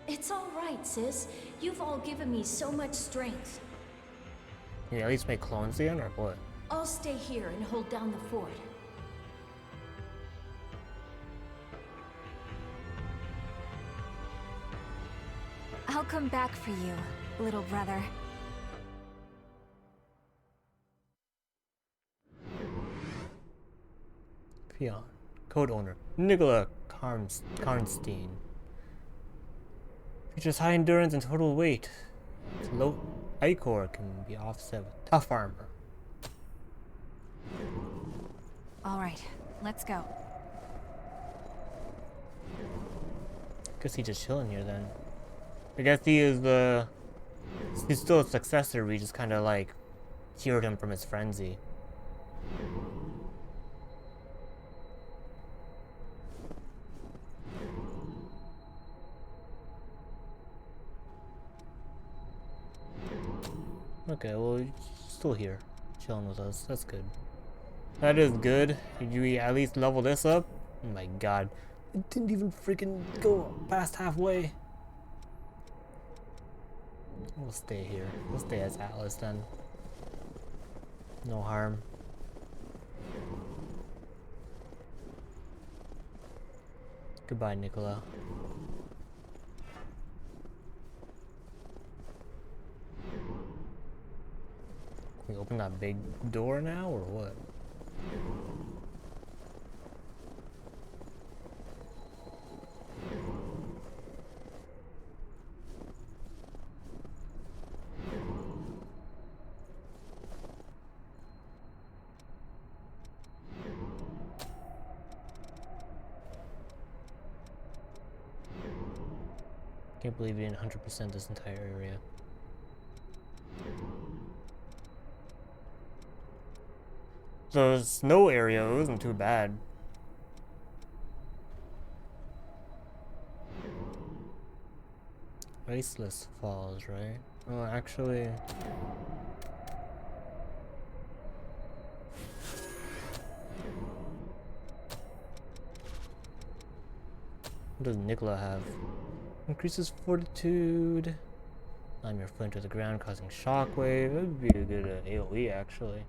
It's all right, sis. You've all given me so much strength. Can you at least make clones again, or what? I'll stay here and hold down the fort. I'll come back for you, little brother. Peon. Code owner. Nicola Karnstein. Features high endurance and total weight. Its low ichor can be offset with tough armor. Alright, let's go. Guess he's just chilling here then. I guess he's still a successor. We just kind of like cured him from his frenzy. Okay, well, he's still here, chilling with us. That's good. That is good. Did we at least level this up? Oh my god. It didn't even freaking go past halfway. We'll stay here. We'll stay as Atlas then. No harm. Goodbye, Nicola. Can we open that big door now, or what? Can't believe we didn't 100% this entire area. The snow area wasn't too bad. Iceless Falls, right? Oh, actually... What does Nicola have? Increases fortitude. Slam your foot into the ground, causing shockwave. That would be a good AoE, actually.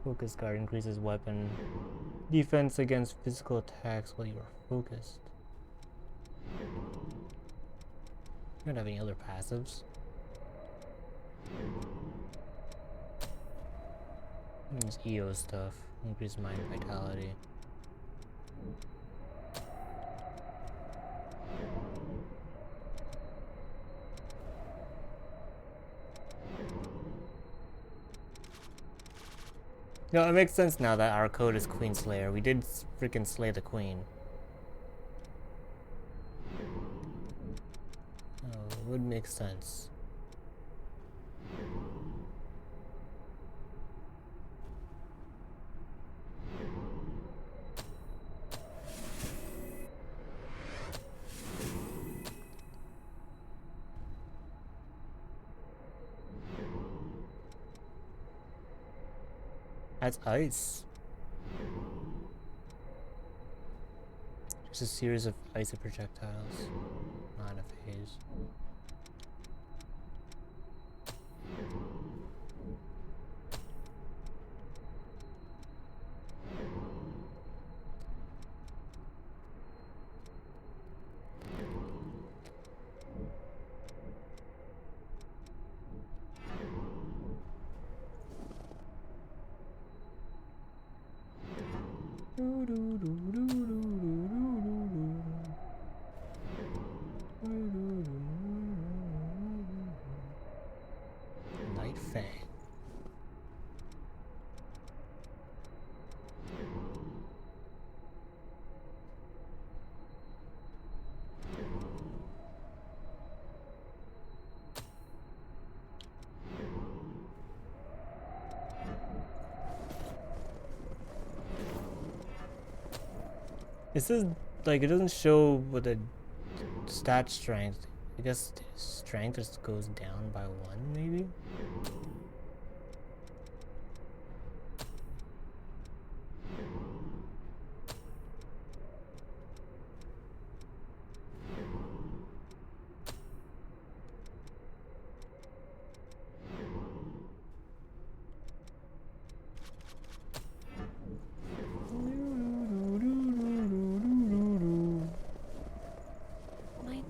Focus guard increases weapon defense against physical attacks while you are focused. You don't have any other passives. Use EO stuff. Increase mind vitality. No, it makes sense now that our code is Queen Slayer. We did freaking slay the queen. Oh, it would make sense. That's ice. Just a series of icy projectiles, not a phase. Night Fang. This is like, it doesn't show what the stat strength. I guess strength just goes down by 1, maybe?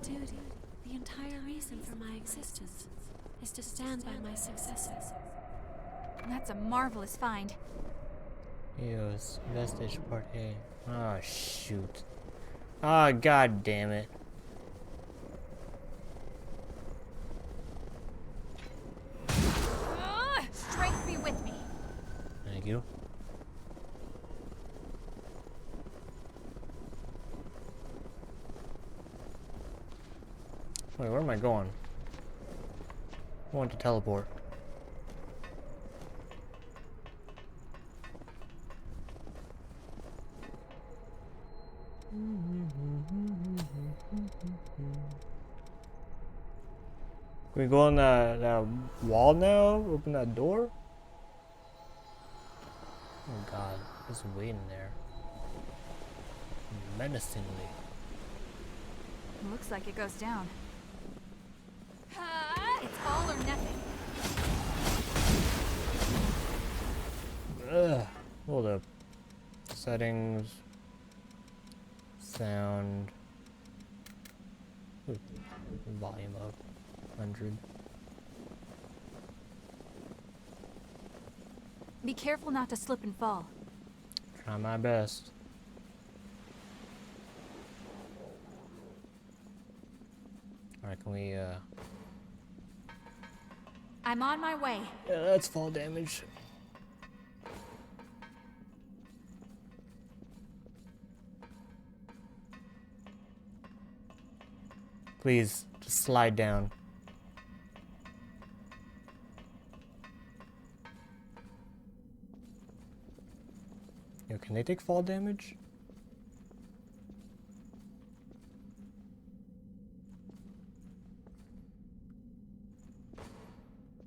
Duty, the entire reason for my existence, is to stand by my successor. That's a marvelous find. Eos, vestige part A. Oh shoot. Ah, god damn it. Strength be with me. Thank you. Wait, where am I going? I want to teleport. Can we go on that wall now? Open that door? Oh god, just waiting there. Menacingly. Looks like it goes down. It's all or nothing. Ugh. Hold up. Settings. Sound. Ooh. Volume up. 100. Be careful not to slip and fall. Try my best. Alright, can we I'm on my way. yeah, that's fall damage. Please, just slide down. Yo, can they take fall damage?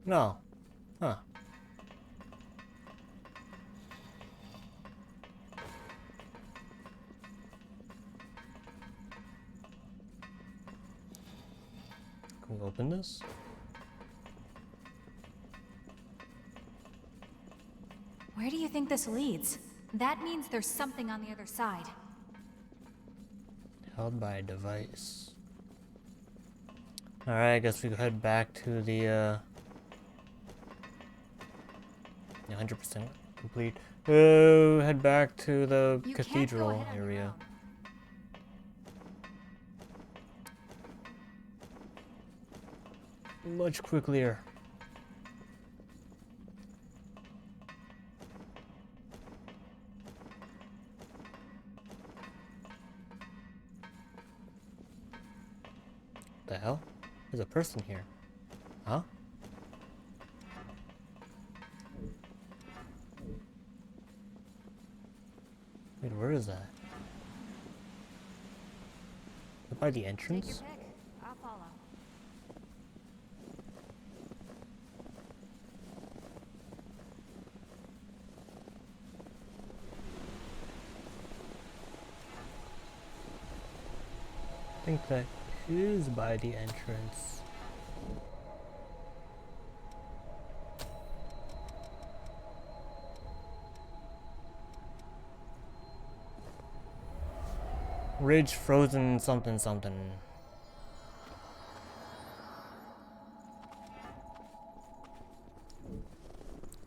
No. Huh. Can we open this? Where do you think this leads? That means there's something on the other side. Held by a device. Alright, I guess we head back to the 100% complete. Head back to the cathedral area. Much quicker. The hell? There's a person here. Huh? Wait, where is that? Up by the entrance? Take your pick. I'll follow. I think that is by the entrance. Ridge frozen something something.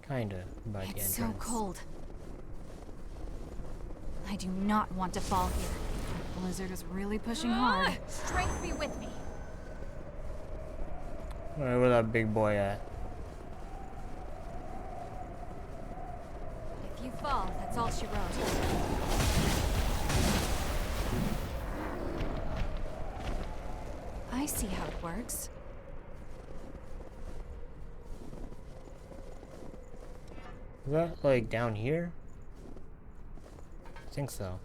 Kinda by the entrance. It's so cold. I do not want to fall here. The blizzard is really pushing hard. Strength be with me. Alright, where that big boy at? If you fall, that's all she wrote. I see how it works. Is that like down here? I think so.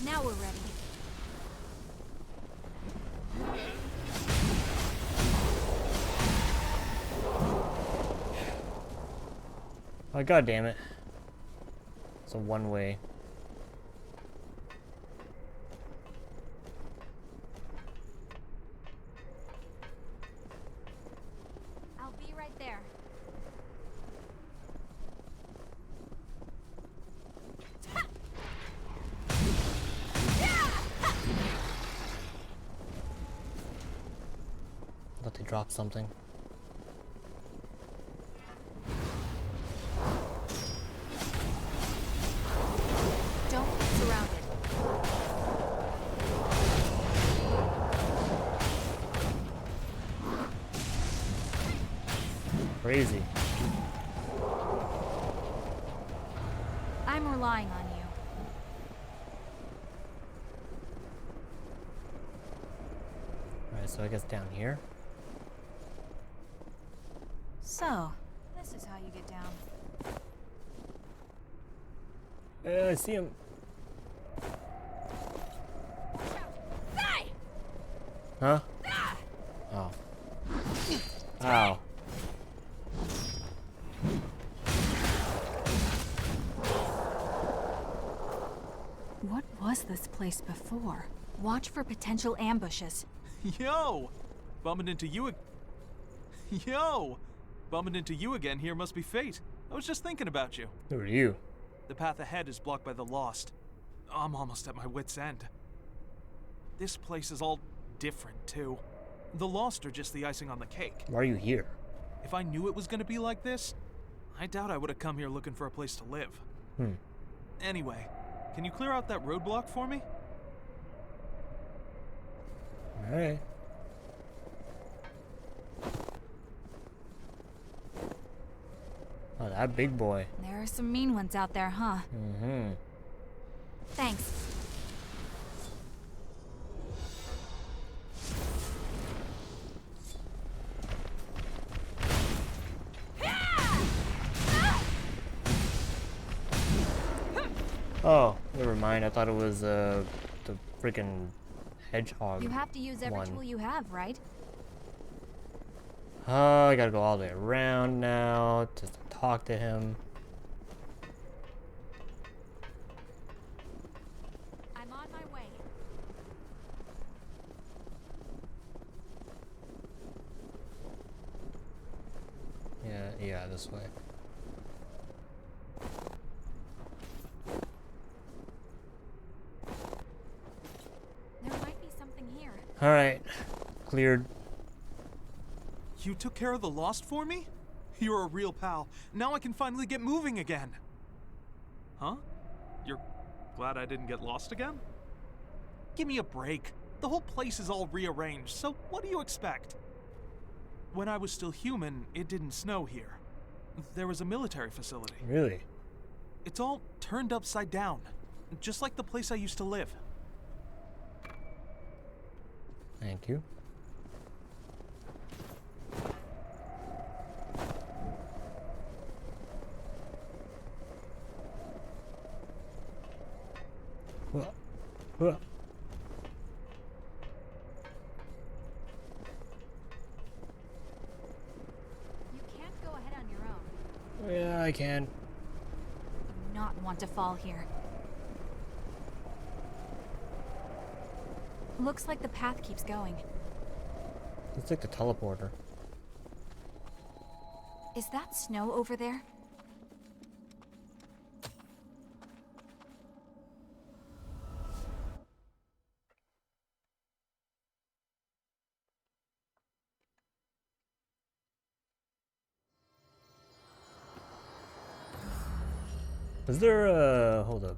Now we're ready. Oh, god damn it. It's a one-way. I'll be right there. Thought they dropped something. crazy. I'm relying on you. Alright, so I guess down here. So, this is how you get down. I see him. Huh? Oh. Ow. What was this place before? Watch for potential ambushes. Yo! Bumping into you again here must be fate. I was just thinking about you. Who are you? The path ahead is blocked by the Lost. I'm almost at my wit's end. This place is all different, too. The Lost are just the icing on the cake. Why are you here? If I knew it was gonna be like this, I doubt I would have come here looking for a place to live. Anyway, can you clear out that roadblock for me? Alright. Oh, that big boy. There are some mean ones out there, huh? Mm-hmm. Thanks. Oh, never mind. I thought it was the freaking hedgehog. You have to use every tool you have, right? Oh, I gotta go all the way around now just to talk to him. I'm on my way. Yeah, this way. There might be something here. Alright, cleared. You took care of the Lost for me? You're a real pal. Now I can finally get moving again. Huh? You're glad I didn't get lost again? Give me a break. The whole place is all rearranged, so what do you expect? When I was still human, it didn't snow here. There was a military facility. Really? It's all turned upside down, just like the place I used to live. Thank you. Whoa. You can't go ahead on your own. Yeah, I can. Do not want to fall here. Looks like the path keeps going. It's like the teleporter. Is that snow over there? Is there a... hold up.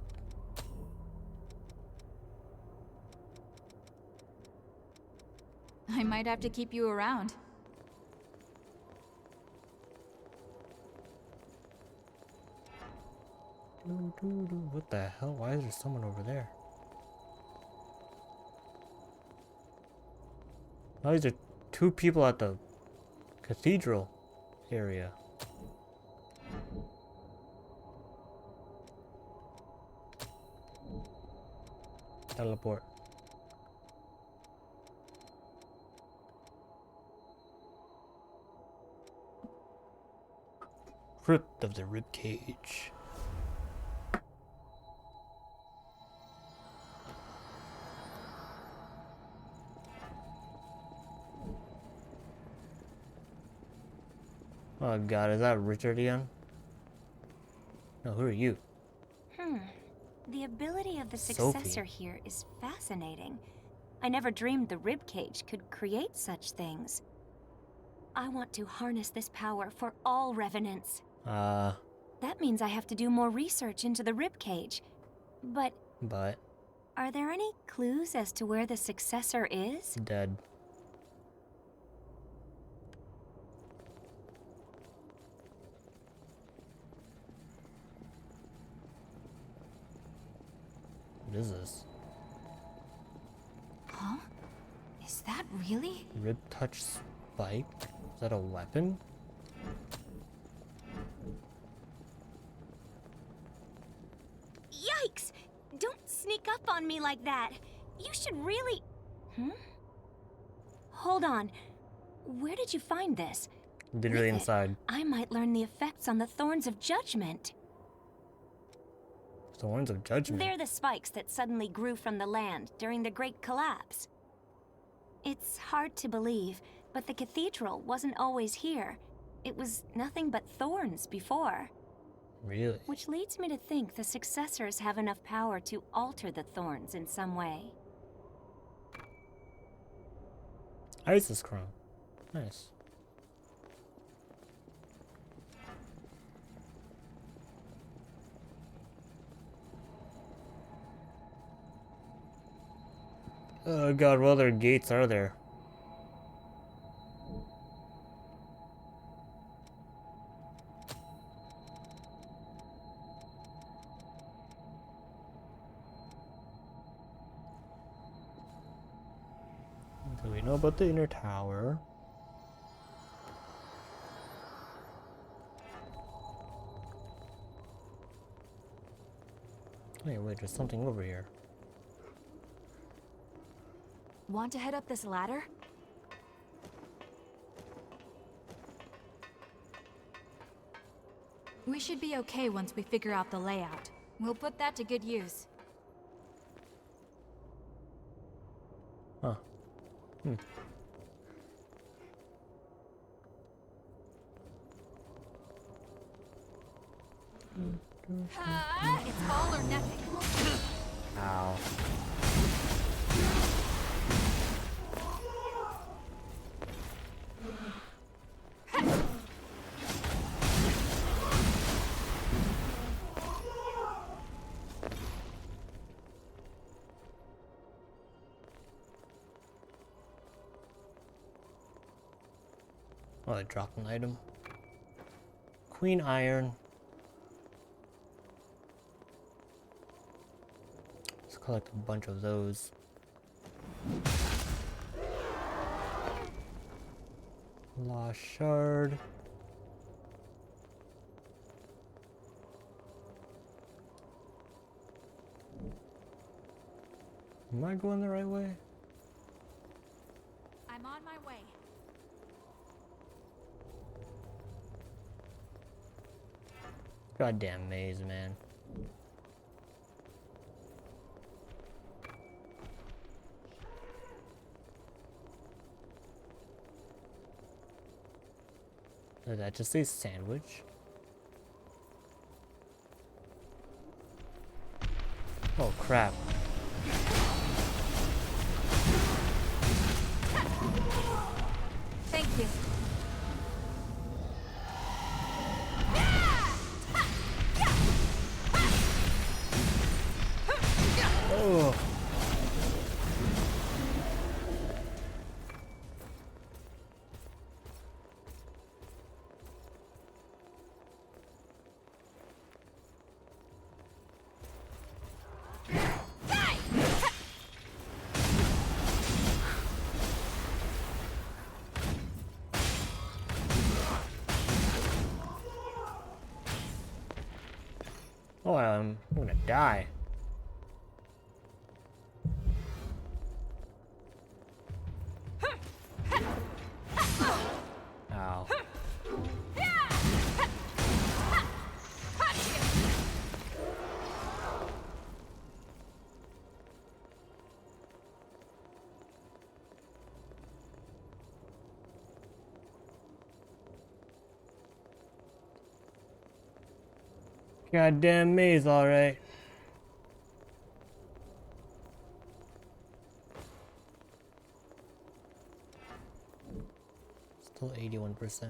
I might have to keep you around. What the hell? Why is there someone over there? Oh, these are two people at the cathedral area. Teleport. Crypt of the Ribcage. Oh god, is that Richard again? No, who are you? The ability of the successor here is fascinating. I never dreamed the ribcage could create such things. I want to harness this power for all revenants. That means I have to do more research into the ribcage. But are there any clues as to where the successor is? Dead. is this? Huh? Is that really? Rib touch spike? Is that a weapon? Yikes! Don't sneak up on me like that. You should really... Hold on. Where did you find this? Literally inside. I might learn the effects on the Thorns of Judgment. Thorns of Judgment? They're the spikes that suddenly grew from the land during the Great Collapse. It's hard to believe, but the cathedral wasn't always here. It was nothing but thorns before. Really? Which leads me to think the successors have enough power to alter the thorns in some way. Isis crown. Nice. Oh god, what other gates are there? Do we know about the inner tower? Wait, there's something over here. Want to head up this ladder? We should be okay once we figure out the layout. We'll put that to good use. Huh. It's all or nothing. Ow. Oh, I dropped an item. Queen Iron. Let's collect a bunch of those. Lost Shard. Am I going the right way? I'm on my way. Goddamn maze, man. Did that just say sandwich? Oh crap. Thank you. Oh. Oh, I'm gonna die. Ow. Goddamn maze, alright. Still 81%.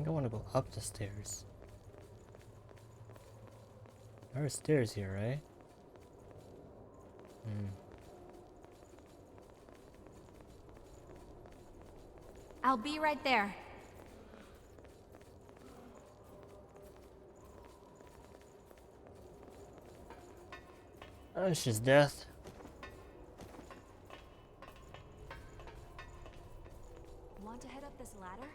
think I want to go up the stairs. There are stairs here, right? I'll be right there. Oh, it's just death. Want to head up this ladder?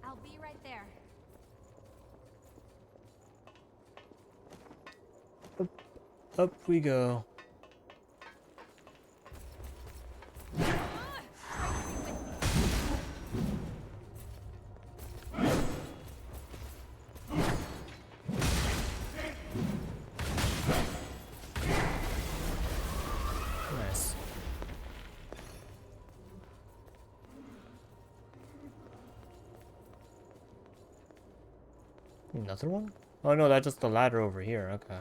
I'll be right there. Up we go. Nice. Another one? Oh no, that's just the ladder over here. Okay.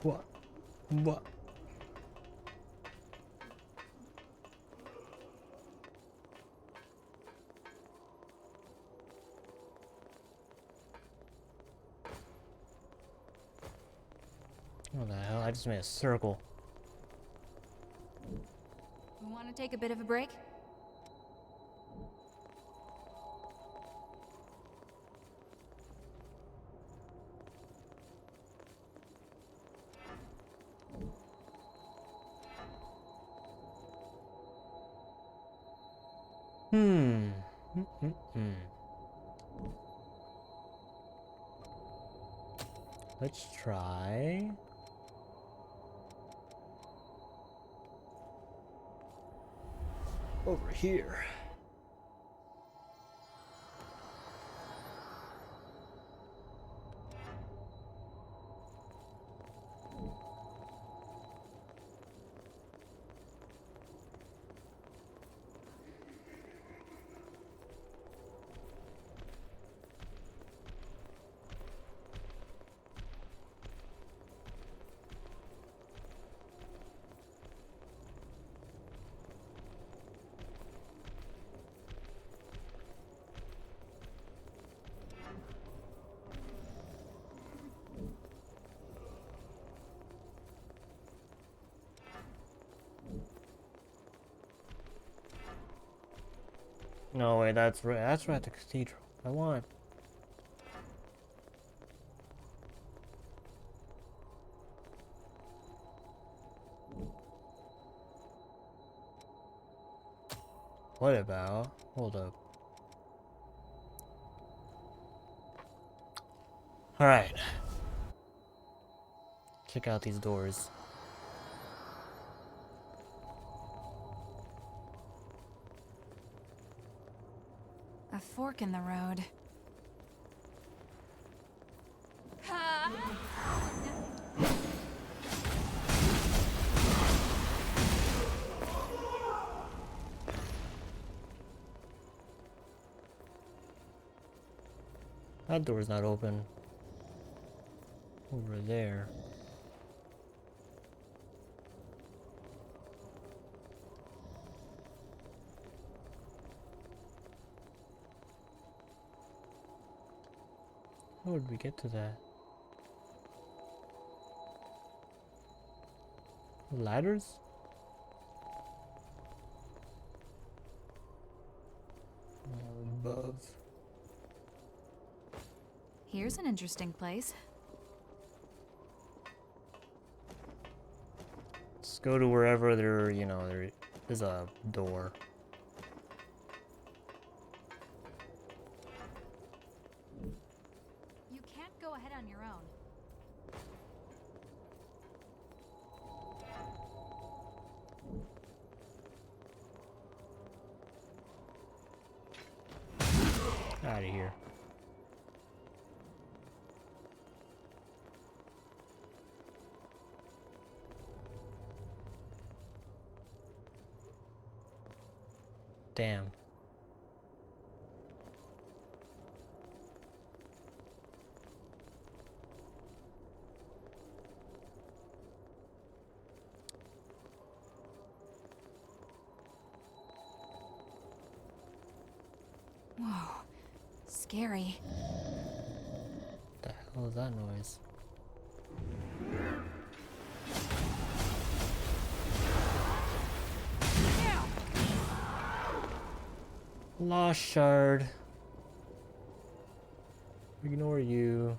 What? What? What the hell? I just made a circle. You want to take a bit of a break? Let's try. Over here. No way, that's right. That's right at the cathedral. I want. What about? Hold up. All right. Check out these doors. A fork in the road. That door's not open. Over there. How would we get to that? Ladders? Above. Here's an interesting place. Let's go to wherever there, you know, there is a door. You can't go ahead on your own. Out of here. Damn. Whoa. Scary. What the hell is that noise? Lost shard. Ignore you.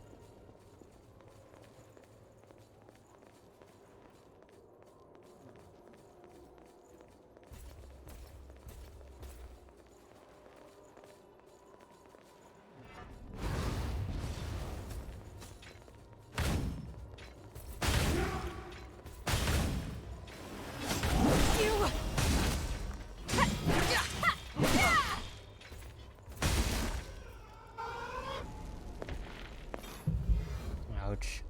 Ouch.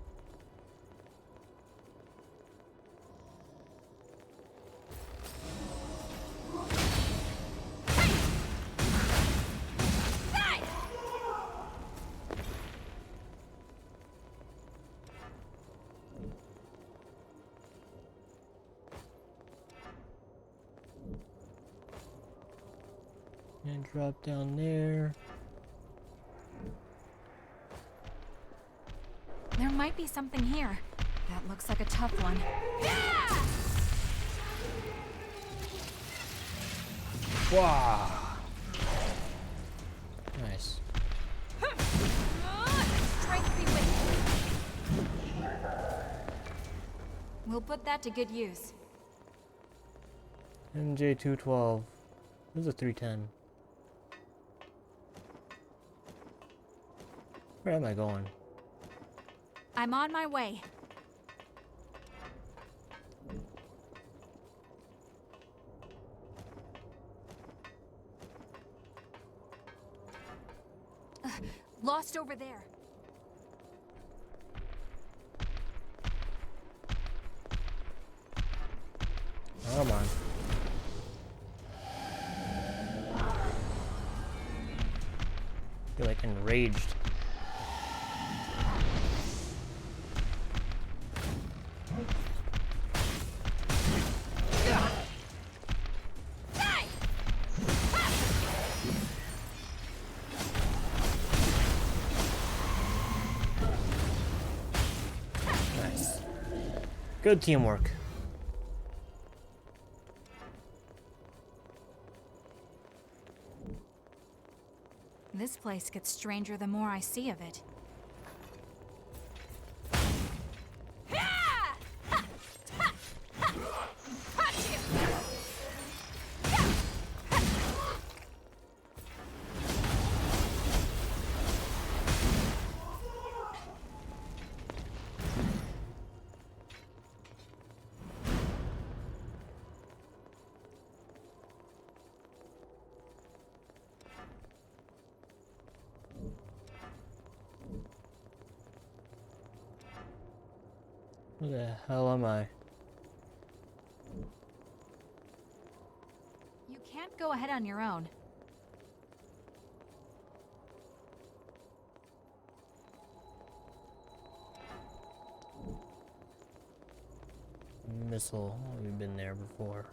And drop down there. There might be something here. That looks like a tough one. Wow. Nice. Strength be with you. We'll put that to good use. MJ212. This is a 310. Where am I going? I'm on my way. Lost over there. Come on. I feel like enraged. Nice. Good teamwork. This place gets stranger the more I see of it. Where the hell am I? You can't go ahead on your own. Missile. Oh, we've been there before.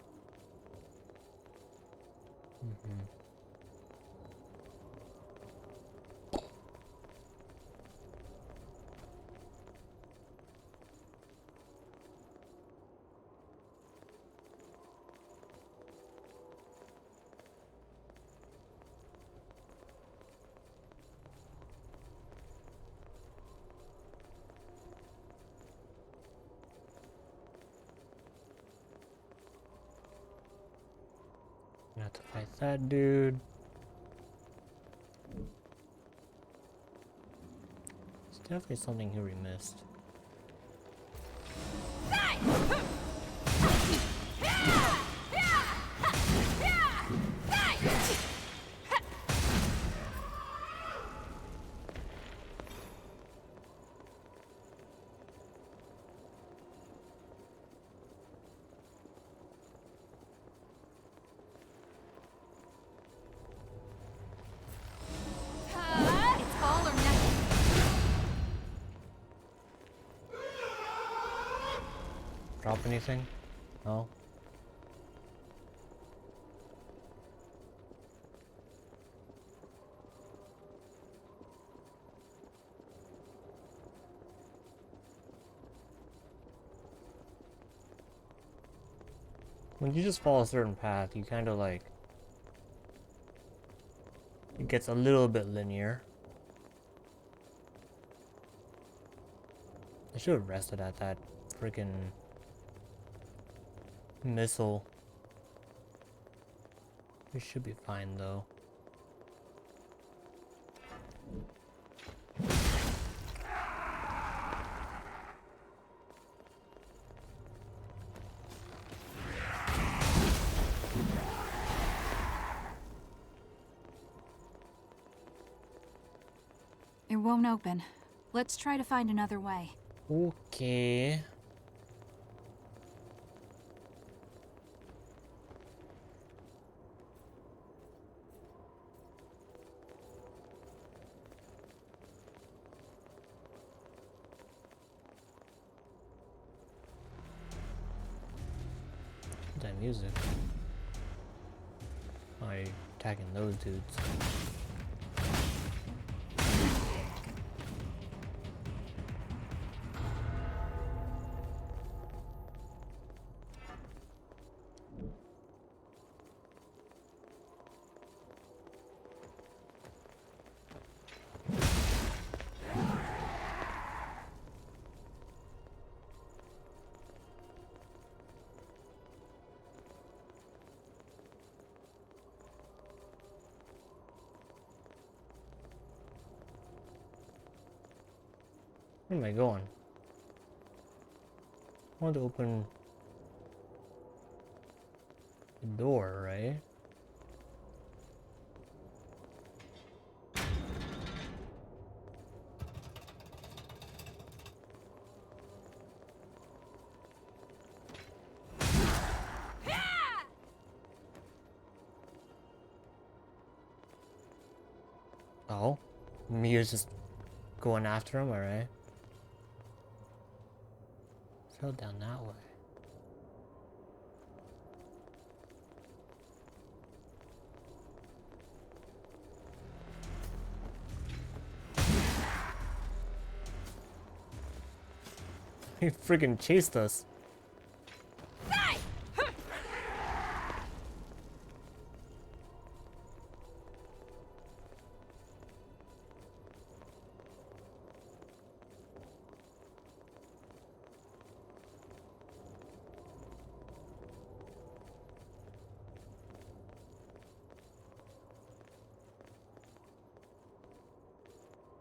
Gonna have to fight that dude. There's definitely something here we missed. drop anything? No? When you just follow a certain path, you kind of like... It gets a little bit linear. I should have rested at that freaking missile. We should be fine though. It won't open. Let's try to find another way. Okay. That music. Why are you attacking those dudes? Where am I going? I want to open the door, right? Oh, Mia's just going after him, alright? Let's go down that way. He freaking chased us.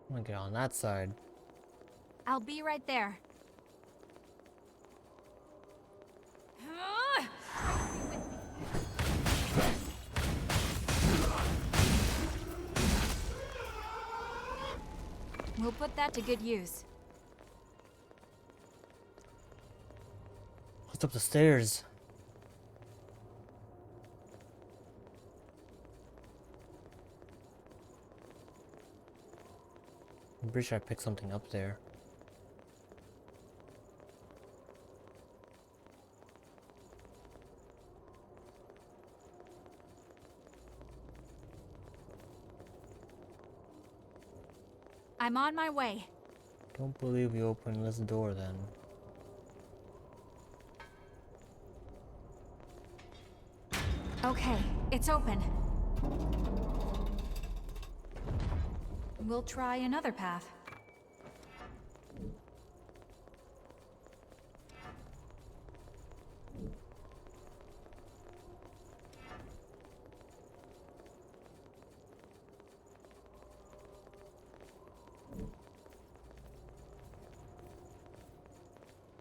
I'm gonna get on that side. I'll be right there. We'll put that to good use. What's up the stairs? I'm pretty sure I picked something up there. I'm on my way. Don't believe you opened this door then. Okay, it's open. We'll try another path.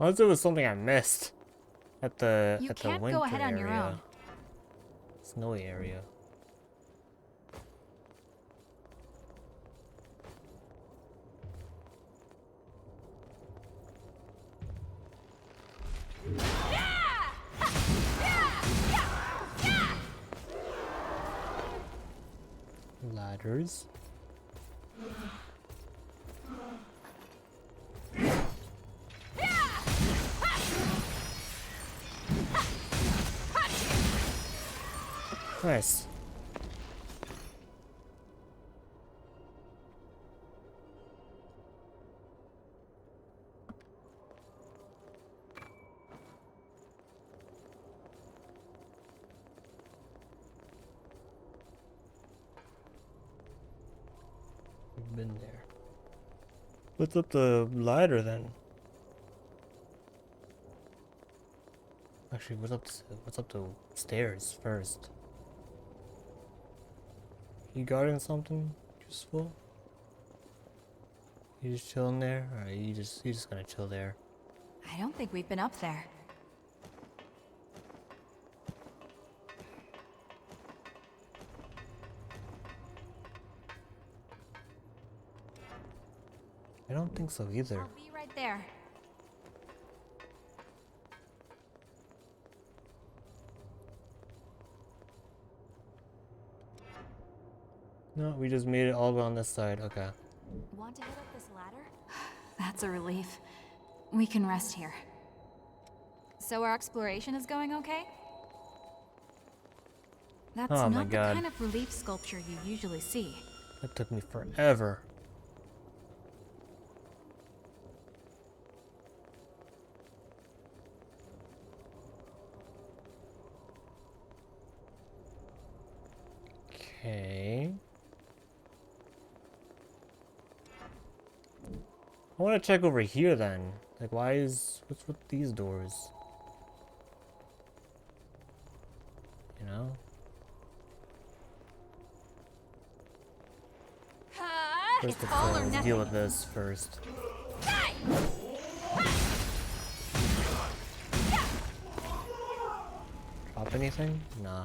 Unless it was something I missed at the You at the can't winter go ahead on your area. own. Snowy area. Ladders. Nice. We've been there. What's up the ladder then? Actually, what's up the stairs first? You guarding something useful? You just chilling there? Or you just gonna chill there? I don't think we've been up there. I don't think so either. I'll be right there. No, we just made it all on this side. Okay. Want to head up this ladder? That's a relief. We can rest here. So our exploration is going okay? That's Oh my not God. the kind of relief sculpture you usually see. That took me forever. Okay. I want to check over here then. Like, what's with these doors? You know? First It's of all all, or let's nothing. deal with this first. Drop anything? Nah.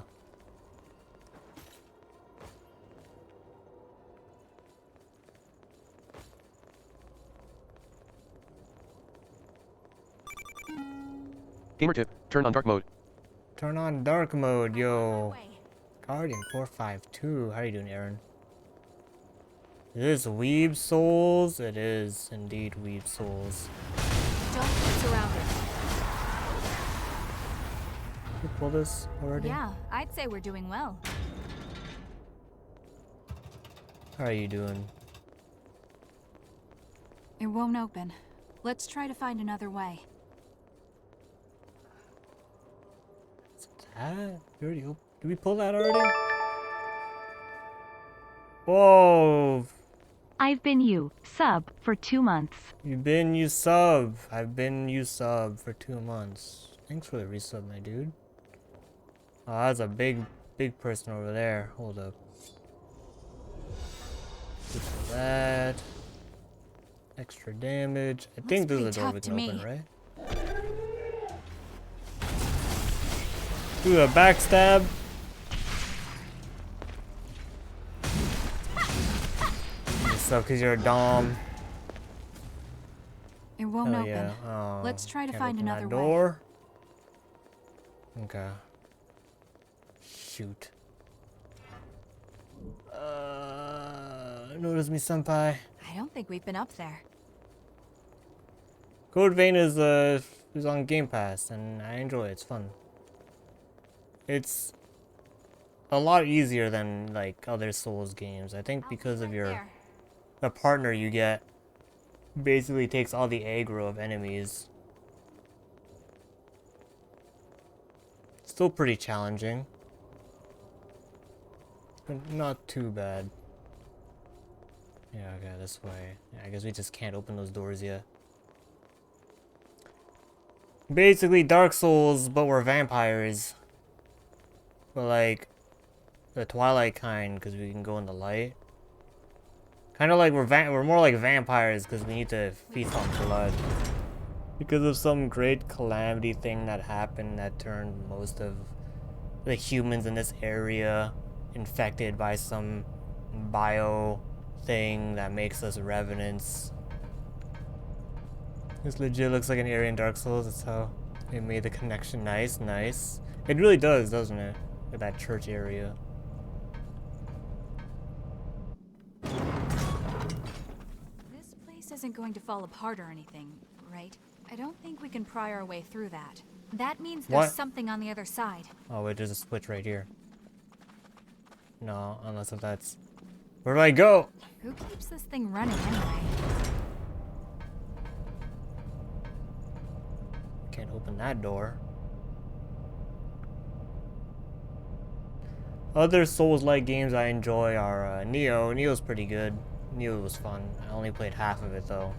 Gamer tip, turn on dark mode. Turn on dark mode, yo. Guardian 452. How are you doing, Aaron? Is this Weeb Souls? It is indeed Weeb Souls. Don't get surrounded. Did you pull this already? Yeah, I'd say we're doing well. How are you doing? It won't open. Let's try to find another way. That? We already did we pull that already? Whoa! I've been you, sub, for 2 months. You've been you sub. I've been you sub for 2 months. Thanks for the resub, my dude. Oh, that's a big person over there. Hold up. Good for that. Extra damage. I think this is a door we can open, right? Do a backstab. So, cause you're a dom. It won't Hell open. yeah. Oh, Let's try to can't find open another that way. door. Okay. Shoot. Notice me, senpai. I don't think we've been up there. Code Vein is on Game Pass, and I enjoy it. It's fun. It's a lot easier than like other Souls games. I think because of the partner you get basically takes all the aggro of enemies. Still pretty challenging, but not too bad. Yeah, okay, this way. Yeah, I guess we just can't open those doors yet. Basically Dark Souls, but we're vampires. But like the Twilight kind, because we can go in the light. Kind of like we're more like vampires because we need to feast on blood. Because of some great calamity thing that happened that turned most of the humans in this area infected by some bio thing that makes us revenants. This legit looks like an area in Dark Souls. That's how they made the connection. Nice, nice. It really does, doesn't it? With that church area. This place isn't going to fall apart or anything, right? I don't think we can pry our way through that. That means there's What? something on the other side. Oh wait, there's a switch right here. No, unless if that's... Where do I go? Who keeps this thing running anyway? Can't open that door. Other Souls-like games I enjoy are Neo. Neo's pretty good. Neo was fun. I only played half of it though.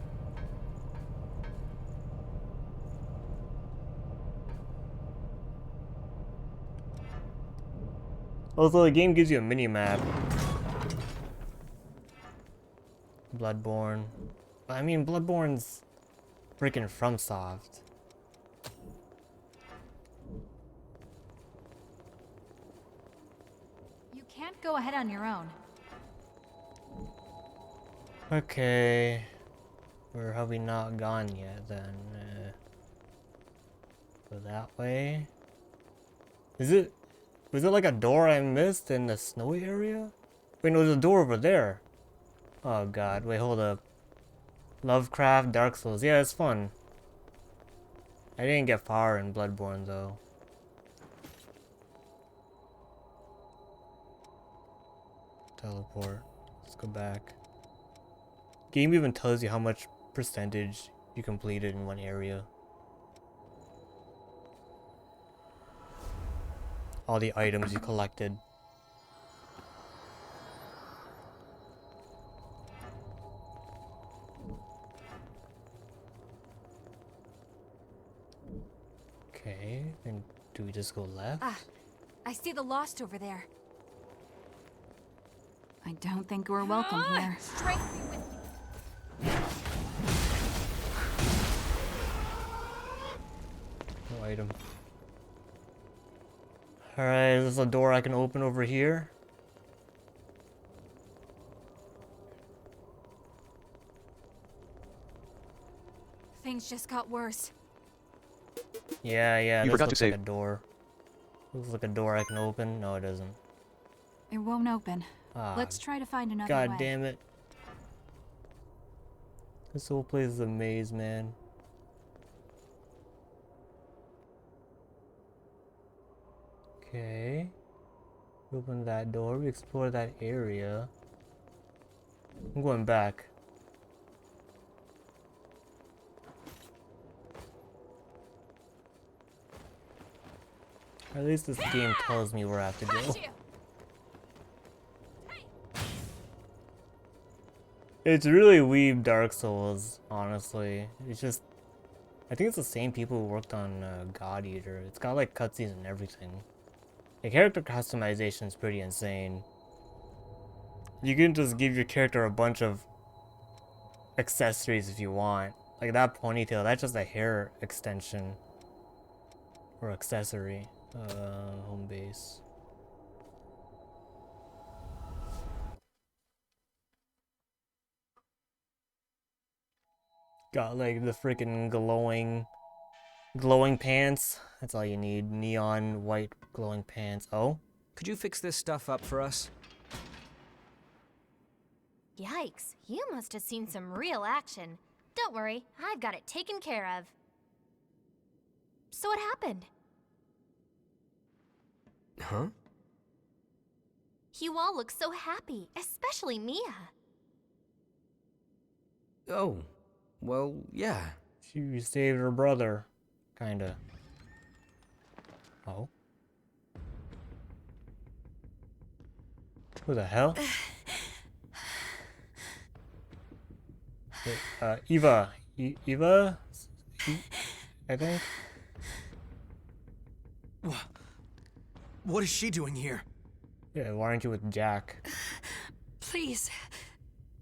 Also, the game gives you a mini-map. Bloodborne. I mean, Bloodborne's freaking FromSoft. You can't go ahead on your own. Okay. Where have we not gone yet then? Go that way. Was it like a door I missed in the snowy area? Wait, no, there's a door over there. Oh god, wait, hold up. Lovecraft, Dark Souls. Yeah, it's fun. I didn't get far in Bloodborne though. Teleport. Let's go back. Game even tells you how much percentage you completed in one area. All the items you collected. Okay, and do we just go left? Ah, I see the Lost over there. I don't think we're welcome here. Strength be with you. No item. Alright, is this a door I can open over here? Things just got worse. Yeah, You this forgot to looks save. like a door. Looks like a door I can open. No, it doesn't. It won't open. Ah, Let's try to find another God way. damn it. This whole place is a maze, man. Okay. Open that door. We explore that area. I'm going back. At least this game tells me where I have to go. It's really Weeb Dark Souls, honestly. It's just... I think it's the same people who worked on God Eater. It's got like cutscenes and everything. The character customization is pretty insane. You can just give your character a bunch of accessories if you want. Like that ponytail, that's just a hair extension. Or accessory. Home base. Got like the freaking glowing pants. That's all you need. Neon white glowing pants. Oh? Could you fix this stuff up for us? Yikes, you must have seen some real action. Don't worry, I've got it taken care of. So what happened? Huh? You all look so happy, especially Mia. Oh, well, yeah. She saved her brother. Kinda. Oh? Who the hell? Wait, Eva. Eva? I think? What is she doing here? Yeah, why aren't you with Jack? Please,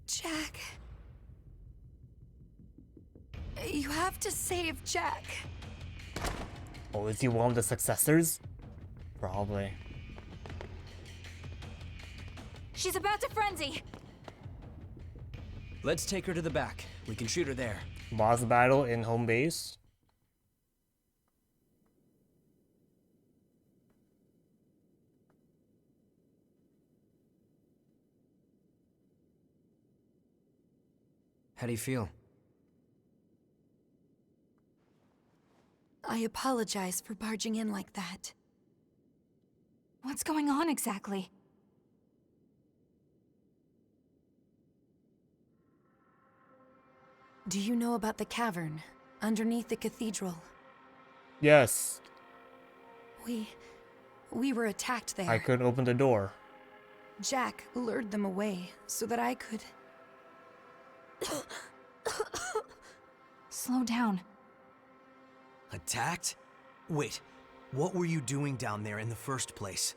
Jack. You have to save Jack. Oh, is he one of the successors? Probably. She's about to frenzy. Let's take her to the back. We can shoot her there. Boss battle in home base. How do you feel? I apologize for barging in like that. What's going on exactly? Do you know about the cavern underneath the cathedral? Yes. We were attacked there. I couldn't open the door. Jack lured them away so that I could... Slow down. Attacked? Wait, what were you doing down there in the first place?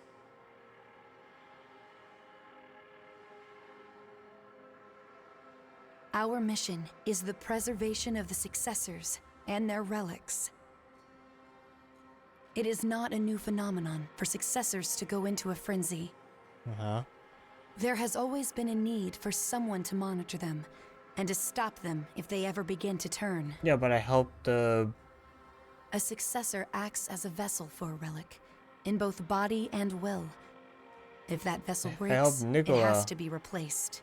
Our mission is the preservation of the successors and their relics. It is not a new phenomenon for successors to go into a frenzy. Uh-huh. There has always been a need for someone to monitor them and to stop them if they ever begin to turn. Yeah, but I helped the... A successor acts as a vessel for a relic, in both body and will. If that vessel breaks, it has to be replaced.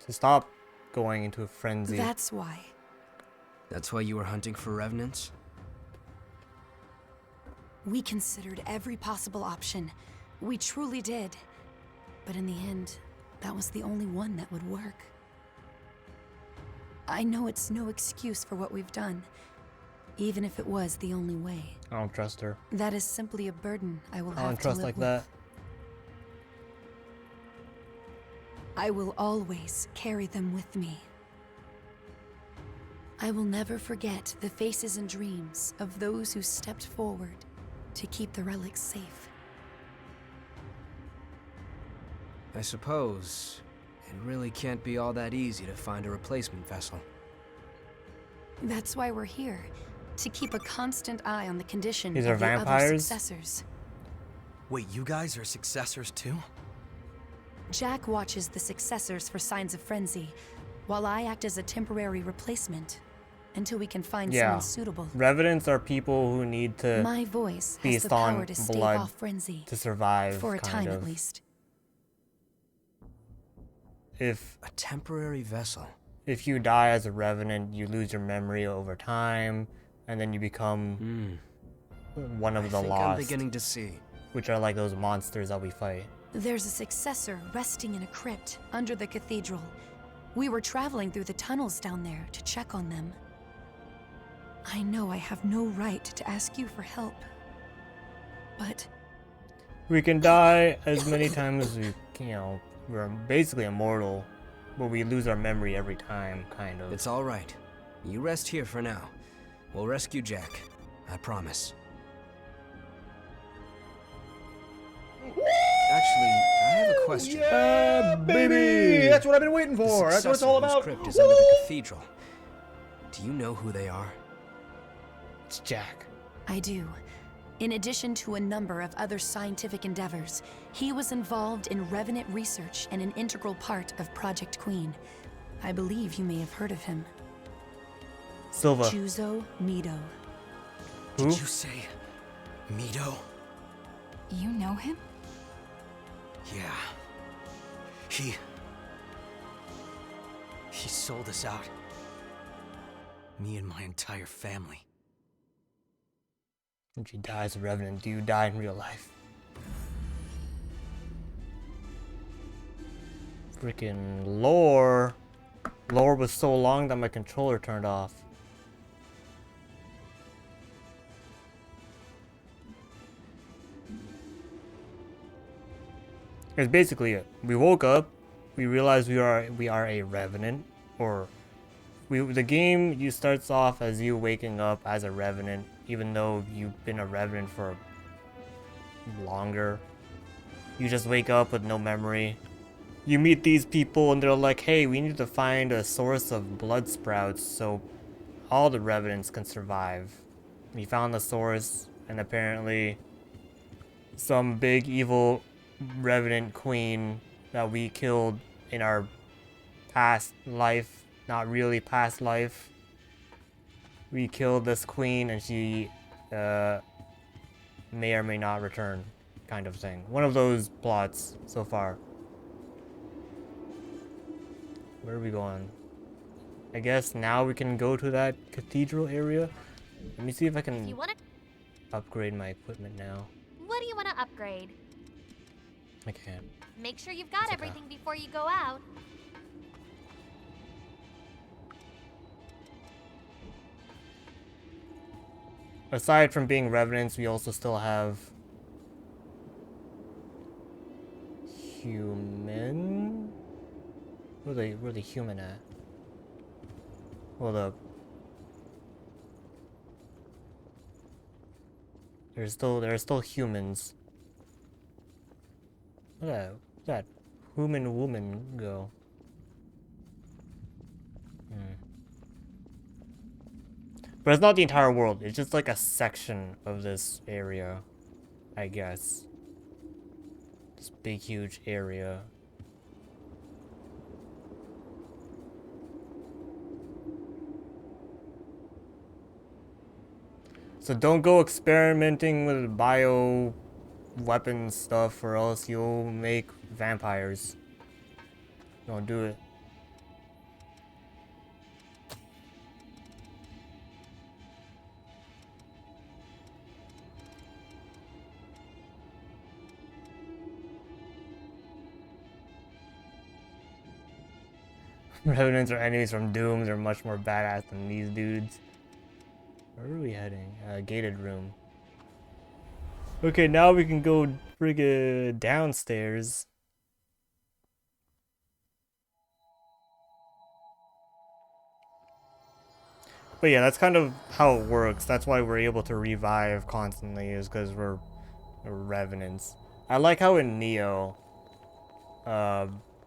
To stop going into a frenzy. That's why. That's why you were hunting for revenants? We considered every possible option. We truly did. But in the end, that was the only one that would work. I know it's no excuse for what we've done, even if it was the only way. I don't trust her. That is simply a burden I will have to live with. I don't trust like that. I will always carry them with me. I will never forget the faces and dreams of those who stepped forward to keep the relics safe. I suppose it really can't be all that easy to find a replacement vessel. That's why we're here, to keep a constant eye on the condition These of are the other vampires? successors. Wait, you guys are successors too? Jack watches the successors for signs of frenzy, while I act as a temporary replacement until we can find someone suitable. Revenants are people who need to My voice has feast the power on to stave blood off frenzy to survive, for a kind time of. at least. If a temporary vessel. If you die as a revenant, you lose your memory over time, and then you become one of the lost. I'm beginning to see. Which are like those monsters that we fight. There's a successor resting in a crypt under the cathedral. We were traveling through the tunnels down there to check on them. I know I have no right to ask you for help, but... We can die as many times as we, we're basically immortal, but we lose our memory every time, kind of. It's all right. You rest here for now. We'll rescue Jack. I promise. Actually, I have a question. Yeah, baby! That's what I've been waiting for. That's what it's all about. The crypt is under the cathedral. Do you know who they are? It's Jack. I do. In addition to a number of other scientific endeavors, he was involved in revenant research and an integral part of Project Queen. I believe you may have heard of him. Silva. Juzo Mido. Did you say Mido? You know him? Yeah. He sold us out. Me and my entire family. When you die as a revenant, do you die in real life? Freaking lore. Lore was so long that my controller turned off. It's basically it. We woke up, we realized we are a revenant, or the game starts off as you waking up as a revenant, even though you've been a revenant for longer. You just wake up with no memory. You meet these people and they're like, hey, we need to find a source of blood sprouts so all the revenants can survive. We found the source, and apparently some big evil revenant queen that we killed in our past life, not really past life. We killed this queen and she may or may not return, kind of thing. One of those plots so far. Where are we going? I guess now we can go to that cathedral area. Let me see if I can upgrade my equipment now. What do you want to upgrade? I can't. Make sure you've got everything before you go out. aside from being revenants, we also still have human. Where the human at? Hold up. There are still humans. Where'd that human woman go? But it's not the entire world. It's just like a section of this area, I guess. This big, huge area. So don't go experimenting with bio weapon stuff or else you'll make vampires. Don't do it. Revenants are enemies from Doom. They're much more badass than these dudes. Where are we heading? Gated room. Okay, now we can go friggin' downstairs. But yeah, that's kind of how it works. That's why we're able to revive constantly, is because we're revenants. I like how in Neo,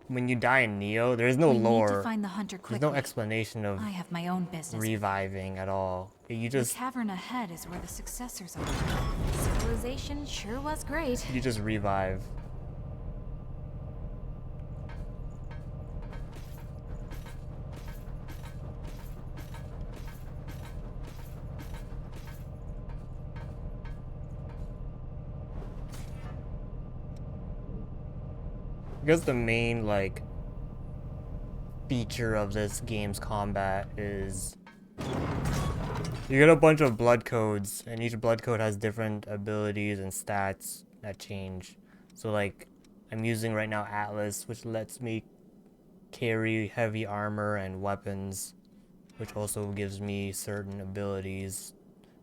when you die in Neo, there's no lore. Need to find the hunter quickly. There's no explanation of I have my own business. Reviving at all. You just the cavern ahead is where the successors are. Civilization sure was great. You just revive. I guess the main, like, feature of this game's combat is you get a bunch of blood codes, and each blood code has different abilities and stats that change. So, like, I'm using right now Atlas, which lets me carry heavy armor and weapons, which also gives me certain abilities.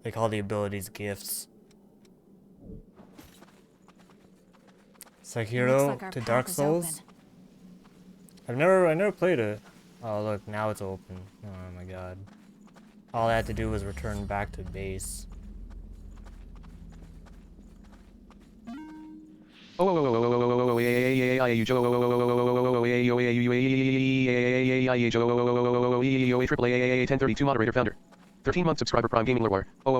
They call the abilities gifts. Sekiro like to Dark Souls. I never played it. Oh look, now it's open. Oh my god. All I had to do was return back to base. AAA 1032 moderator founder. 13-month subscriber Prime Gaming Lore. Lost.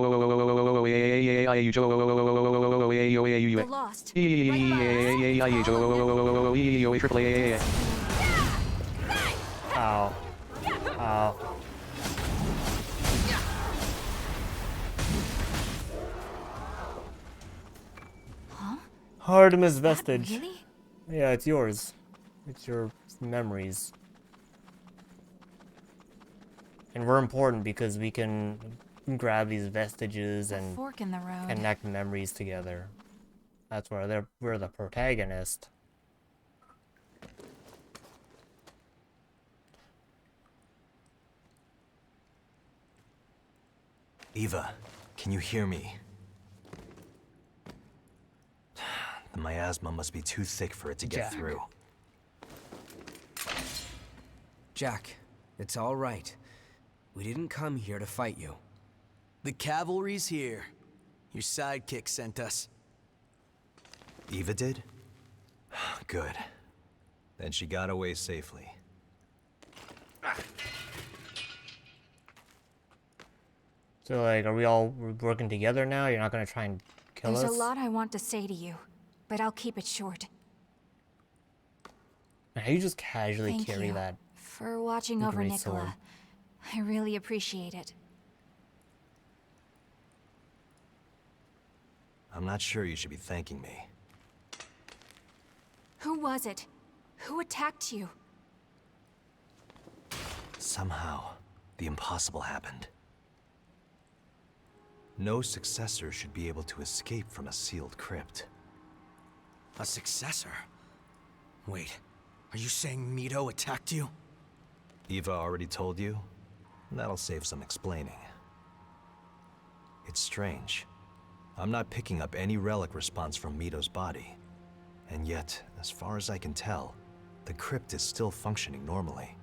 Ow. Ow. Huh? Artemis Vestige. Really? Yeah, it's yours. It's your memories. And we're important because we can grab these vestiges and fork in the road. Connect memories together. That's where we're the protagonist. Eva, can you hear me? The miasma must be too thick for it to get through. Jack, it's all right. We didn't come here to fight you. The cavalry's here. Your sidekick sent us. Eva did? Good. Then she got away safely. So, like, are we all working together now? You're not gonna try and kill us? There's a lot I want to say to you, but I'll keep it short. How you just casually Thank carry you that for watching over great Nicola. sword? I really appreciate it. I'm not sure you should be thanking me. Who was it? Who attacked you? Somehow, the impossible happened. No successor should be able to escape from a sealed crypt. A successor? Wait, are you saying Mito attacked you? Eva already told you? That'll save some explaining. It's strange. I'm not picking up any relic response from Mito's body. And yet, as far as I can tell, the crypt is still functioning normally.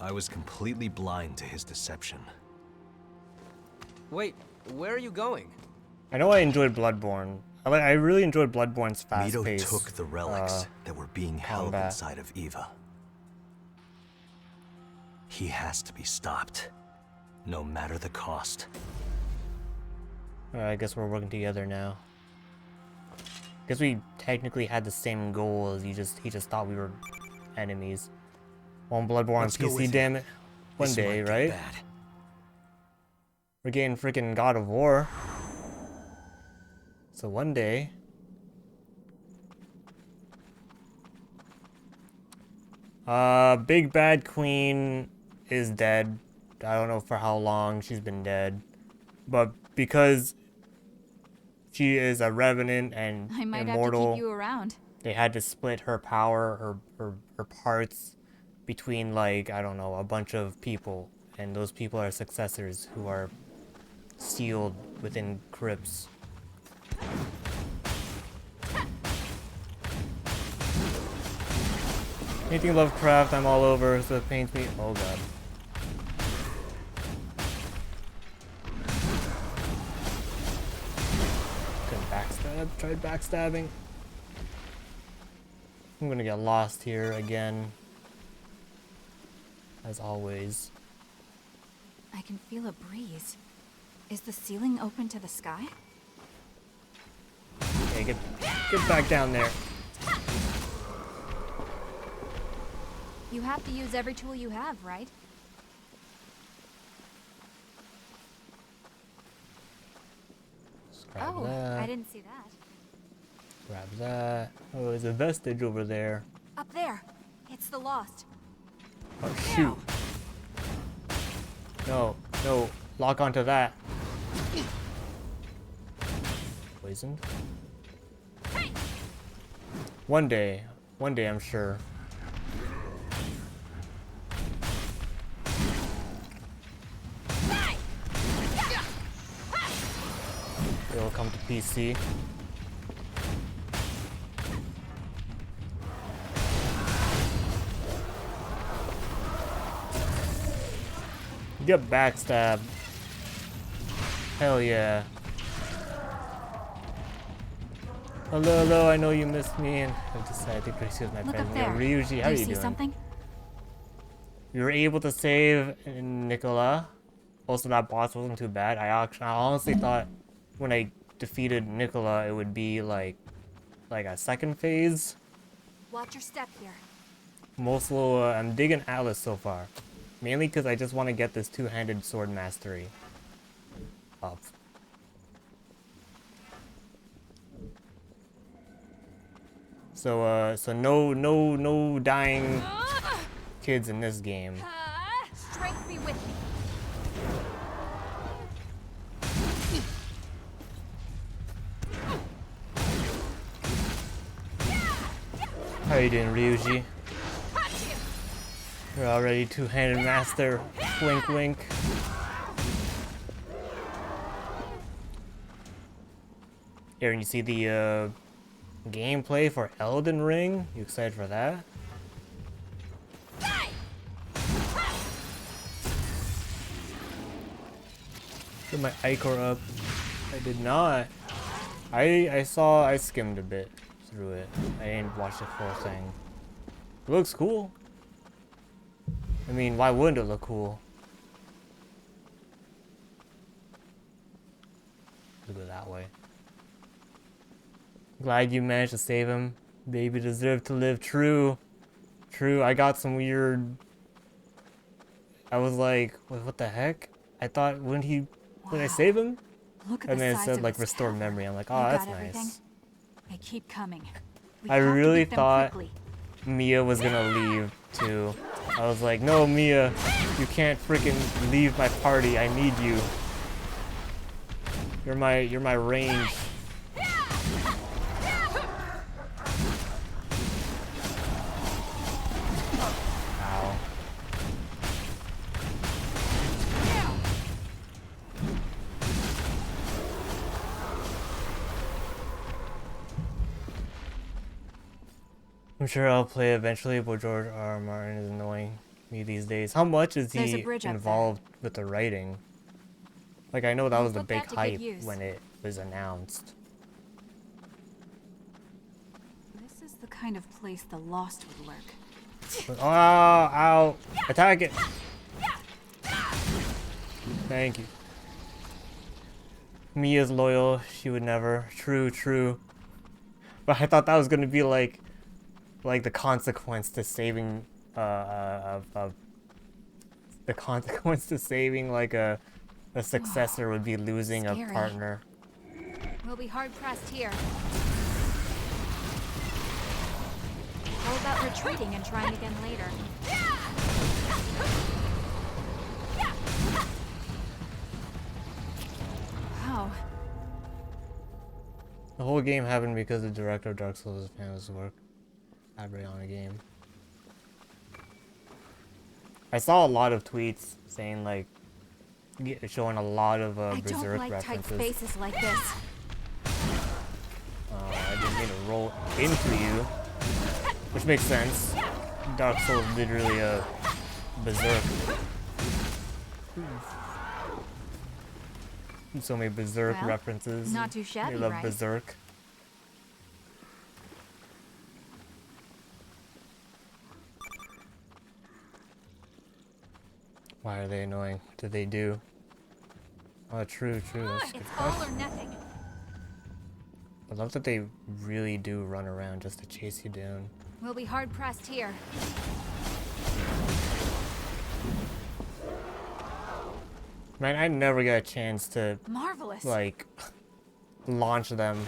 I was completely blind to his deception. Wait, where are you going? I know I enjoyed Bloodborne. I really enjoyed Bloodborne's fast-paced Mito took the relics that were being held inside of Eva. He has to be stopped, no matter the cost. Alright, I guess we're working together now. Guess we technically had the same goal as he just thought we were enemies. On Bloodborne on PC, damn it. One day, right? We're getting freaking God of War. So one day. Big Bad Queen is dead. I don't know for how long she's been dead. But because she is a revenant and I might immortal, have to keep you around. they had to split her power, her parts between, like, I don't know, a bunch of people. And those people are successors who are sealed within crypts. Anything Lovecraft, I'm all over, so it pains me. Oh god. Couldn't backstab, tried backstabbing. I'm gonna get lost here again. As always. I can feel a breeze. Is the ceiling open to the sky? Okay, get back down there. You have to use every tool you have, right? Grab oh, that. I didn't see that. Grab that. Oh, there's a vestige over there. Up there. It's the lost. Oh, shoot. No, no. Lock onto that. Poisoned? One day, I'm sure. It'll come to PC. Get backstabbed. Hell yeah. Hello, hello, I know you missed me, and I've decided to pursue my friend. Yeah, Ryuji, how are you doing? Something? You were able to save Nicola. Also, that boss wasn't too bad. I honestly thought when I defeated Nicola, it would be like a second phase. Watch your step here. Mostly, I'm digging Atlas so far. Mainly because I just want to get this two-handed sword mastery up. So, no dying kids in this game. Strength be with me. How you doing, Ryuji? You're already two-handed master. Wink, wink. Here, and you see the gameplay for Elden Ring? You excited for that? Get my Ichor up. I did not. I skimmed a bit through it. I didn't watch the full thing. It looks cool. I mean, why wouldn't it look cool? Let's go that way. Glad you managed to save him. Baby deserved to live. True. True, I got some weird... I was like, wait, what the heck? I thought, wouldn't I save him? Look at and the then it size said of like this restore tower. memory. I'm like, You oh, that's got everything? nice. They keep coming. We I have to really beat them thought quickly. Mia was gonna leave too. I was like, no, Mia, you can't freaking leave my party. I need you. You're my range. Ow. I'm sure I'll play eventually, but George R. R. Martin is annoying me these days. How much is There's a he bridge up involved with the writing? Like, I know that was the put big that to good hype use. when it was announced. This is the kind of place the Lost would lurk. Oh, ow! Attack it! Thank you. Mia's loyal, she would never. True, true. But I thought that was gonna be like the consequence to saving, the consequence to saving like a successor would be losing a Scary. partner. We'll be hard pressed here. How about retreating and trying again later? Wow. The whole game happened because the director of Dark Souls fan his work. Elaborate on a game. I saw a lot of tweets saying like showing a lot of I Berserk don't like tight references. spaces like this. I didn't mean to roll into you, which makes sense. Dark Souls literally a Berserk. So many Berserk Well, references. not too shabby, I love right? Berserk. Why are they annoying? What did they do? Oh, true, true. That's a good It's all question. or nothing. I love that they really do run around just to chase you down. We'll be hard pressed here. Man, I never got a chance to Marvelous. like launch them.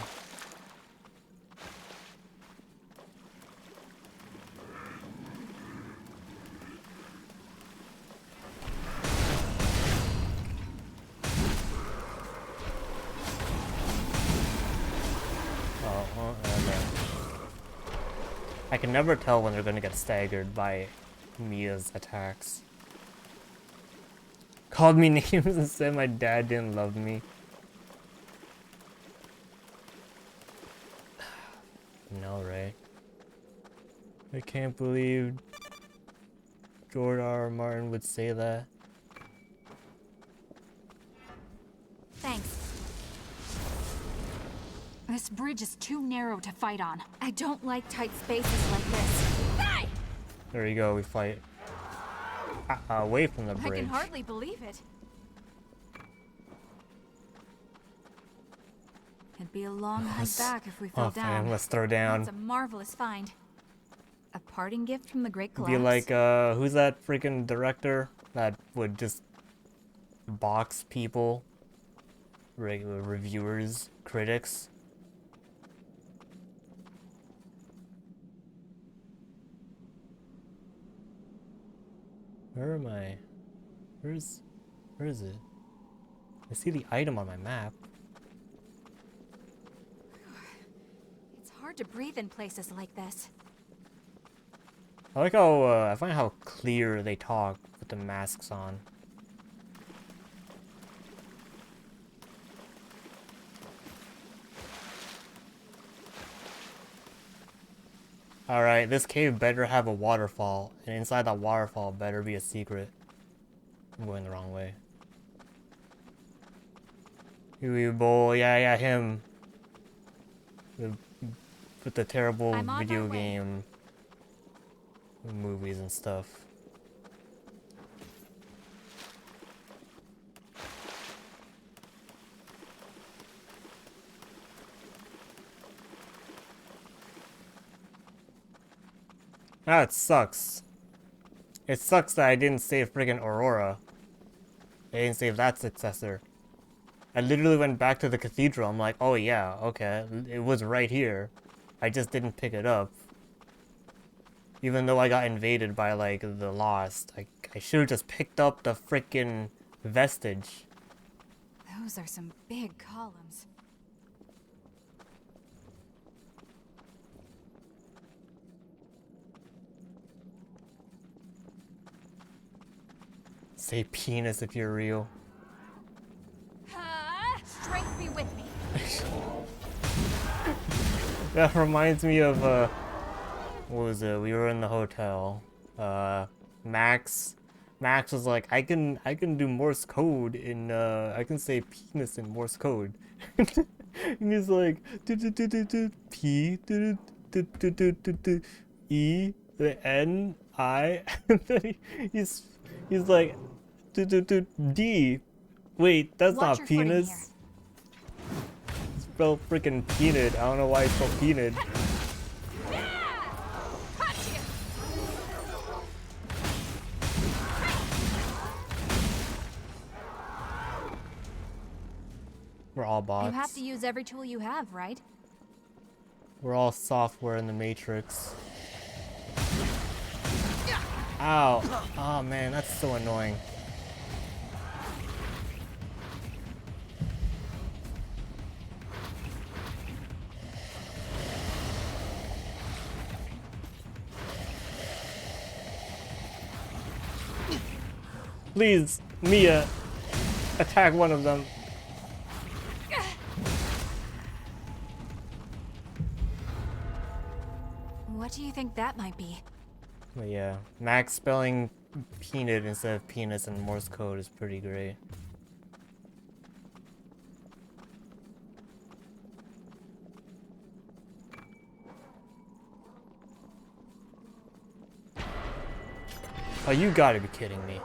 Oh, okay. I can never tell when they're gonna get staggered by Mia's attacks. Called me names and said my dad didn't love me. No, right? I can't believe George R. R. Martin would say that. Thanks. This bridge is too narrow to fight on. I don't like tight spaces like this. Hey! There you go, we fight away from the I bridge. can hardly believe it. It'd be a long hunt back if we fell down. Fine, let's throw down. That's a marvelous find. A parting gift from the Great Collapse. Be like, who's that freaking director that would just box people? Regular reviewers, critics. Where am I? Where is it? I see the item on my map. It's hard to breathe in places like this. I like how, I find how clear they talk with the masks on. Alright, this cave better have a waterfall, and inside that waterfall better be a secret. I'm going the wrong way. UWU boy, yeah, him. With the terrible video game movies and stuff. That sucks. It sucks that I didn't save friggin' Aurora. I didn't save that successor. I literally went back to the cathedral. I'm like, oh yeah, okay, it was right here. I just didn't pick it up. Even though I got invaded by, like, the Lost. I should have just picked up the frickin' vestige. Those are some big columns. Say penis if you're real. Strength be with me. That reminds me of what was it? We were in the hotel. Max was like, I can do Morse code in I can say penis in Morse code. And he's like P E the N I and then he's like D. Wait, that's Watch not your footing penis. here. It's spelled freaking peanut. I don't know why it's spelled peanut. We're all bots. You have to use every tool you have, right? We're all software in the Matrix. Ow! Oh man, that's so annoying. Please, Mia, attack one of them. What do you think that might be? But yeah, Max spelling peanut instead of penis in Morse code is pretty great. Oh, you gotta be kidding me.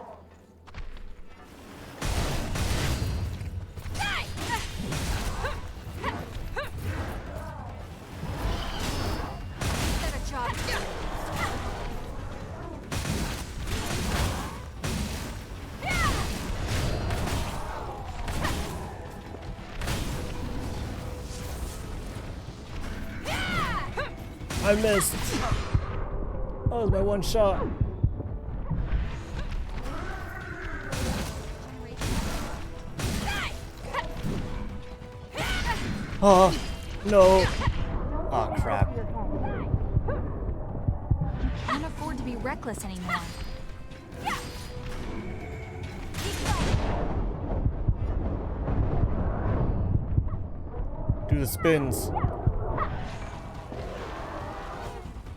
I missed. That was my one shot. Oh, no. Oh, crap. You can't afford to be reckless anymore. Do the spins.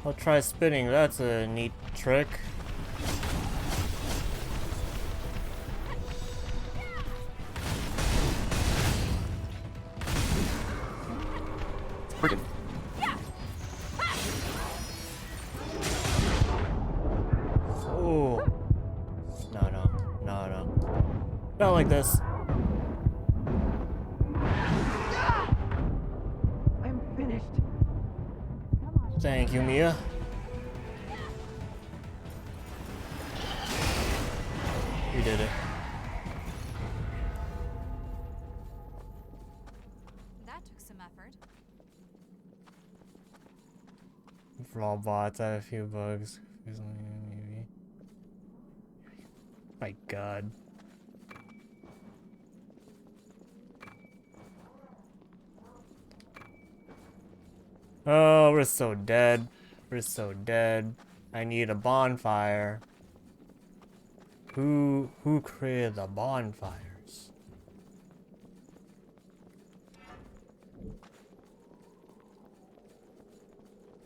I'll try spinning. That's a neat trick. Frickin'. Oh. No. Not like this. I'm finished. Thank you, Mia. We did it. That took some effort. For all bots, I have a few bugs. Maybe. My God. Oh, we're so dead. We're so dead. I need a bonfire. Who created the bonfires?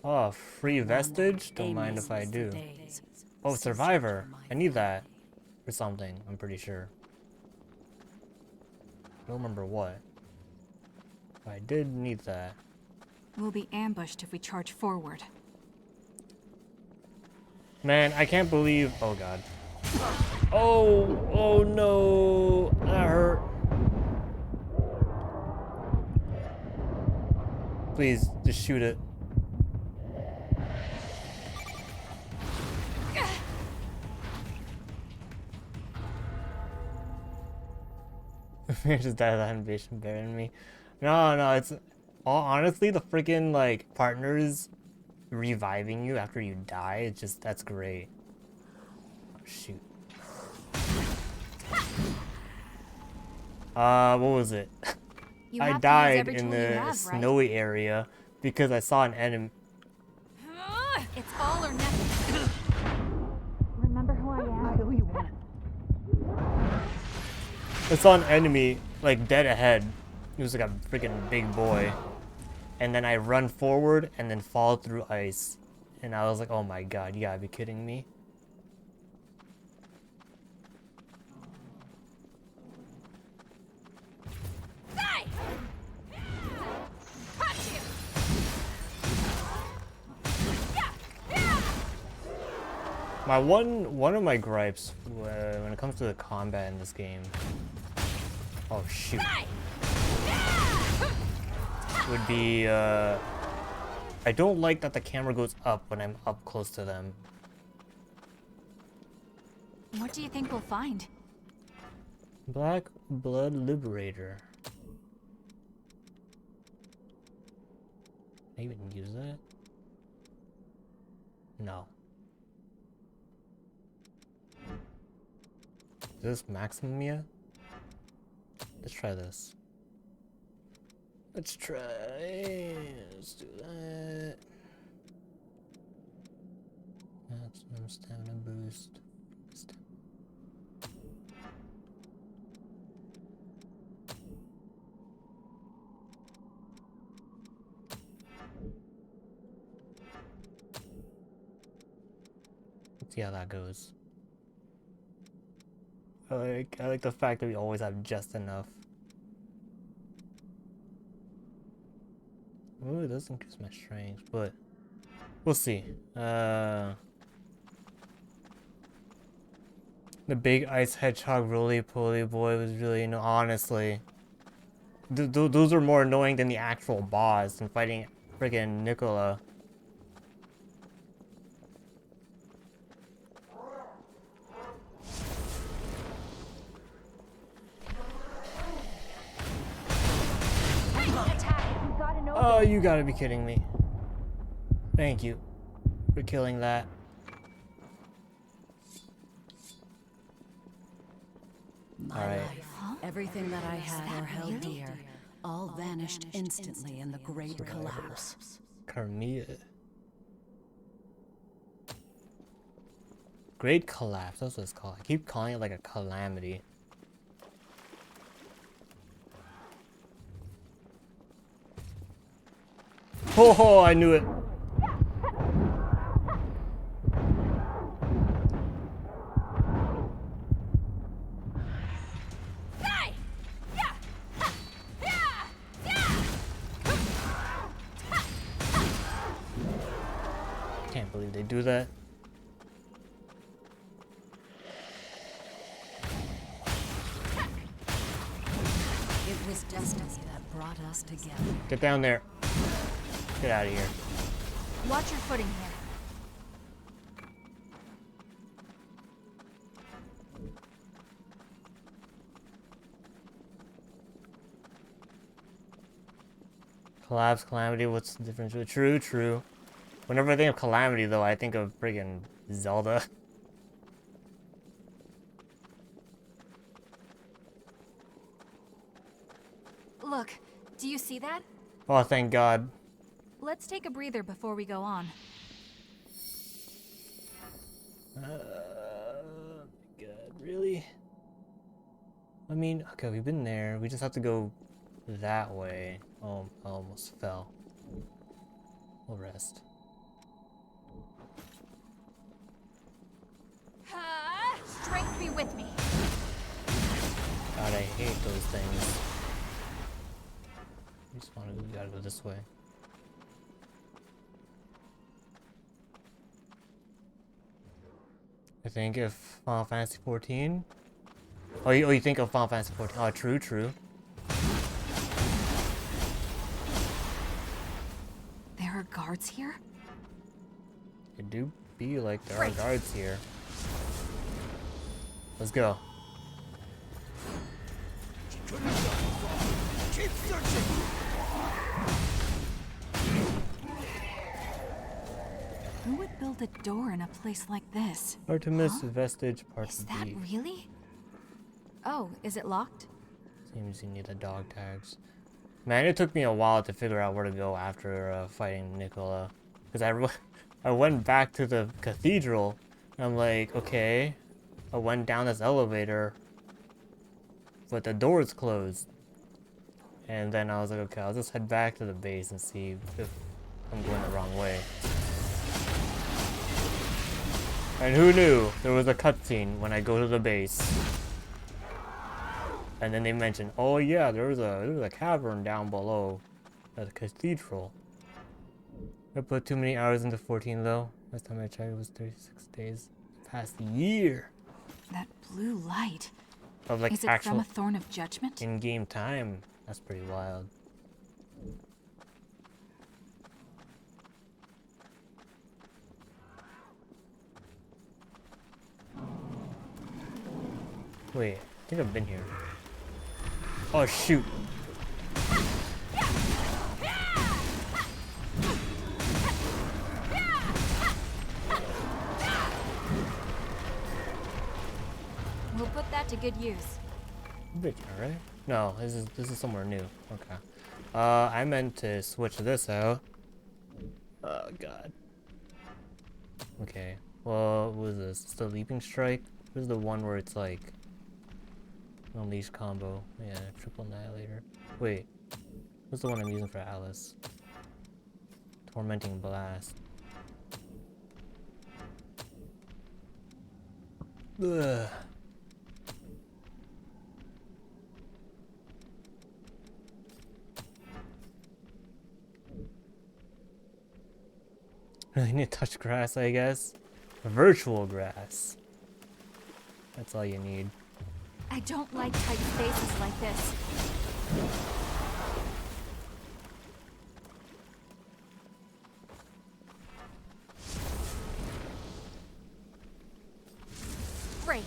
Oh, free vestige? Don't mind if I do. Oh, survivor. I need that. For something, I'm pretty sure. Don't remember what. I did need that. We'll be ambushed if we charge forward. Man, I can't believe... Oh, God. Oh no. That hurt. Please, just shoot it. Just died of that invasion bearing me. No, it's... honestly, the freaking, like, partners reviving you after you die, it's just, that's great. Oh, shoot. What was it? I died in the snowy area because I saw an enemy. It's all or nothing. Remember who I am? I owe you one. I saw an enemy, like, dead ahead. He was like a freaking big boy. And then I run forward and then fall through ice. and I was like, oh my god, you gotta be kidding me. One of my gripes when it comes to the combat in this game, oh shoot, would be I don't like that the camera goes up when I'm up close to them. What do you think we'll find? Black Blood Liberator. Can I even use that? No. Is this maximum yet? Let's try this. Let's do that. Maximum stamina boost. Let's see how that goes. I like the fact that we always have just enough. Ooh, it does increase my strength, but we'll see. The big ice hedgehog roly-poly boy was really honestly. Those are more annoying than the actual boss and fighting friggin' Nicola. Oh, you gotta be kidding me. Thank you for killing that. My life, everything that I had or held dear, all vanished instantly in the great collapse. Carmia. Great collapse, that's what it's called. I keep calling it like a calamity. Oh, I knew it. Can't believe they do that. It was destiny that brought us together. Get down there. Get out of here. Watch your footing here. Collapse, calamity, what's the difference? True. Whenever I think of calamity, though, I think of friggin' Zelda. Look, do you see that? Oh, thank God. Let's take a breather before we go on. God, really? I mean, okay, we've been there. We just have to go that way. Oh, I almost fell. We'll rest. Strength be with me. God, I hate those things. We just want to. We gotta go this way. I think if Final Fantasy 14. Oh, you think of Final Fantasy 14? Oh, true. There are guards here? It do be like there are guards here. Let's go. Keep searching. Who would build a door in a place like this? Artemis Vestige Part Is that B. really? Oh, is it locked? Seems you need the dog tags. Man, it took me a while to figure out where to go after fighting Nicola. Because I went back to the cathedral, and I'm like, okay. I went down this elevator, but the door's closed. And then I was like, okay, I'll just head back to the base and see if I'm going the wrong way. And who knew there was a cutscene when I go to the base? And then they mentioned, oh yeah, there was a cavern down below at the cathedral. I put too many hours into 14 though. Last time I checked it was 36 days. Past year. That blue light. Of like Is it actual from a Thorn of Judgment? in-game time. That's pretty wild. Wait, I think I've been here. Oh shoot. We'll put that to good use. Bridge, alright? No, this is somewhere new. Okay. I meant to switch this out. Oh god. Okay. Well, what was this? It's the Leaping Strike? This is the one where it's like Unleash combo. Yeah, triple annihilator. Wait. What's the one I'm using for Alice? Tormenting Blast. Ugh. Really need to touch grass, I guess. Virtual grass. That's all you need. I don't like tight spaces like this. Great.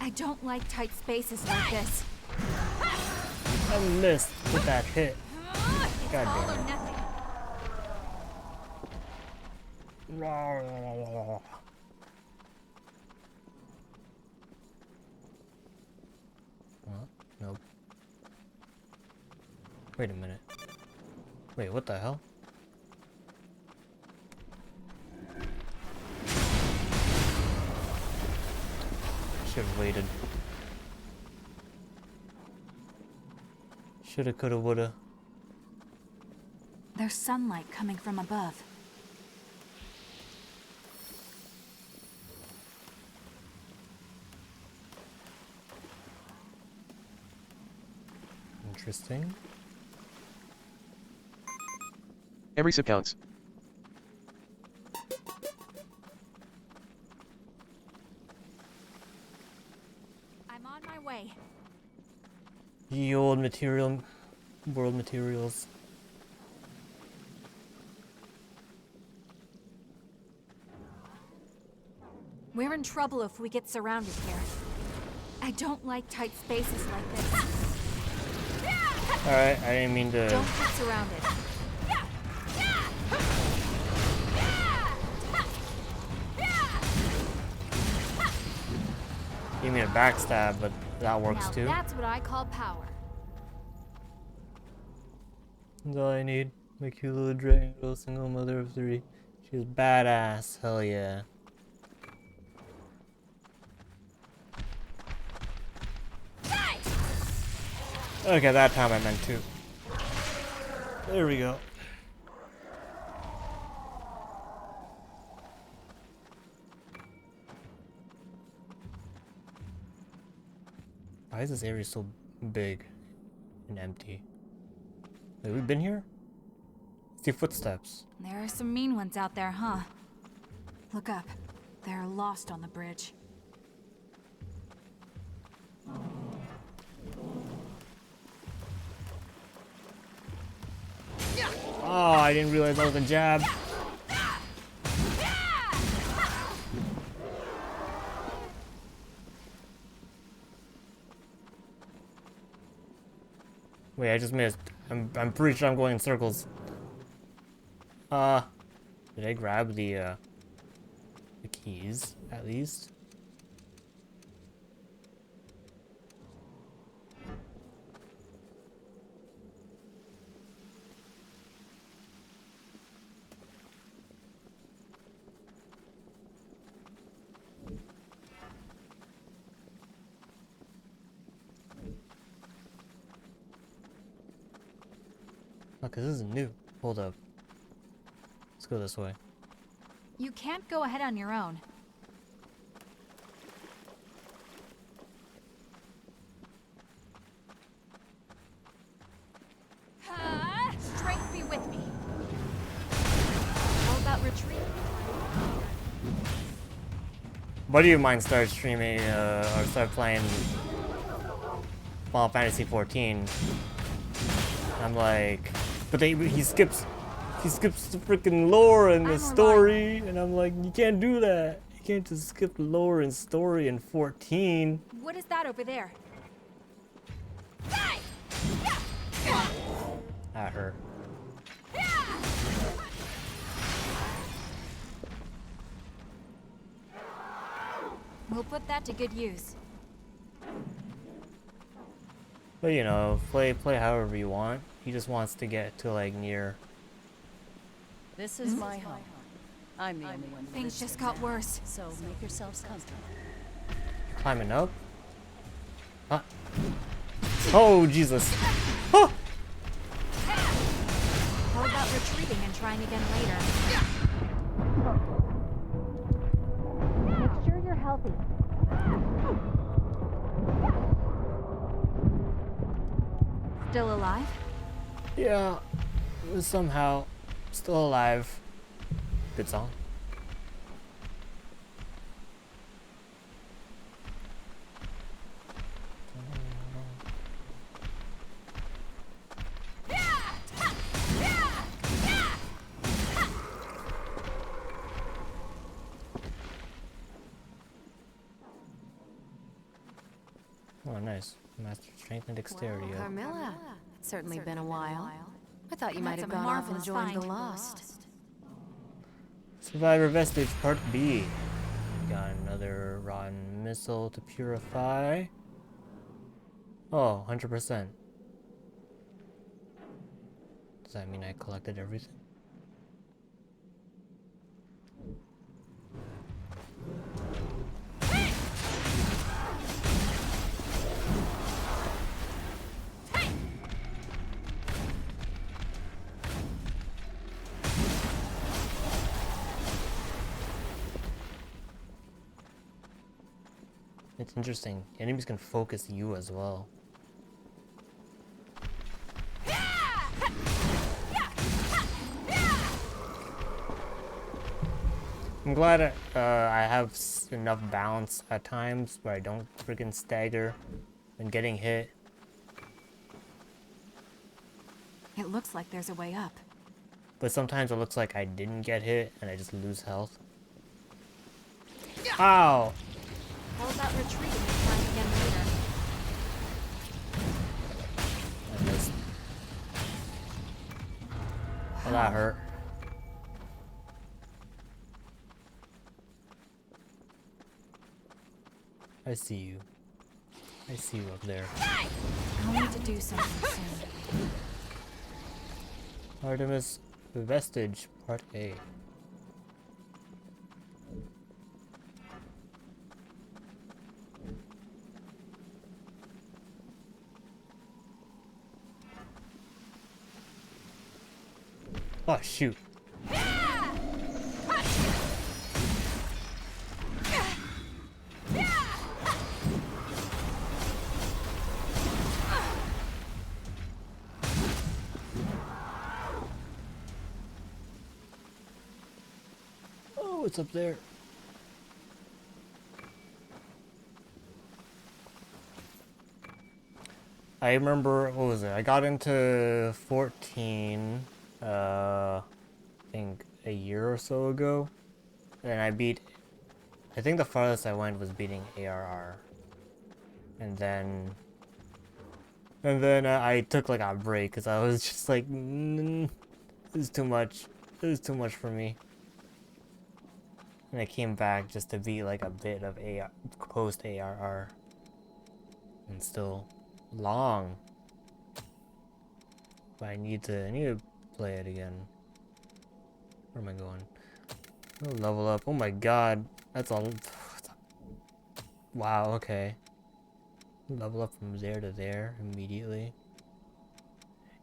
I don't like tight spaces like this. I missed with that hit. God All or damn it. nothing. Huh? Nope. Wait a minute. Wait, what the hell? Should have waited. Shoulda, coulda, woulda. There's sunlight coming from above. Interesting. Every sip counts. I'm on my way. Ye old world materials. We're in trouble if we get surrounded here. I don't like tight spaces like this. Alright, I didn't mean to. Don't get surrounded. You mean a backstab, but that works Now too. that's what I call power. That's all I need. My cute little dragon girl, single mother of 3. She's badass. Hell yeah. Okay, that time I meant to. There we go. Why is this area so big and empty? Have we been here? See footsteps. There are some mean ones out there, huh? Look up. They're lost on the bridge. Oh, I didn't realize that was a jab. Wait, I just missed. I'm pretty sure I'm going in circles. Did I grab the keys at least? Oh, cause this is new. Hold up. Let's go this way. You can't go ahead on your own. buddy of mine started streaming or started playing Final Fantasy 14. I'm like, but he skips the freaking lore and the story, and I'm like, you can't do that. You can't just skip lore and story in 14. What is that over there? At her. We'll put that to good use. But you know, play however you want. He just wants to get to like near. This is my home. I'm the only one. Things just got worse. So make yourselves comfortable. Climbing up? Huh? Oh, Jesus. Oh! How about retreating and trying again later? Make sure you're healthy. Still alive? Yeah, somehow still alive. Good song. Oh, nice. Master strength and dexterity. Well, Carmilla, it's certainly been a while. I thought you might have gone off and joined the Lost. Survivor Vestige Part B. Got another rotten missile to purify. Oh, 100%. Does that mean I collected everything? It's interesting. Enemies can focus you as well. I'm glad I have enough balance at times where I don't freaking stagger when getting hit. It looks like there's a way up. But sometimes it looks like I didn't get hit and I just lose health. Ow! How about retreating and trying again later? I missed. Oh, that hurt. I see you. I see you up there. I'll need to do something soon. Artemis Vestige Part A. Oh, shoot. Oh, it's up there. I remember, what was it? I got into 14, I think a year or so ago. And I think the farthest I went was beating ARR. And then I took like a break because I was just like, this is too much. This is too much for me. And I came back just to beat like a bit of post ARR. And still long. But I need to play it again. Where am I going? Oh, level up. Oh my god. That's all. Wow, okay. Level up from there to there immediately.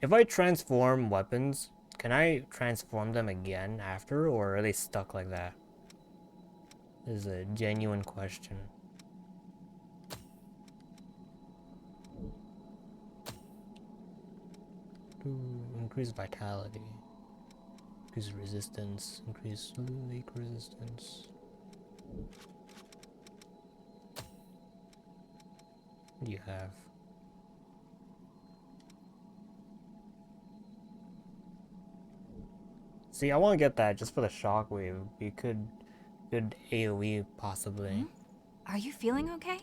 If I transform weapons, can I transform them again after, or are they stuck like that? This is a genuine question. Ooh, increase vitality. Increase resistance. Increase leak resistance. What do you have? See, I want to get that just for the shockwave. You could AoE possibly. Are you feeling okay?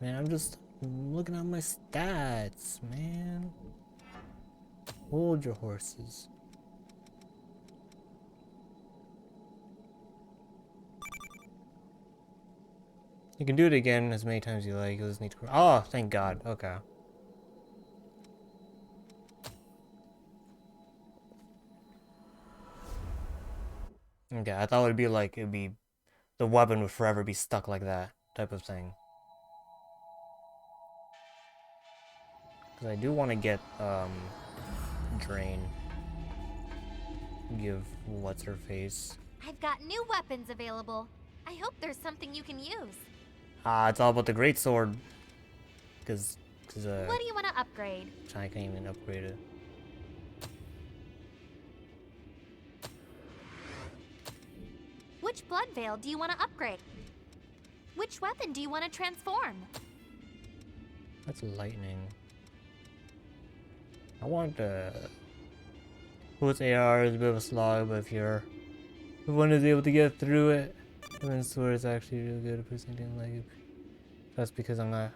Man, I'm just looking at my stats, man. Hold your horses. You can do it again as many times as you like. You just need to. Oh, thank God. Okay. Okay, I thought it'd be like the weapon would forever be stuck like that type of thing. Because I do want to get Drain. Give what's her face. I've got new weapons available. I hope there's something you can use. It's all about the great sword. Because what do you want to upgrade? I can't even upgrade it. Which blood veil do you want to upgrade? Which weapon do you want to transform? That's lightning. I want Who's AR is a bit of a slog, but if one is able to get through it, then sword is actually really good at presenting like. That's because I'm not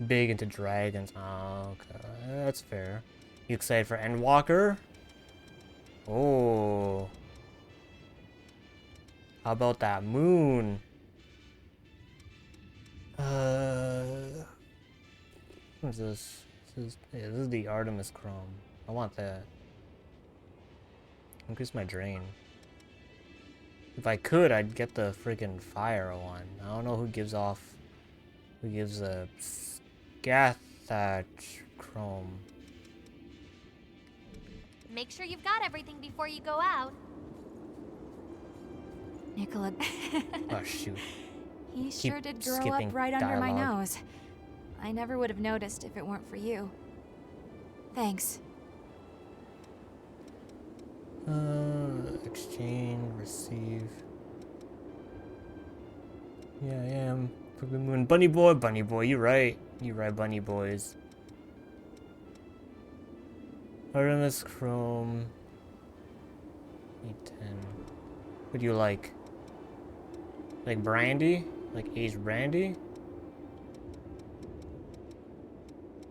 big into dragons. Oh, okay, that's fair. You excited for Endwalker? Oh. How about that moon? What's this? This is the Artemis Chrome. I want that. Increase my drain. If I could, I'd get the freaking fire one. I don't know who gives a Scathach Chrome. Make sure you've got everything before you go out. Nicola. Oh shoot. He sure did grow up right under my nose. I never would have noticed if it weren't for you. Thanks. Exchange, receive. Yeah, I am. Freaking moon. Bunny boy, you right. You right, bunny boys. Artemis Chrome. Need 10. What do you like? Like brandy? Like aged brandy?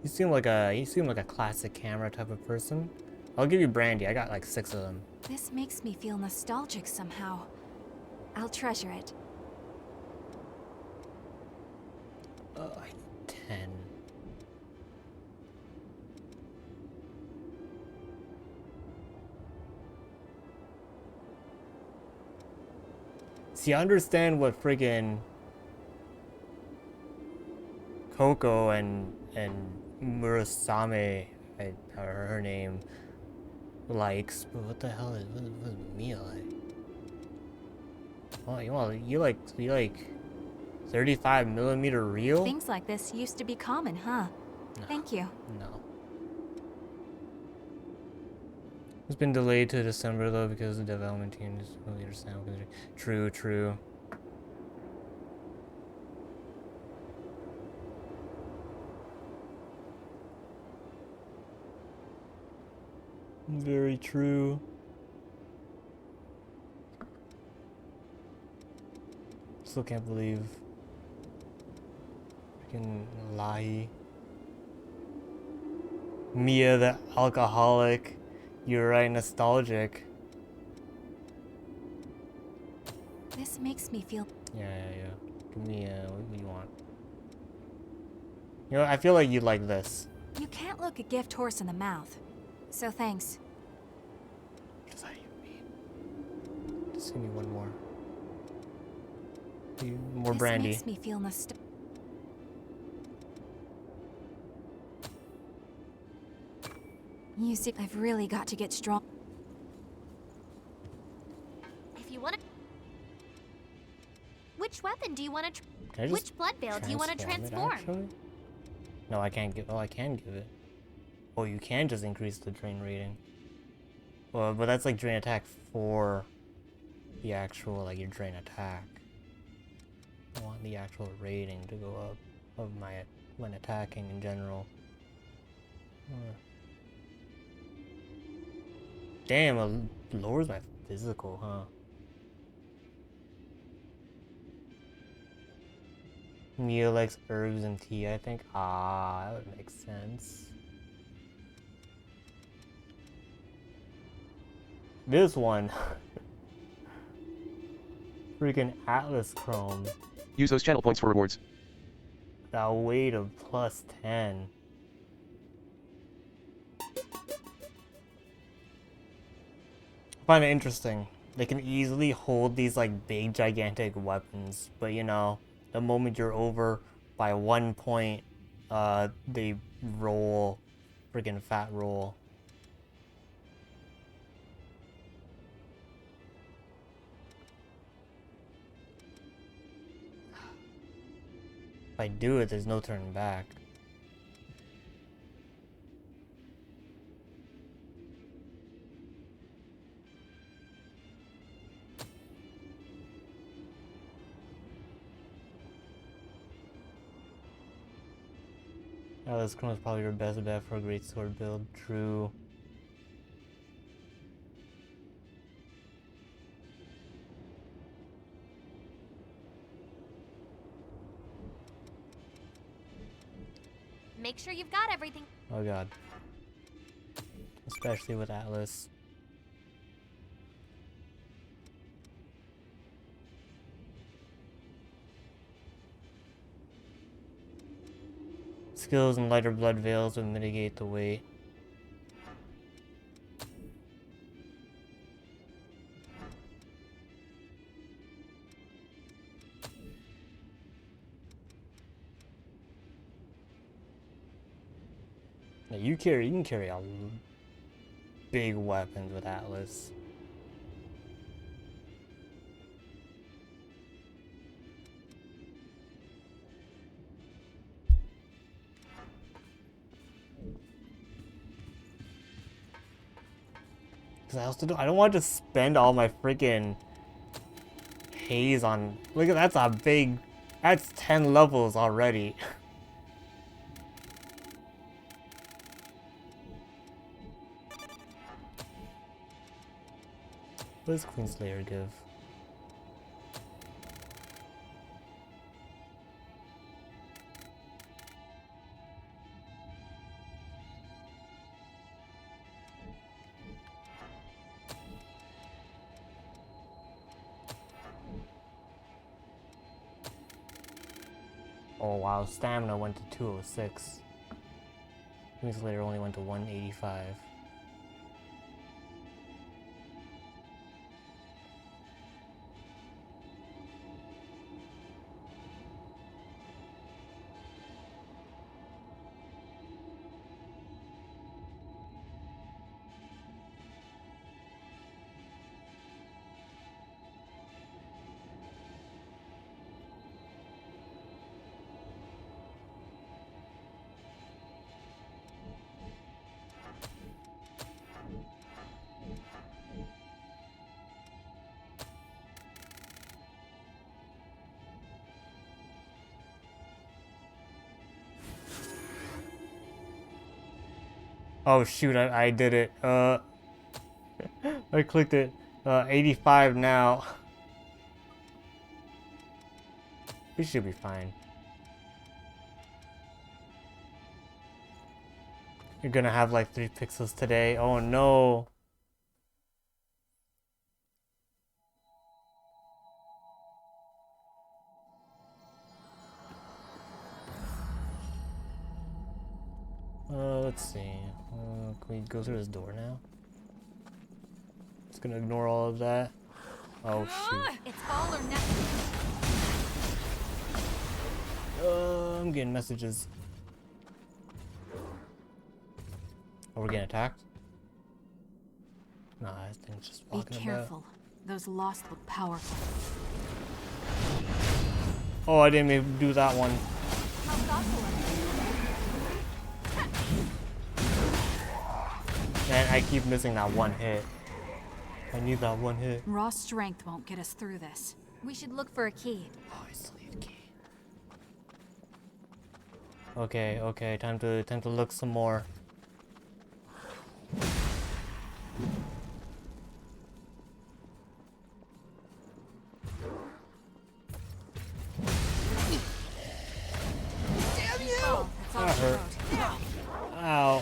You seem like a classic camera type of person. I'll give you brandy. I got like 6 of them. This makes me feel nostalgic somehow. I'll treasure it. I need 10. See, I understand what friggin' Coco and Murasame, her name, likes, but what the hell is Mia like? Oh, you like 35mm reel? Things like this used to be common, huh? No, Thank you. No. It's been delayed to December though because the development team doesn't really understand. True. Very true. Still can't believe freaking Lahi. Mia the alcoholic. You're right, nostalgic. This makes me feel... Yeah. Give me, what do you want? You know, I feel like you'd like this. You can't look a gift horse in the mouth. So thanks. What does that even mean? Just give me one more. More brandy. This makes me feel nostalgic. You see, I've really got to get strong. If you want to... Which weapon do you want to... Which blood veil do you want to transform? No, I can't give... Oh, I can give it. Oh, you can just increase the drain rating. Well, but that's like drain attack for the actual, like, your drain attack. I want the actual rating to go up. of my when attacking in general. Damn, it lowers my physical, huh? Meal likes herbs and tea, I think. Ah, that would make sense. This one. Freaking Atlas Chrome. Use those channel points for rewards. That weight of plus 10. I find it interesting. They can easily hold these like big gigantic weapons, but you know, the moment you're over by 1 point, they roll, friggin' fat roll. If I do it, there's no turning back. Atlas Chrome is probably your best bet for a great sword build. True. Make sure you've got everything. Oh god. Especially with Atlas. Skills and lighter blood veils would mitigate the weight. Now you can carry a big weapons with Atlas. Cause I don't want to spend all my freaking haze on. Look at that's a big. That's 10 levels already. What does Queenslayer give? Oh wow, stamina went to 206. Queenslayer only went to 185. Oh shoot, I did it. I clicked it. 85 now. We should be fine. You're gonna have like 3 pixels today. Oh no. Let's see. Can we go through this door now? Just gonna ignore all of that. Oh shoot. It's all or nothing. I'm getting messages. Oh, we're getting attacked? Nah, I think it's just walking Be careful. Those lost look powerful. Oh, I didn't even do that one. Man, I keep missing that one hit. I need that one hit. Raw strength won't get us through this. We should look for a key. Oh, I still need a key. Okay, okay, time to look some more. Damn you! That hurt. Ow.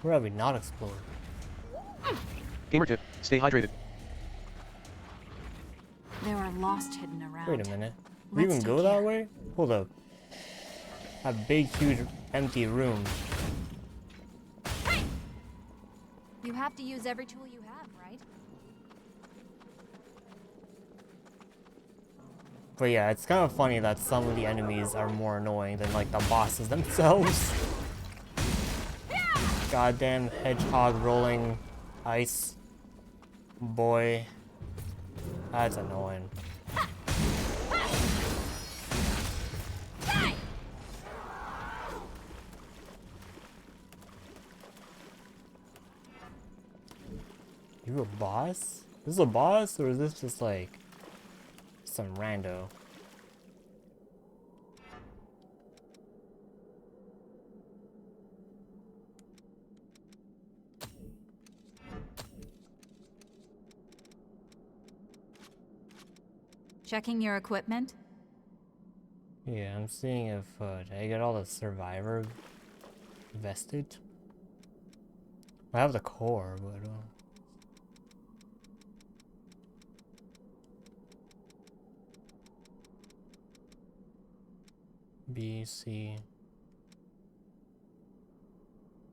Where have we not explored? Gamer tip, stay hydrated. There are lost hidden around. Wait a minute. We even go that way? Hold up. A big, huge, empty room. You have to use every tool you have, right? But yeah, it's kind of funny that some of the enemies are more annoying than like the bosses themselves. Goddamn hedgehog rolling ice. Boy. That's annoying. You a boss? Is this a boss or is this just like some rando? Checking your equipment? Yeah, I'm seeing if did I get all the survivor vested? I have the core, but B, C.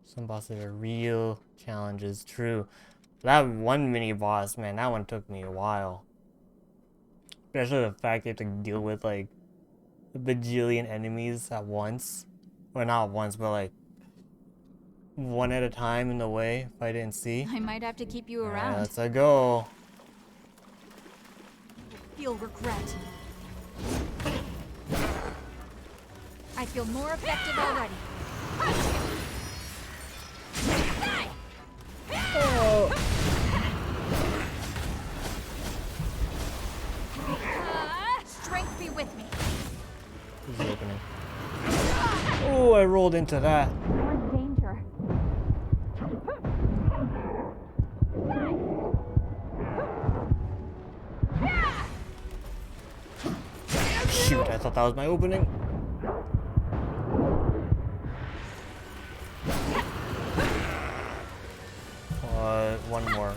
Some bosses are real challenges, true. That one mini boss, man, that one took me a while. Especially the fact you have to deal with like a bajillion enemies at once. Or not once, but like one at a time in the way if I didn't see. I might have to keep you Alright, around. let's go. Feel regret. I feel more effective already. Oh. Strength be with me. Who's opening? Oh, I rolled into that. We're in danger. Shoot, I thought that was my opening. One more.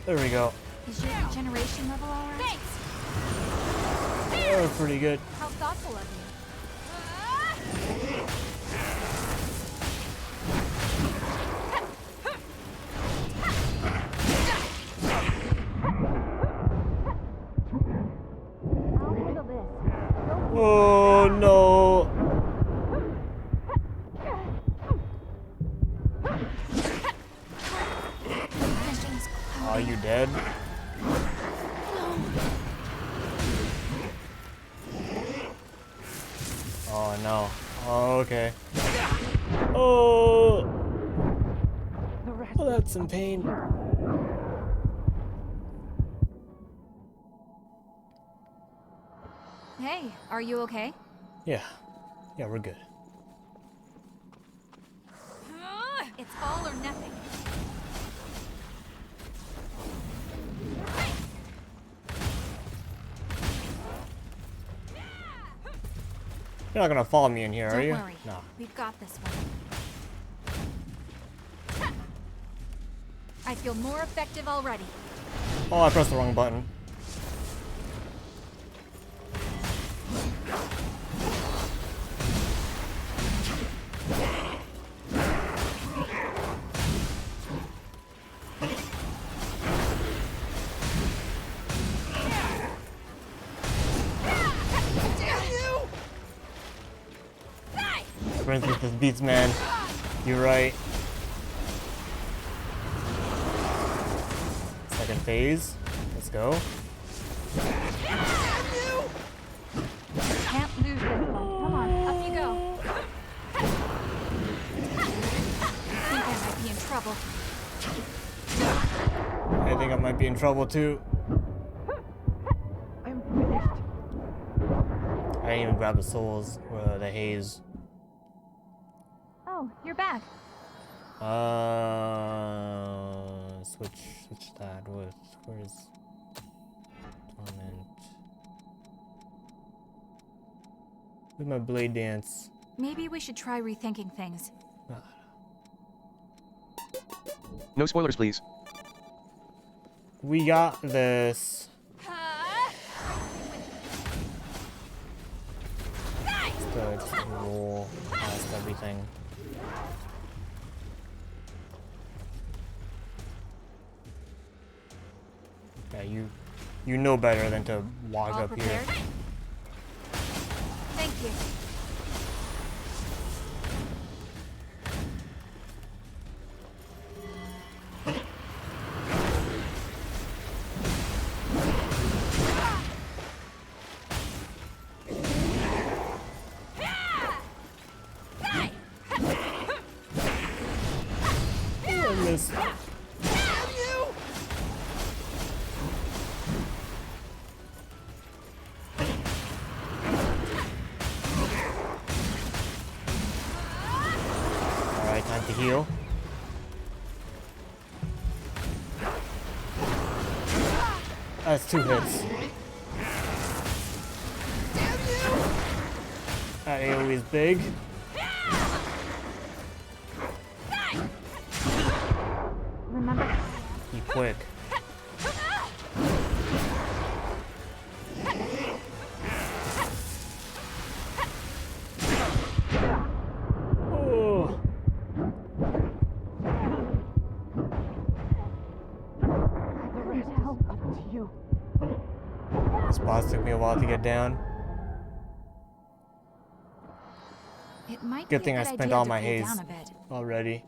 There we go. Is your regeneration level alright? Thanks. That was pretty good. How thoughtful of you. I'll handle this. Oh no. Are you dead? Oh no. Oh, okay. Oh. Oh, that's some pain. Hey, are you okay? Yeah. Yeah, we're good. It's all or nothing. You're not gonna follow me in here, are you? Don't worry. No. We've got this one. I feel more effective already. Oh, I pressed the wrong button. For instance, this beats, man. You're right. Second phase. Let's go. Can't lose this one. Come on, up you go. I think I might be in trouble. I think I might be in trouble too. I'm finished. I didn't even grab the souls or the haze. Oh, you're back. Switch that with where's torment? With my blade dance. Maybe we should try rethinking things. No spoilers, please. We got this. Just roll past everything. Yeah, you know better than to walk All up prepared? here. Thank you. This. Alright, time to heal. That's 2 hits. That AoE is big. Remember? Be quick. Oh. The rest is up to you. This boss took me a while to get down. It might Good be thing a I good spent idea all to my cool haze down a bit. already.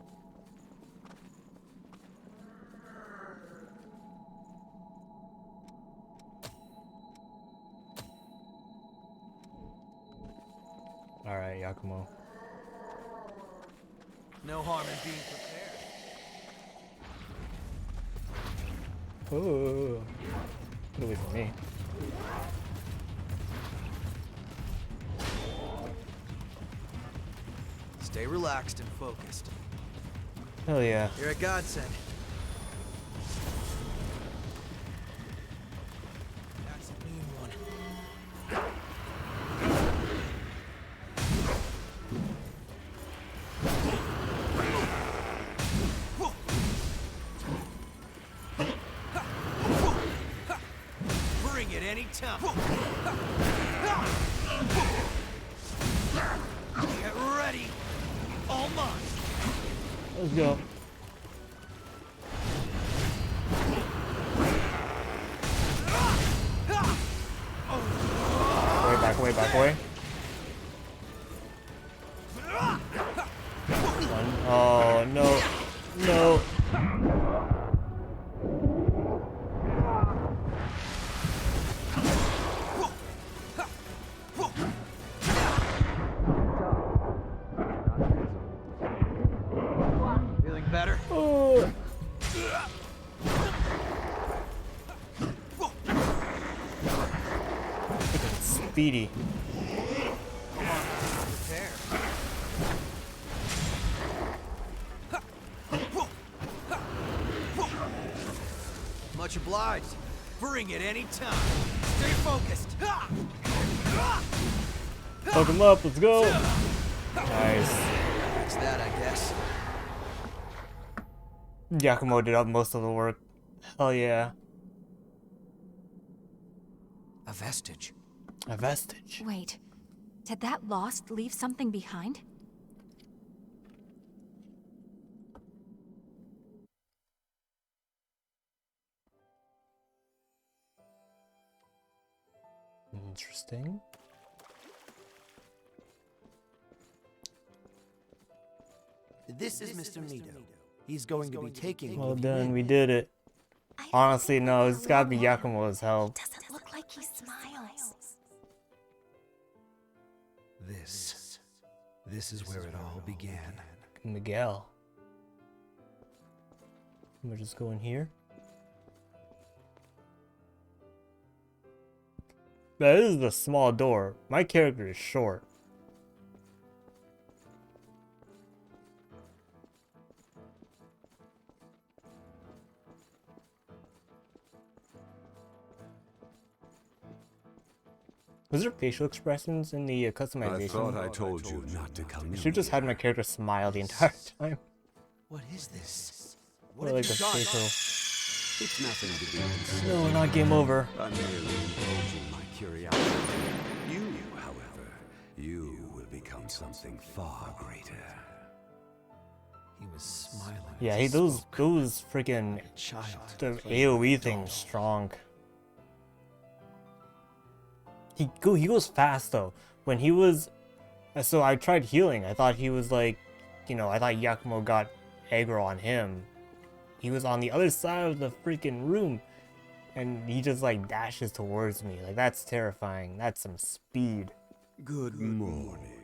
Alright, Yakumo. No harm in being prepared. Oh, get away from me. Stay relaxed and focused. Hell yeah. You're a godsend. That's a mean one. Bring it anytime. Get ready. All mine. Let's go. Way back away. One. Oh, no. No. Feeling better? Oh. Freaking speedy. Much obliged. Bring it anytime. Stay focused. Fuck him up, let's go. Nice. That's that, I guess. Yakumo did up most of the work. Hell yeah. A vestige. A vestige. Wait, did that lost leave something behind? Interesting. This is Mr. Mito. He's going to be taking Well you done, in. we did it. Honestly, no, it's gotta be Yakumo's help. Doesn't look like he smiles. This is where it all began. Miguel. We're just going here. That is the small door. My character is short. Was there facial expressions in the customization? I thought I told you not to come in. I should just had my character smile the entire time. What is this? What like the facial. It's nothing to be concerned. No, not game over. I'm merely indulging my curiosity. You, however, you will become something far greater. He was smiling. Yeah, those freaking the AOE thing's strong. He goes fast though. When he was, so I tried healing. I thought he was like, you know, I thought Yakumo got aggro on him. He was on the other side of the freaking room, and he just like dashes towards me. Like that's terrifying. That's some speed. Good morning.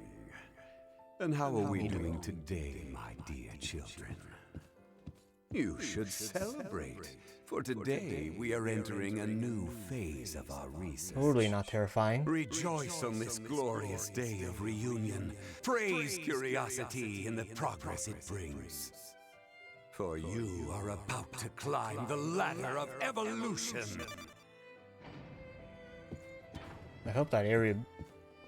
And how are we doing today, my dear children? You should celebrate. For today, we are entering a new phase of our research. Totally not terrifying. Rejoice on this glorious day of reunion. Praise curiosity in the progress it brings. For you are about to climb the ladder of evolution. I hope that area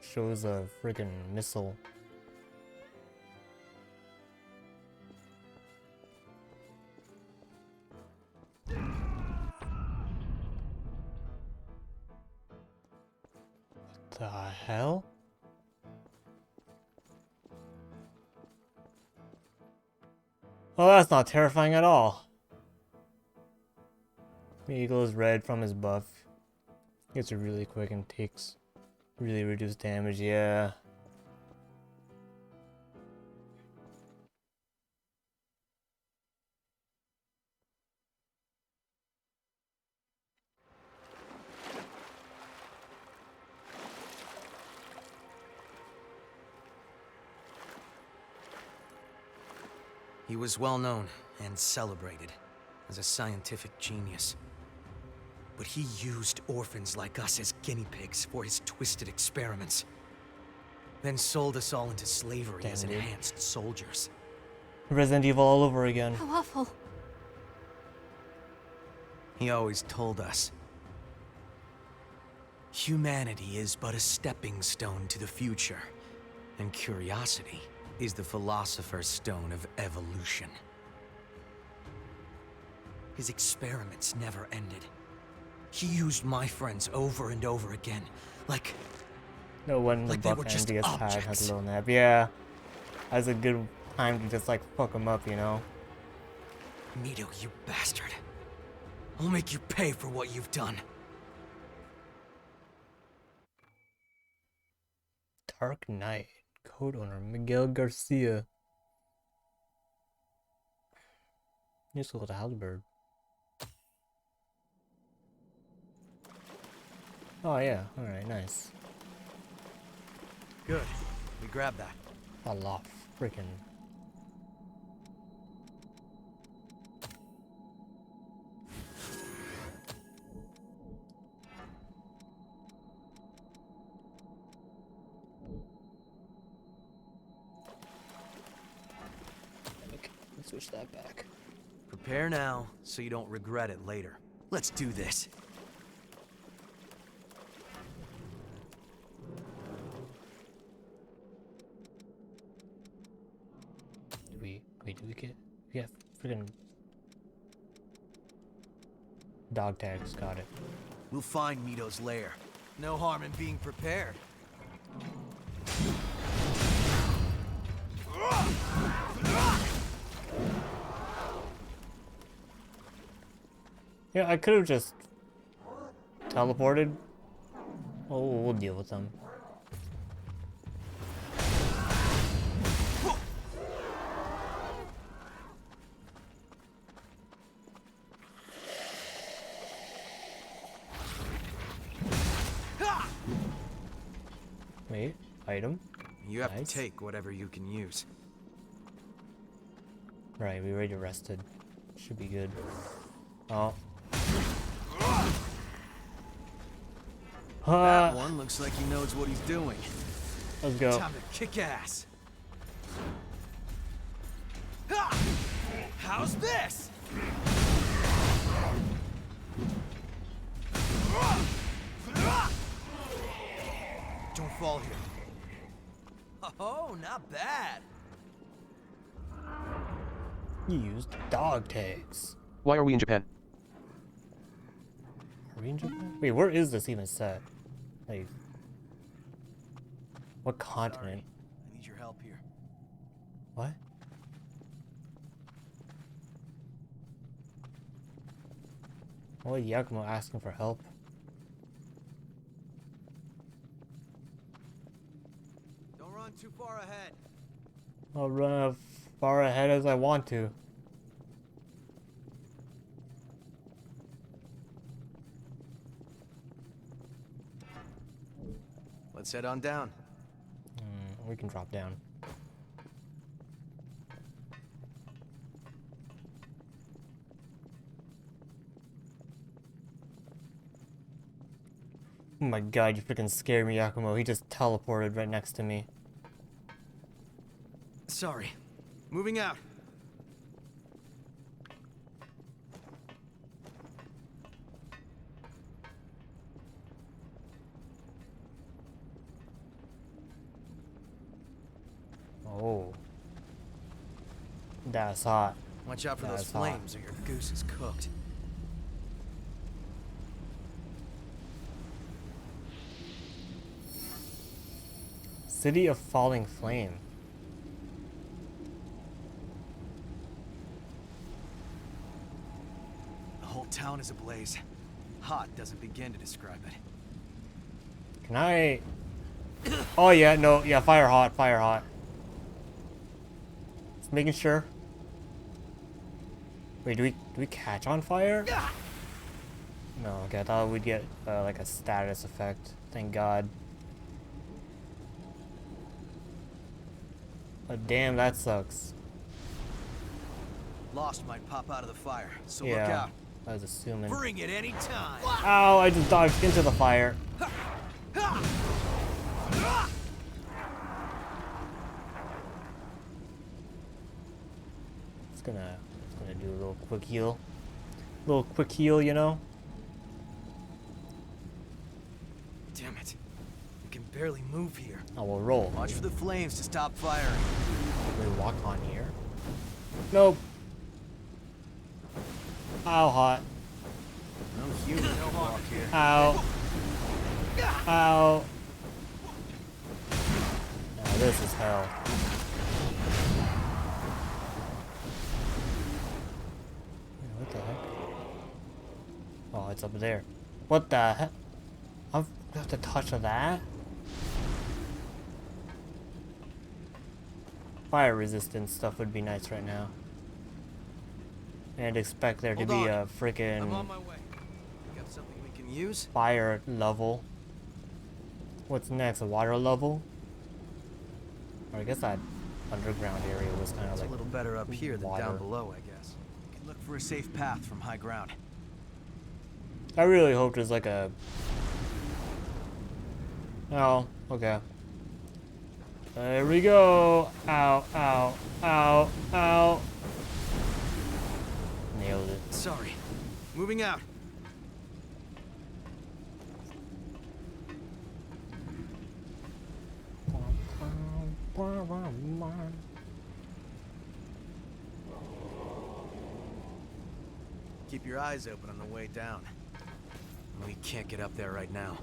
shows a freaking missile. The hell? Oh, that's not terrifying at all. He goes red from his buff. Gets it really quick and takes really reduced damage, yeah. He was well known and celebrated as a scientific genius. But he used orphans like us as guinea pigs for his twisted experiments. Then sold us all into slavery as enhanced soldiers. Resident Evil all over again. How awful. He always told us, humanity is but a stepping stone to the future, and curiosity is the philosopher's stone of evolution. His experiments never ended. He used my friends over and over again, like when the buff envious pad has a little nap. Yeah, that's a good time to just like fuck him up, you know? Mito, you bastard. I'll make you pay for what you've done. Dark Knight. Code owner Miguel Garcia. Useful with a halberd. Oh yeah, alright, nice. Good. We grabbed that. A lot freaking. Switch that back. Prepare now, so you don't regret it later. Let's do this. Do we get freaking dog tags? Got it. We'll find Mito's lair. No harm in being prepared. Yeah, I could have just teleported. Oh, we'll deal with them. Wait, item? You have to take whatever you can use. Right, we already rested. Should be good. Oh. That one looks like he knows what he's doing. Let's go. Time to kick ass. Ha! How's this? Don't fall here. Oh, not bad. You used dog tags. Why are we in Japan? Are we in Japan? Wait, where is this even set? Like, what continent? I need your help here. What? Why is Yakumo asking for help? Don't run too far ahead. I'll run as far ahead as I want to. Let's head on down. We can drop down. Oh my god, you freaking scared me, Yakumo. He just teleported right next to me. Sorry. Moving out. Oh. That's hot. Watch out for those That's hot. flames or your goose is cooked. City of Falling Flame. The whole town is ablaze. Hot doesn't begin to describe it. Can I... Oh yeah, no, yeah, fire hot, fire hot. Just making sure. Wait, do we catch on fire? No, okay, I thought we'd get like a status effect. Thank God. But damn, that sucks. Lost might pop out of the fire, so Yeah, look out. I was assuming. Bring it any time. Ow, I just dodged into the fire. It's gonna do a little quick heal. Little quick heal, you know? Damn it. We can barely move here. Oh, we'll roll. Watch for the flames to stop firing. We walk on here? Nope. Ow, hot. No human no walk here. Ow. Ow. Now this is hell. What the heck? Oh, it's up there. What the heck? I have to touch that? Fire resistant stuff would be nice right now. And expect there to be a freaking I'm on my way. Got something we can use? fire level. What's next? A water level? Or I guess that underground area was kind of like a little better up here than water. down below, I guess. We can look for a safe path from high ground. I really hope there's like a... Oh, okay. There we go. Ow, ow, ow, ow. Nailed it. Sorry. Moving out. Keep your eyes open on the way down. We can't get up there right now.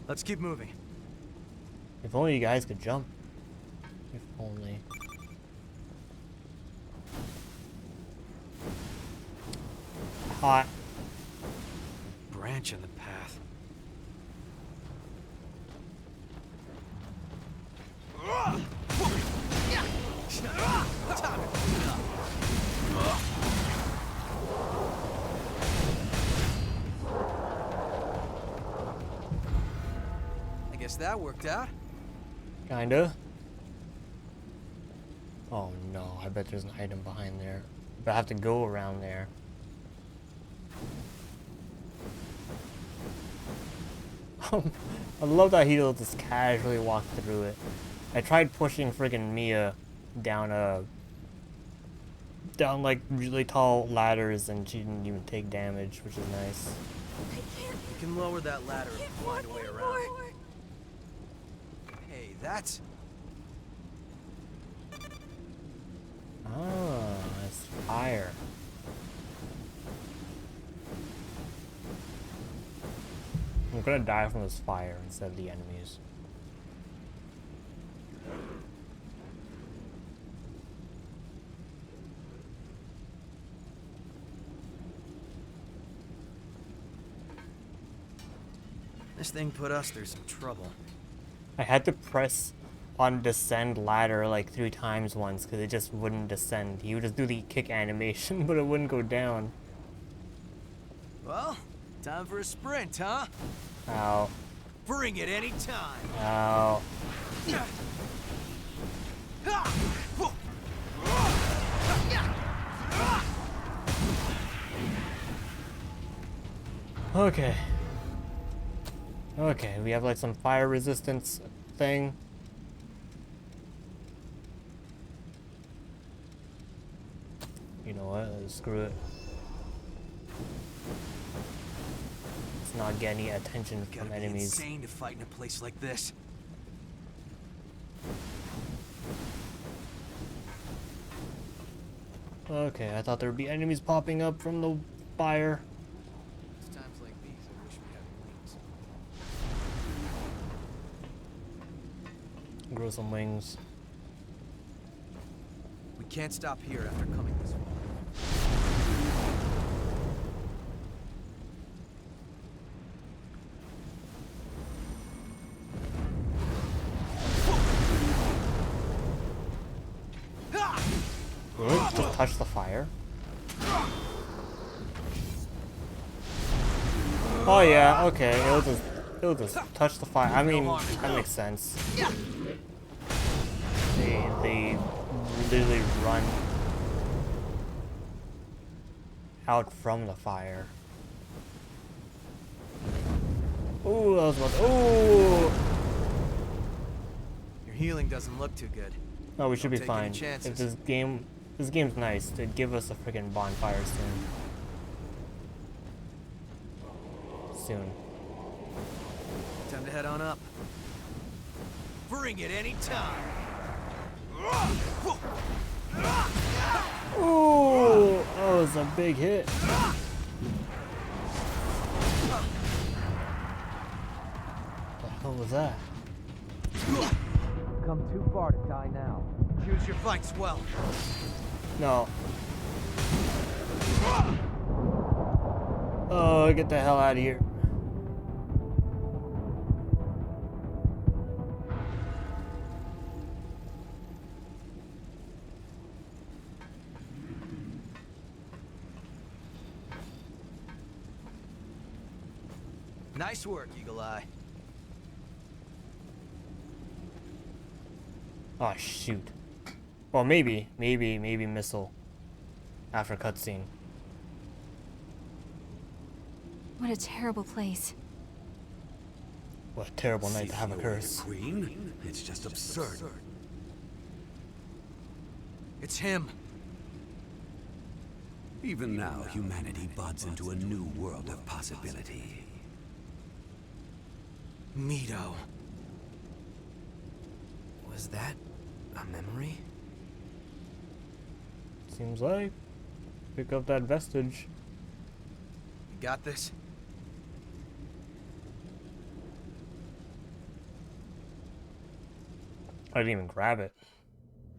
Let's keep moving. If only you guys could jump. If only. Hot. Branch in the path. I guess that worked out. Kinda. Oh no, I bet there's an item behind there. But I have to go around there. I love that he'll just casually walk through it. I tried pushing friggin' Mia down like really tall ladders and she didn't even take damage, which is nice. You can lower that ladder if you find a way around. Hey, that's... Oh, it's fire. I'm gonna die from this fire instead of the enemies. This thing put us through some trouble. I had to press on descend ladder like 3 times once because it just wouldn't descend. He would just do the kick animation, but it wouldn't go down. Well, time for a sprint, huh? Ow. Bring it anytime. Ow. Okay. Okay, we have like some fire resistance thing. You know what? Screw it. Let's not get any attention from enemies. Insane to fight in a place like this. Okay, I thought there would be enemies popping up from the fire. It's times like these I wish we had wings. Grow some wings. We can't stop here after coming this far. Really? Just touch the fire? Oh yeah, okay. It'll just touch the fire. I mean, that makes sense. They literally run out from the fire. Ooh, that was about. Ooh. Your healing doesn't look too good. No, we should be Don't take fine. any chances. If this game's nice, to give us a freaking bonfire soon. Time to head on up. Bring it anytime. Ooh, that was a big hit. What the hell was that? Come too far to die now. Choose your fights well. No. Oh, get the hell out of here. Nice work, Eagle Eye. Oh shoot. Well, maybe missile after cutscene. What a terrible place. What a terrible night to have a curse. Queen? It's just absurd. It's him. Even now, humanity buds into a new world of possibility. Mito. Was that a memory? Seems like. Pick up that vestige. You got this? I didn't even grab it.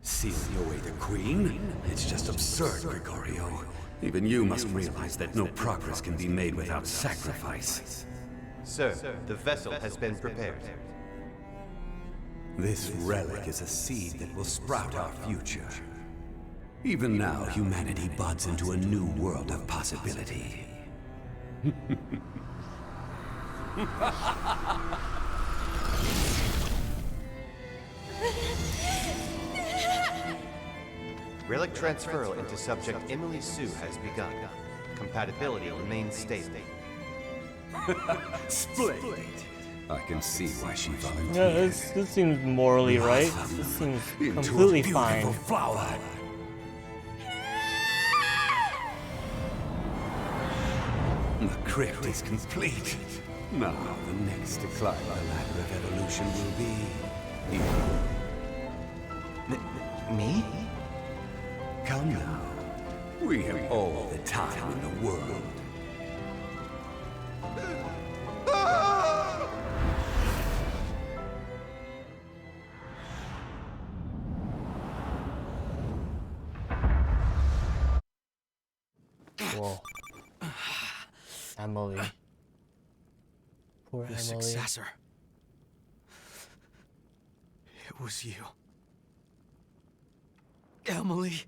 Sealing away the Queen? It's just absurd, Gregorio. Even you must realize that no progress can be made without sacrifice. Sir, the vessel has been prepared. This relic is a seed that will sprout our future. Even now, humanity buds into a new world of possibility. Relic transferal into subject Emily Sue has begun. Compatibility remains stable. Splendid. I can see why she volunteered. Yeah, this seems morally right. This seems completely fine. Flower. The crypt is complete. Now the next to climb the ladder of evolution will be you. Me? Come now. We have all the time in the world. Whoa. Emily. Poor The Emily. successor. It was you. Emily.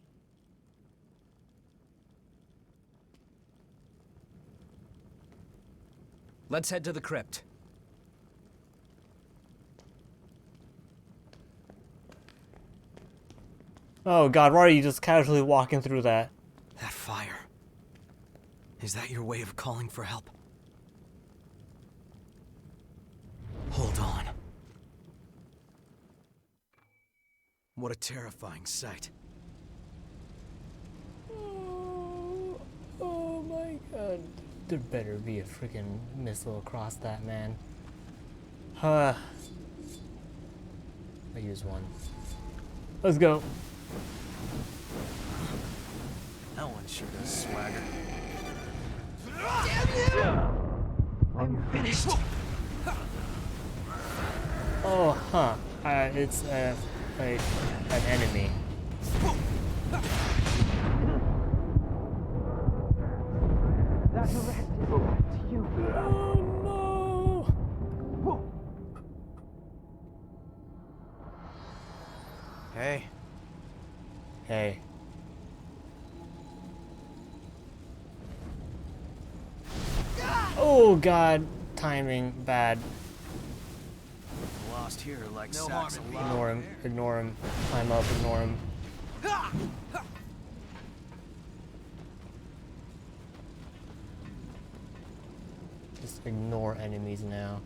Let's head to the crypt. Oh god, why are you just casually walking through that? That fire. Is that your way of calling for help? Hold on. What a terrifying sight. Oh my god. There better be a freaking missile across that, man. I use one. Let's go. That one sure does swagger. I'm finished. Oh, huh. It's like an enemy. That rat is back to you. Oh no! Hey. Hey. Oh god, timing bad. Lost here like No sacks harm of in lava. Ignore him, ignore him. Climb up, ignore him. Just ignore enemies now.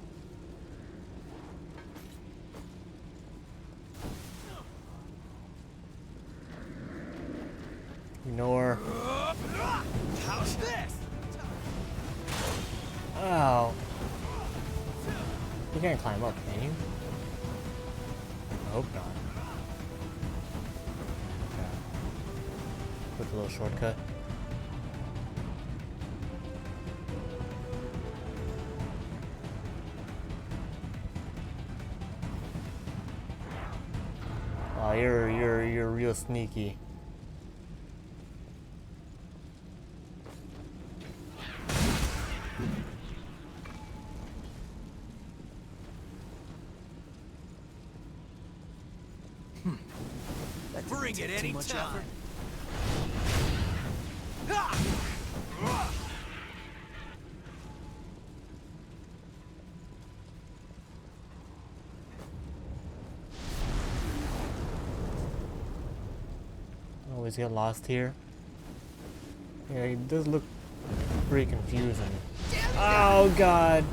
Ignore. How's this? Ow. You can't climb up, can you? I hope not. Okay. Quick little shortcut. Oh, you're real sneaky. Bring it any time. Always get lost here. Yeah, it does look pretty confusing. Oh god!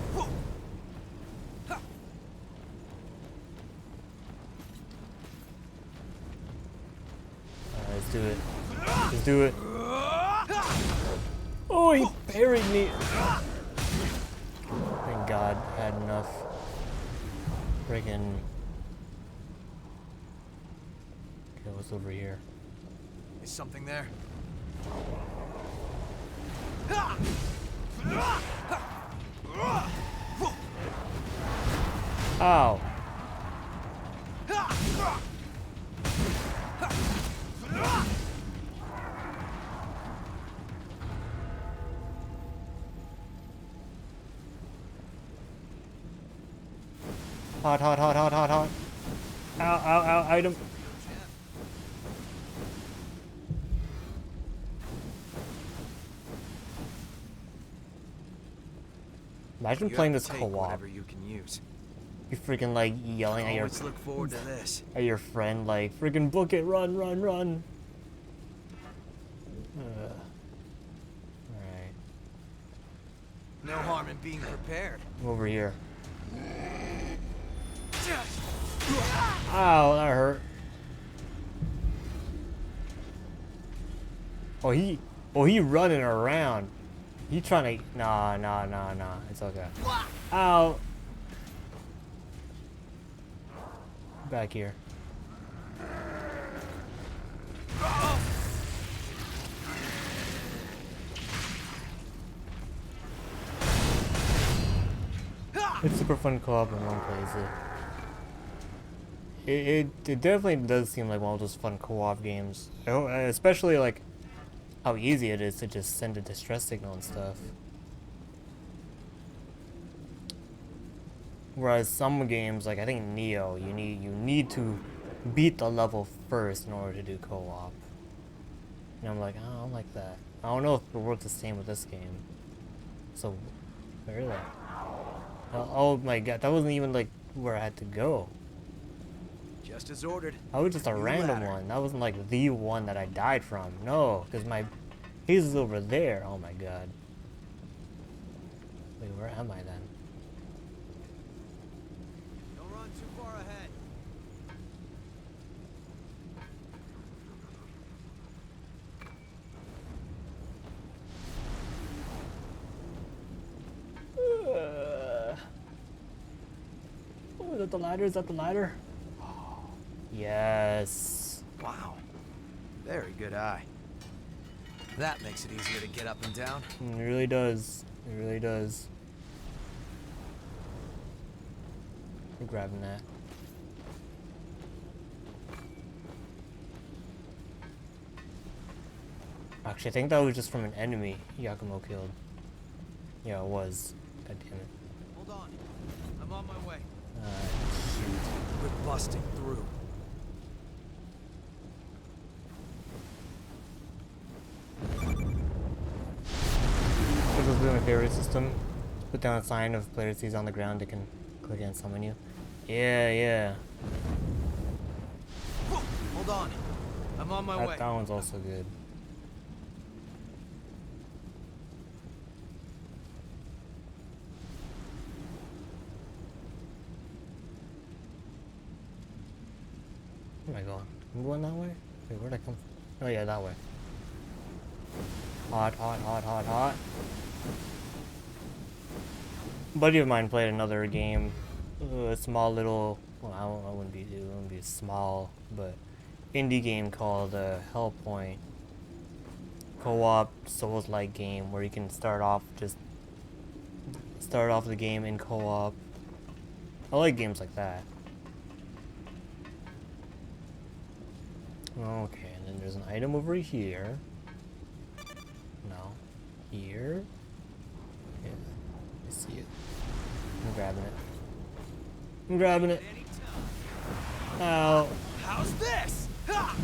Let's do it. Let's do it. Oh, he buried me. Thank God I had enough. Friggin'. Okay, what's over here? Is something there? Ow. Hot, hot, hot, hot, hot, hot. Ow, ow, ow, item. Imagine playing this co-op. Whatever you can use. You freaking like yelling at your Always look forward to this. at your friend like freaking book it, run, run, run. Alright. No harm in being prepared. Over here. Ow, that hurt. Oh, he running around. He trying to, nah. It's okay. Ow. Back here. It's super fun co-op when one plays it. It definitely does seem like one of those fun co-op games. Especially like how easy it is to just send a distress signal and stuff. Whereas some games, like I think Neo, you need to beat the level first in order to do co-op. And I'm like, I don't like that. I don't know if it works the same with this game. So, where is that? Oh my god, that wasn't even like where I had to go. Just as ordered. That was just a random one. That wasn't like the one that I died from. No, because my haze is over there. Oh my god. Wait, where am I then? Don't run too far ahead. Oh, is that the ladder? Is that the ladder? Yes. Wow. Very good eye. That makes it easier to get up and down. It really does. It really does. I'm grabbing that. Actually, I think that was just from an enemy Yakumo killed. Yeah, it was. God damn it. Hold on. I'm on my way. Shoot. We're busting through. This was my favorite system. Put down a sign of player sees on the ground, they can click and summon you. Yeah. Hold on. I'm on my way. That one's also good. Where am I going? I'm going that way? Wait, where'd I come from? Oh yeah, that way. Hot. A buddy of mine played another game. A small little, well, it wouldn't be small, but indie game called Hellpoint. Co-op Souls-like game where you can start off the game in co-op. I like games like that. Okay, and then there's an item over here. No. Here? Yeah, I see it. I'm grabbing it. Ow. How's this? Ha!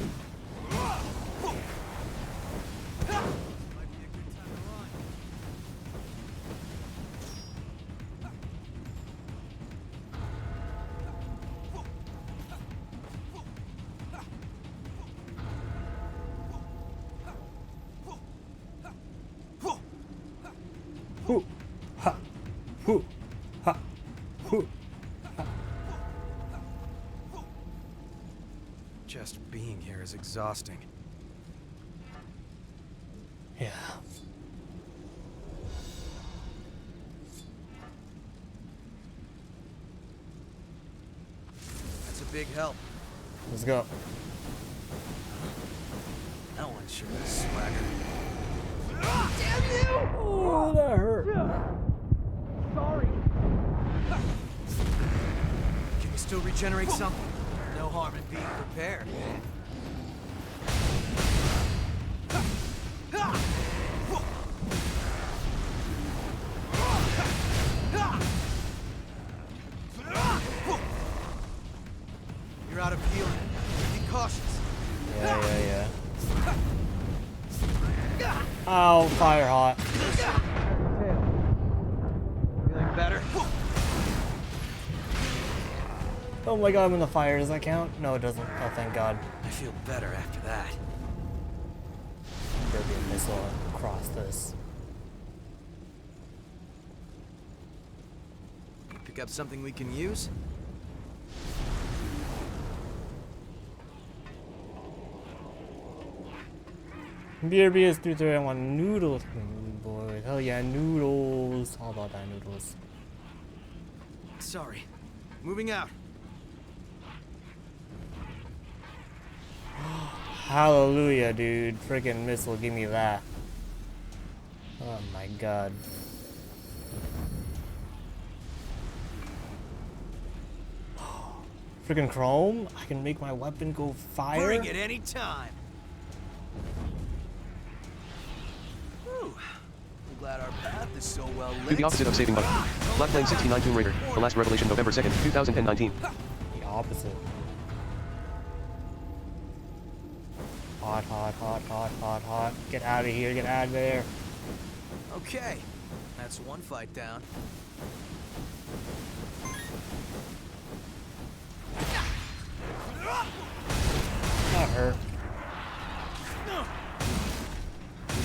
Hoo, ha, hoo, ha, hoo, ha. Just being here is exhausting. Yeah. That's a big help. Let's go. No one sure is swagger. Damn you! Oh, that hurt. Sorry. Can you still regenerate some? No harm in being prepared. You're out of healing. Be cautious. Yeah. Oh, fire hot. Feeling better? Oh my god, I'm in the fire. Does that count? No, it doesn't. Oh, thank god. I feel better after that. There'll be a missile across this. Pick up something we can use? BRBS 330, I want noodles, boy. Hell yeah, noodles. All about that noodles. Sorry. Moving out. Hallelujah, dude. Freaking missile, give me that. Oh my god. Freaking chrome? I can make my weapon go fire? Bring it any time. I'm glad our path is so well lit. Do the opposite of saving money. Black Plane 69 Tomb Raider. The last revelation November 2nd, 2019. The opposite. Hot, hot, hot, hot, hot, hot. Get out of here, get out of there. Okay. That's one fight down. Not her.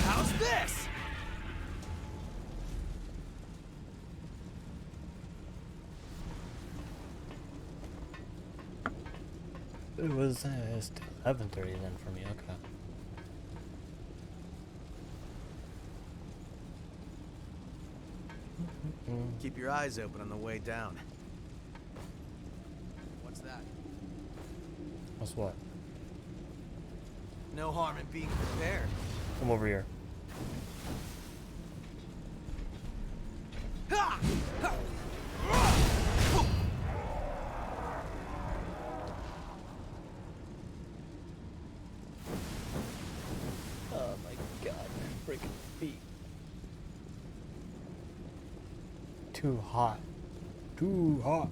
How's this? It was 11:30 then for me, okay. Keep your eyes open on the way down. What's that? What's what? No harm in being prepared. Come over here. Oh my god, freaking feet. Too hot. Too hot.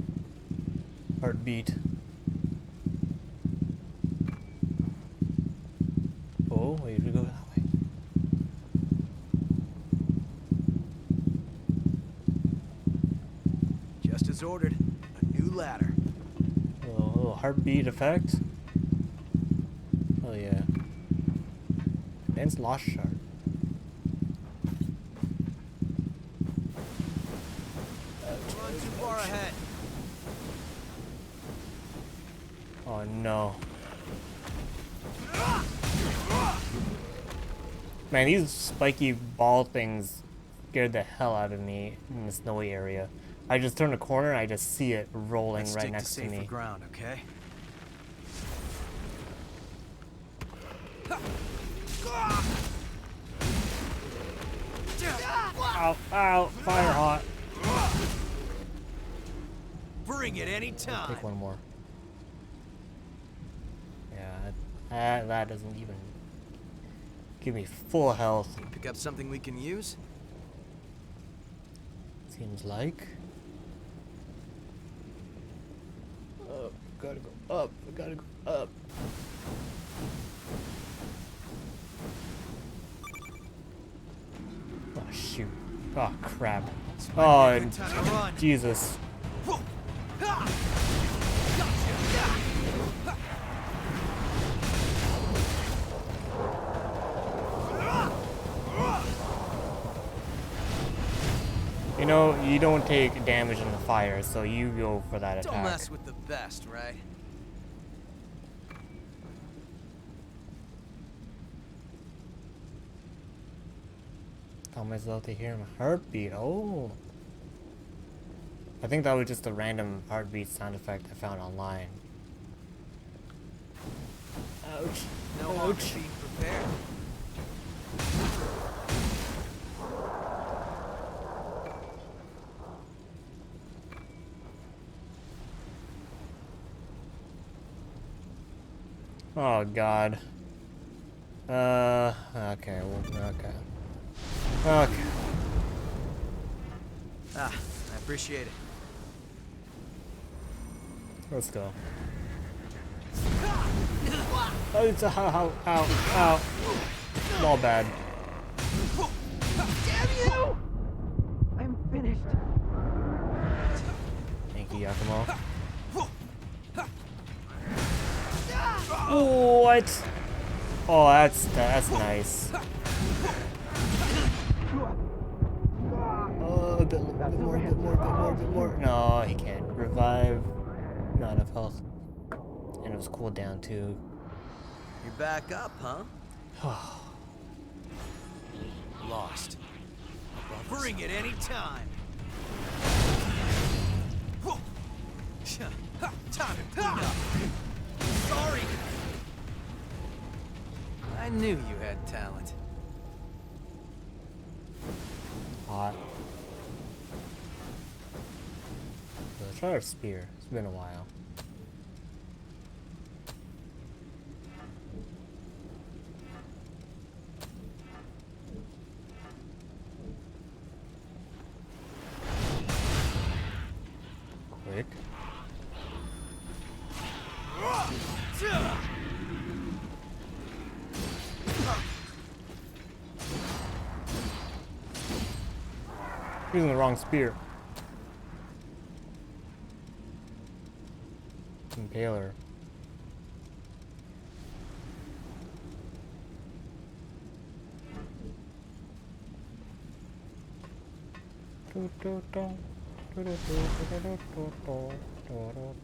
Heartbeat. Oh, wait, we go that way. Just as ordered. A new ladder. A little heartbeat effect. Oh yeah. Ben's lost shard. Run too far ahead. Oh no. Man, these spiky ball things scared the hell out of me in the snowy area. I just turn a corner and I just see it rolling right next to me. Safer ground, okay? Ow, ow, fire hot. Bring it any time. Take one more. Yeah, that doesn't even give me full health. Pick up something we can use? Seems like. Oh, gotta go up. I gotta go up. Oh shoot. Oh crap. Oh Jesus. You know, you don't take damage in the fire, so you go for that attack. Don't mess with the best, right? Tell myself to hear my heartbeat. Oh. I think that was just a random heartbeat sound effect I found online. Ouch. No harm in being prepared. Oh god. Okay, well, okay. Okay. Ah, I appreciate it. Let's go. Oh, it's a ow. All bad. Damn you! I'm finished. Thank you, Yakumo. What? Oh, that's nice. Oh, a bit more. No, he can't revive. Not enough health. And it was cooled down too. You're back up, huh? lost. Bring it any time. Time to clean up. Sorry. I knew you had talent. Hot. Let's try our spear. It's been a while. Quick. Using the wrong spear. Impaler.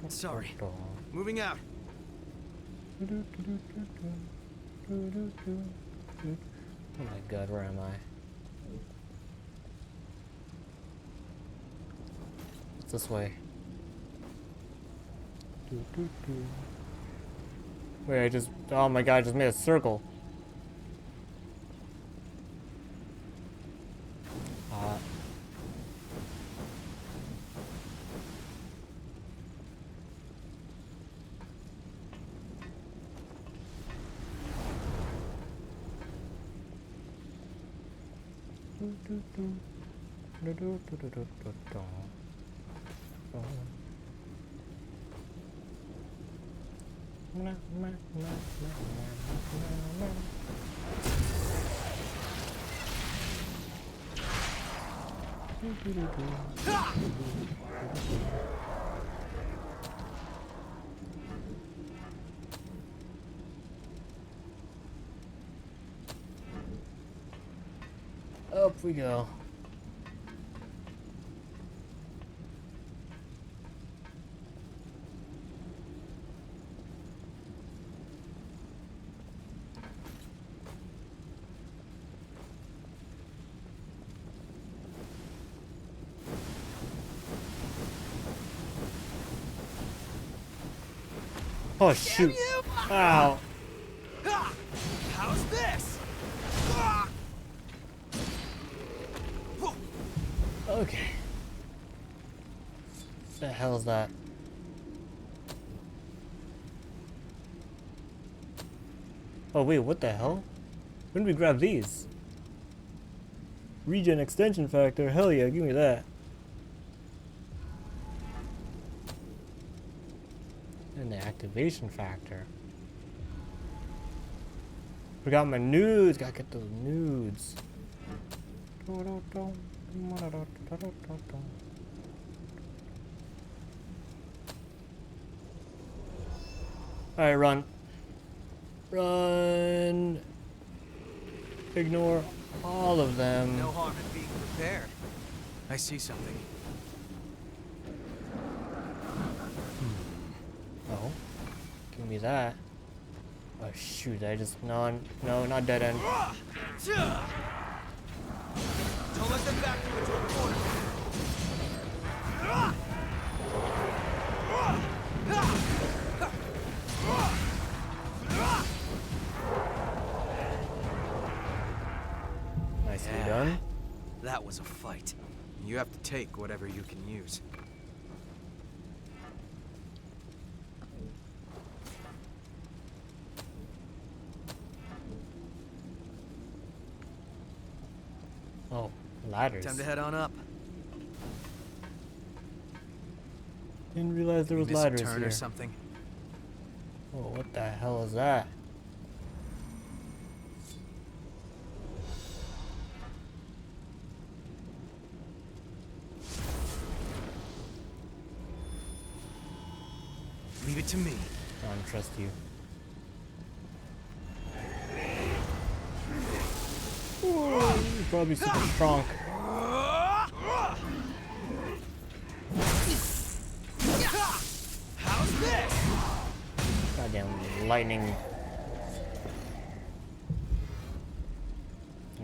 Sorry. Moving out. Oh my god, where am I? It's this way. Wait, I just... Oh my god, I just made a circle. Up we go. Oh shoot. Ow. How's this? Okay. What the hell is that? Oh wait, what the hell? When did we grab these? Regen extension factor, hell yeah, give me that. And the activation factor. Forgot my nudes, gotta get those nudes. Alright, run. Run. Ignore all of them. No harm in being prepared. I see something. Oh. Give me that. Oh shoot, I just no, not dead end. Don't let them back you into a corner. Nicely done. That was a fight. You have to take whatever you can use. Oh, ladders. Time to head on up. Didn't realize there was Miss a ladders turn here. or something. Oh, what the hell is that? Leave it to me. I don't trust you. Ooh, you're probably super strong. How's this? Goddamn lightning.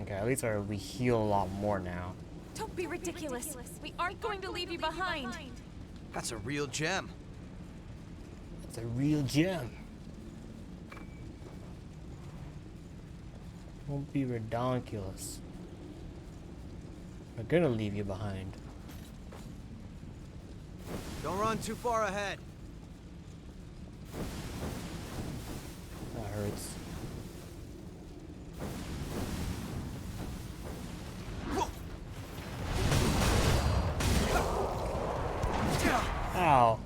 Okay, at least we heal a lot more now. Don't be ridiculous. We aren't going to leave you behind. That's a real gem. It's a real gem. Won't be redonkulous. We're gonna leave you behind. Don't run too far ahead. That hurts. Ow.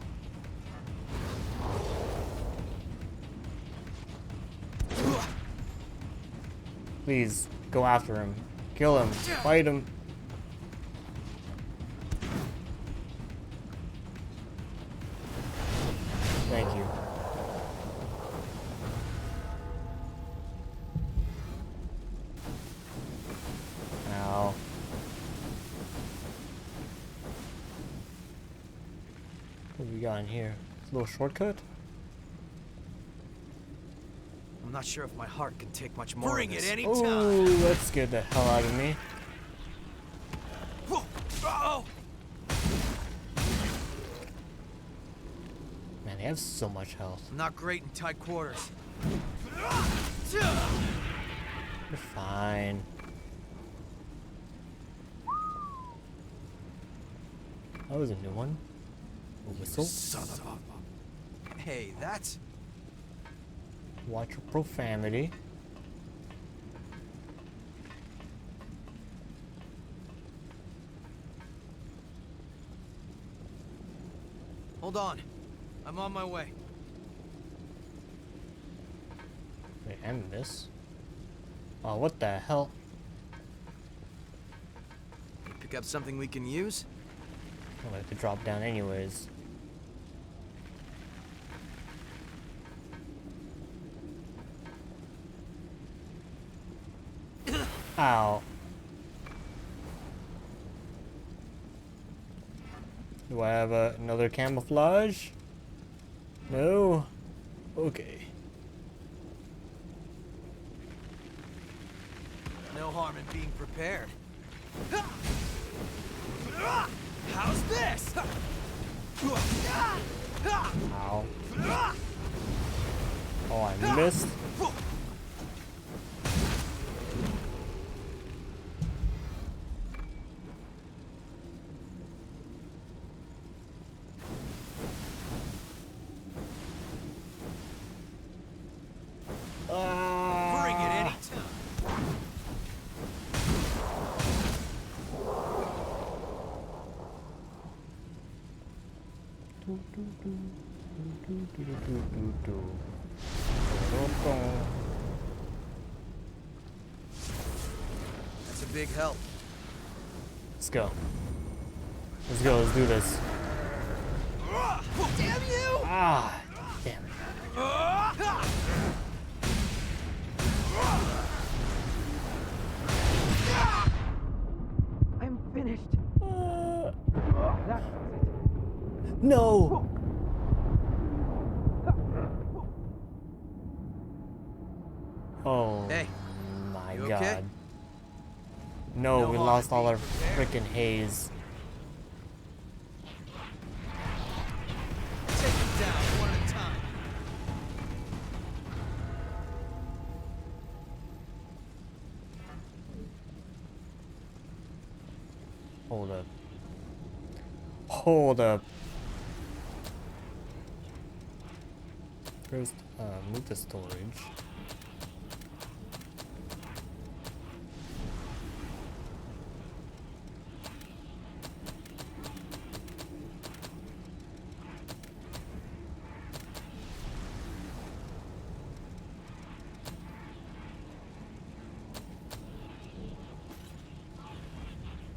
Please, go after him. Kill him. Fight him. Thank you. Ow. What do we got in here? A little shortcut? I'm not sure if my heart can take much more. Bring it any Oh, time. that scared the hell out of me. Oh! Man, they have so much health. I'm not great in tight quarters. You're fine. That was a new one. A whistle. Son of a... Hey, that's... Watch your profanity. Hold on. I'm on my way. Wait, and this? Oh, what the hell? Pick up something we can use? I'll have to drop down anyways. Ow. Do I have another camouflage? No? Okay. No harm in being prepared. How's this? Ow. Oh, I missed. Bring it anytime. That's a big help. Let's go. Let's go, let's do this. Damn you! Ah, damn it. I'm finished. That No! Oh hey, my you god. okay? No, No we harm lost in all being our prepared. freaking haze. Take them down one at a time. Hold up. Hold up. First, move the storage.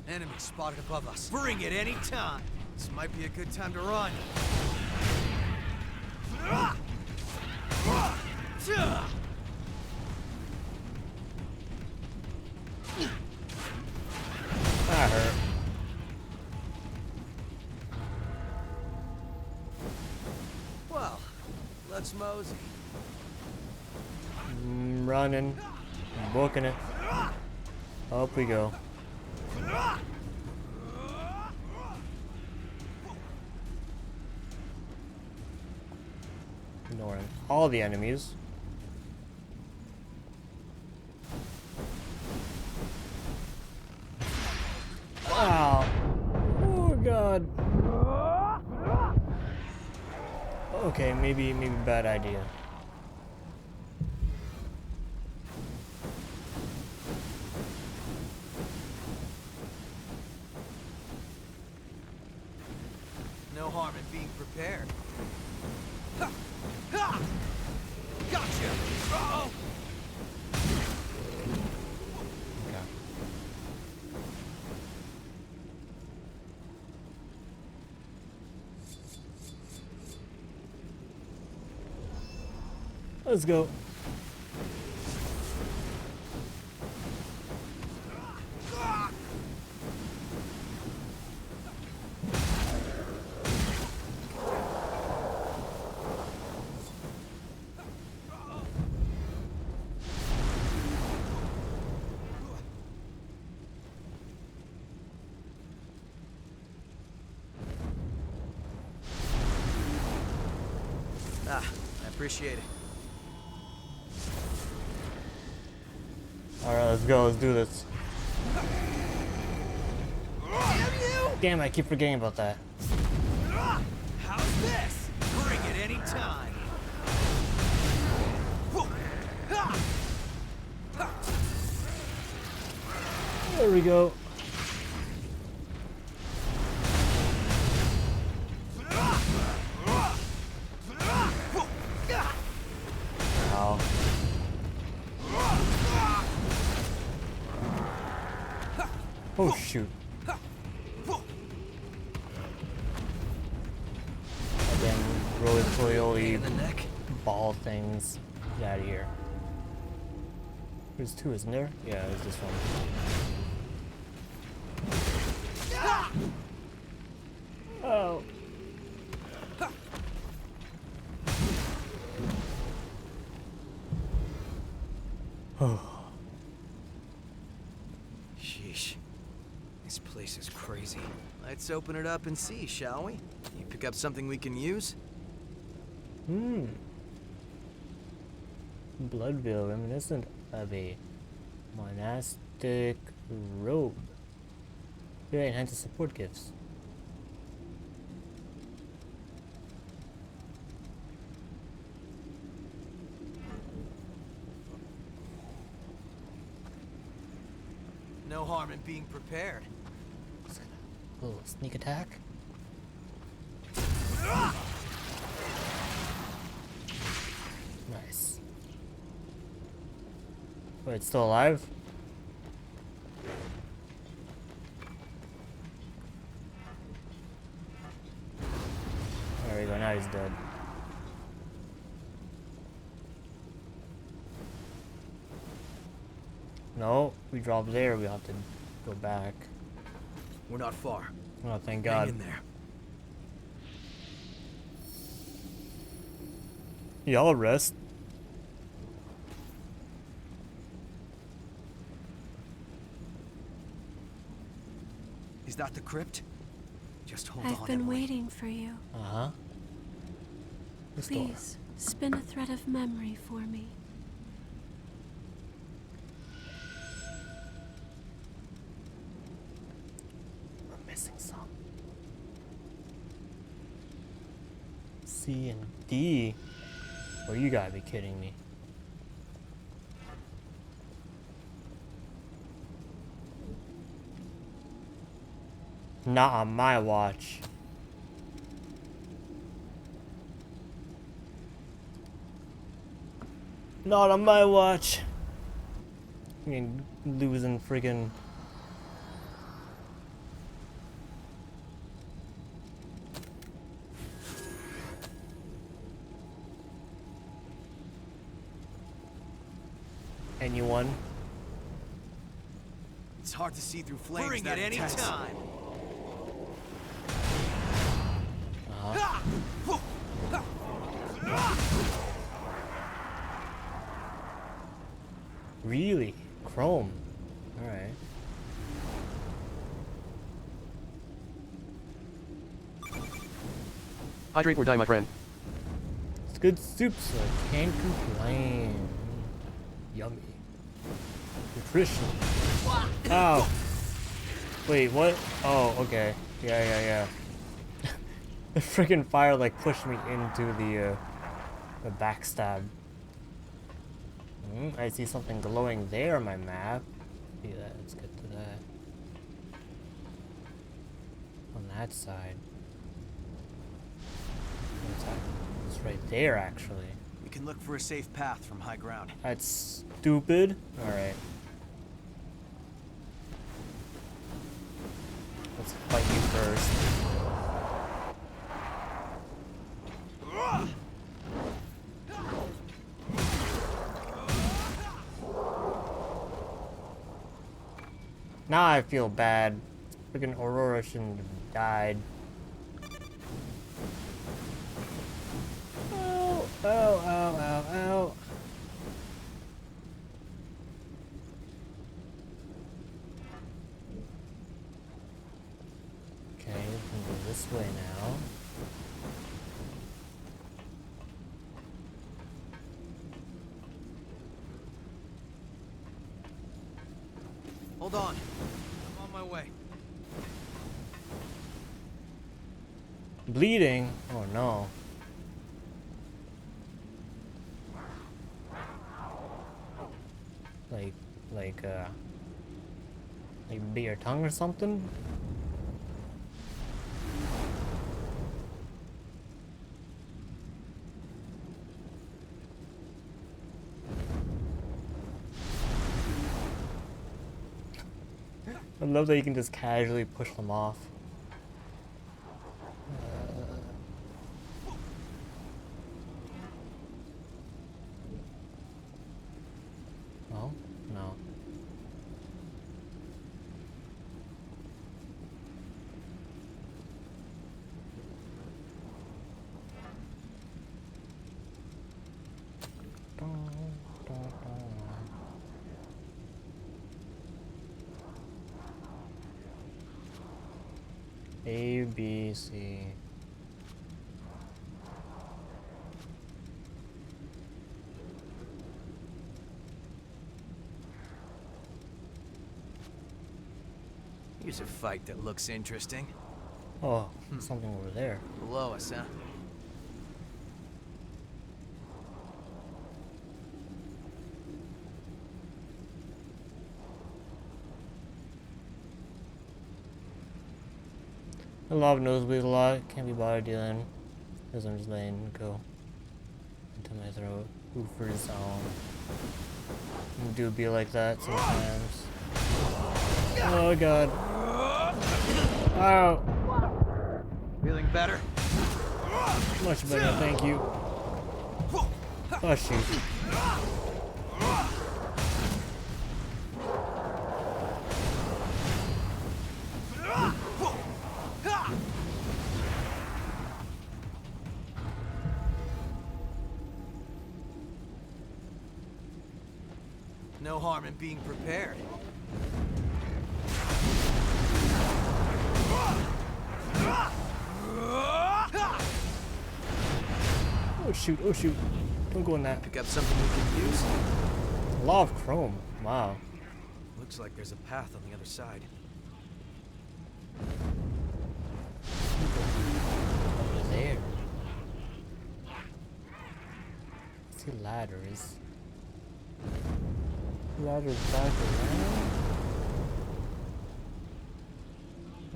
Enemy spotted above us. Bring it any time. This might be a good time to run. That hurt. Well, let's mosey. Running. Booking it. Up we go. Ignoring all the enemies. Wow. Oh god. Okay, maybe bad idea. No harm in being prepared. Ha! Ha! Gotcha! Uh-oh! Okay. Let's go. Ah, I appreciate it. Alright, let's go. Let's do this. Damn you! Damn, I keep forgetting about that. How's this? Bring it any time. There we go. Ow. Oh shoot. Again, roly-poly ball things. Get out of here. There's two, isn't there? Yeah, there's this one. Oh. Oh. Sheesh. This place is crazy. Let's open it up and see, shall we? You pick up something we can use? Blood veil reminiscent of a monastic robe. Very enhances support gifts. No harm in being prepared. A little sneak attack. Nice. Wait, it's still alive? There we go, now he's dead. No, we dropped there, we have to go back. We're not far. Oh, thank Hang God. in there. Y'all rest. Is that the crypt? Just hold on. I've been waiting for you. Uh-huh. Please, spin a thread of memory for me. We're missing some. C and D? Oh, you gotta be kidding me. Not on my watch. Not on my watch. I mean, losing friggin' anyone. It's hard to see through flames. Bring that it any intense. time. Really? Chrome. Alright. Hydrate or die, my friend. It's good soup, so I can't complain. Yummy. Nutrition. Ow. Wait, what? Oh, okay. Yeah. The freaking fire like pushed me into the backstab. I see something glowing there on my map. See that? Let's get to that. On that side. What's that? It's right there, actually. We can look for a safe path from high ground. That's stupid. Alright. Let's fight you first. Now I feel bad. Freaking Aurora shouldn't have died. Ow, ow, ow, ow, ow. Okay, we can go this way now. Hold on. I'm on my way. Bleeding? Oh no. Like bit your tongue or something? I love that you can just casually push them off. Oh, no. A, B, C. Here's a fight that looks interesting. Oh, something over there. Below us, huh? A lot of nosebleeds a lot. Can't be bothered dealing. Because I'm just letting it go into my throat. Hoofers on. Do be like that sometimes. Oh god. Ow. Feeling better? Much better, thank you. Oh shoot. No harm in being prepared. Oh shoot, oh shoot. Don't go in that. Pick up something we can use. Law of Chrome. Wow. Looks like there's a path on the other side. Over there. See ladders. Ladders back around.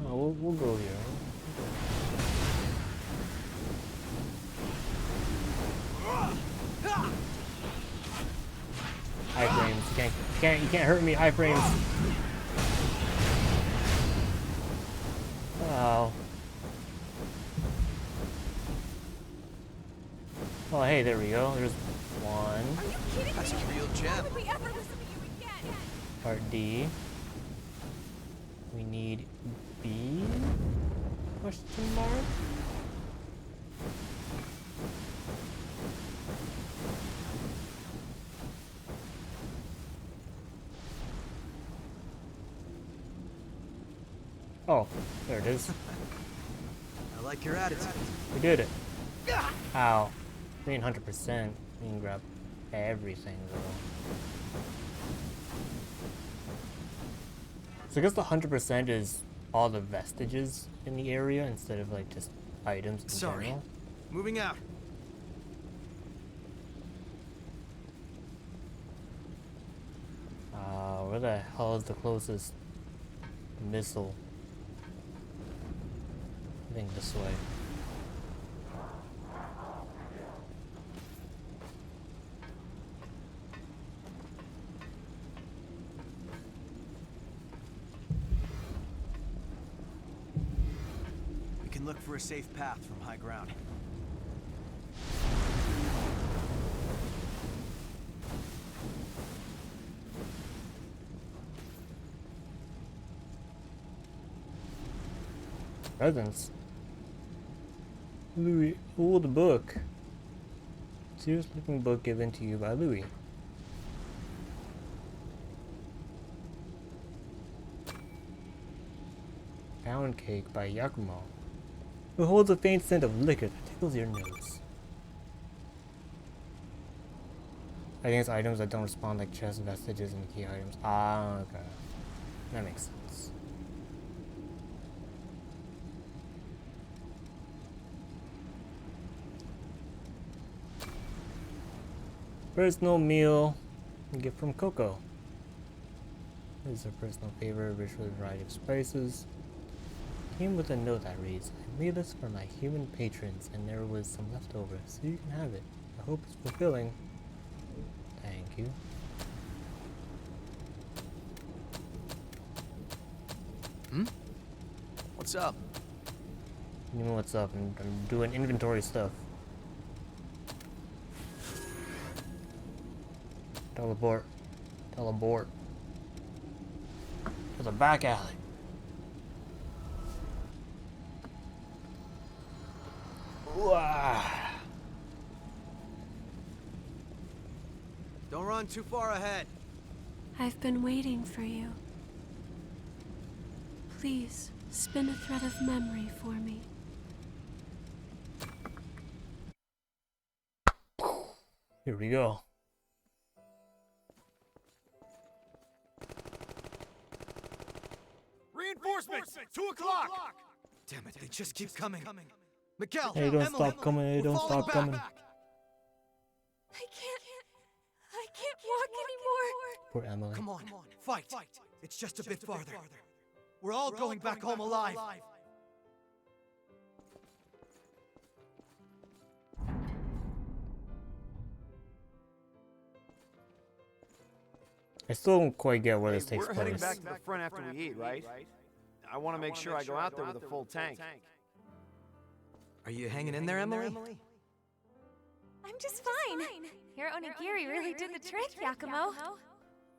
Oh, we'll go here. Iframes. You can't hurt me, iframes. Oh. Oh, hey, there we go. There's one. That's a real gem. Part D. We need B? Question mark? Oh, there it is. I like your attitude. We did it. Ow. 300%. We can grab everything though. So I guess the 100% is all the vestiges in the area instead of like just items in general. Moving out. Where the hell is the closest missile? I think this way. We can look for a safe path from high ground. Presents. Louis, old book. Serious looking book given to you by Louis. Pound cake by Yakumo. Who holds a faint scent of liquor that tickles your nose. I think it's items that don't respond like chest vestiges and key items. Ah, okay. That makes sense. Personal meal, a gift from Coco. This is her personal favorite, rich with a variety of spices. Came with a note that reads, I made this for my human patrons and there was some left over, so you can have it. I hope it's fulfilling. Thank you. What's up? You know what's up, I'm doing inventory stuff. Teleport. Teleport. There's a back alley. Don't run too far ahead. I've been waiting for you. Please, spin a thread of memory for me. Here we go. Reinforcements! 2 o'clock! Damn it, they just keep coming. Mikkel, Hey, don't Emily, stop coming, hey, don't stop coming. I can't walk anymore. Poor Emily. Come on, fight. It's just a bit farther. We're all going back home alive. I still don't quite get where this takes We're place. heading back to the front after we eat, right? I want to make sure I go out there with a full tank. Are you hanging in there, Emily? I'm just fine. Your onigiri really did the trick, Yakumo.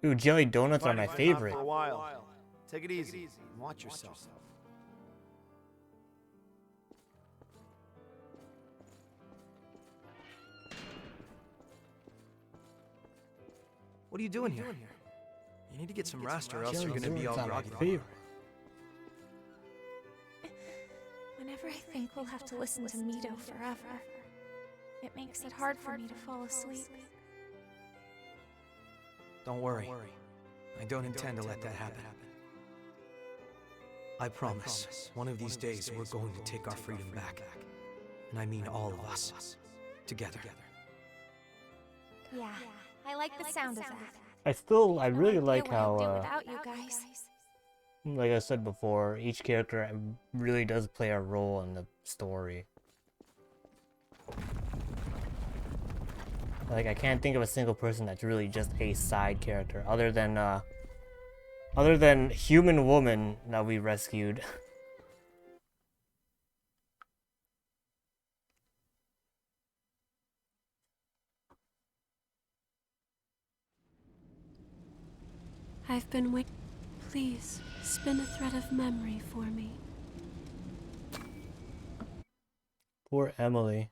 Ooh, jelly donuts are my favorite. For a while. Take it easy and watch yourself. What are you doing here? You need to get some rest or else Jelly you're gonna be all donuts are my groggy. favorite. Whenever I think we'll have to listen to Mito forever, it makes it hard for me to fall asleep. Don't worry. I don't intend to let that happen. I promise, one of these days we're going to take our freedom back. And I mean all of us. Together. Yeah, I like the sound of that. I really like how, Without you guys. like I said before, each character really does play a role in the story. Like, I can't think of a single person that's really just a side character, other than Human Woman that we rescued. I've been waiting. Please, spin a thread of memory for me. Poor Emily.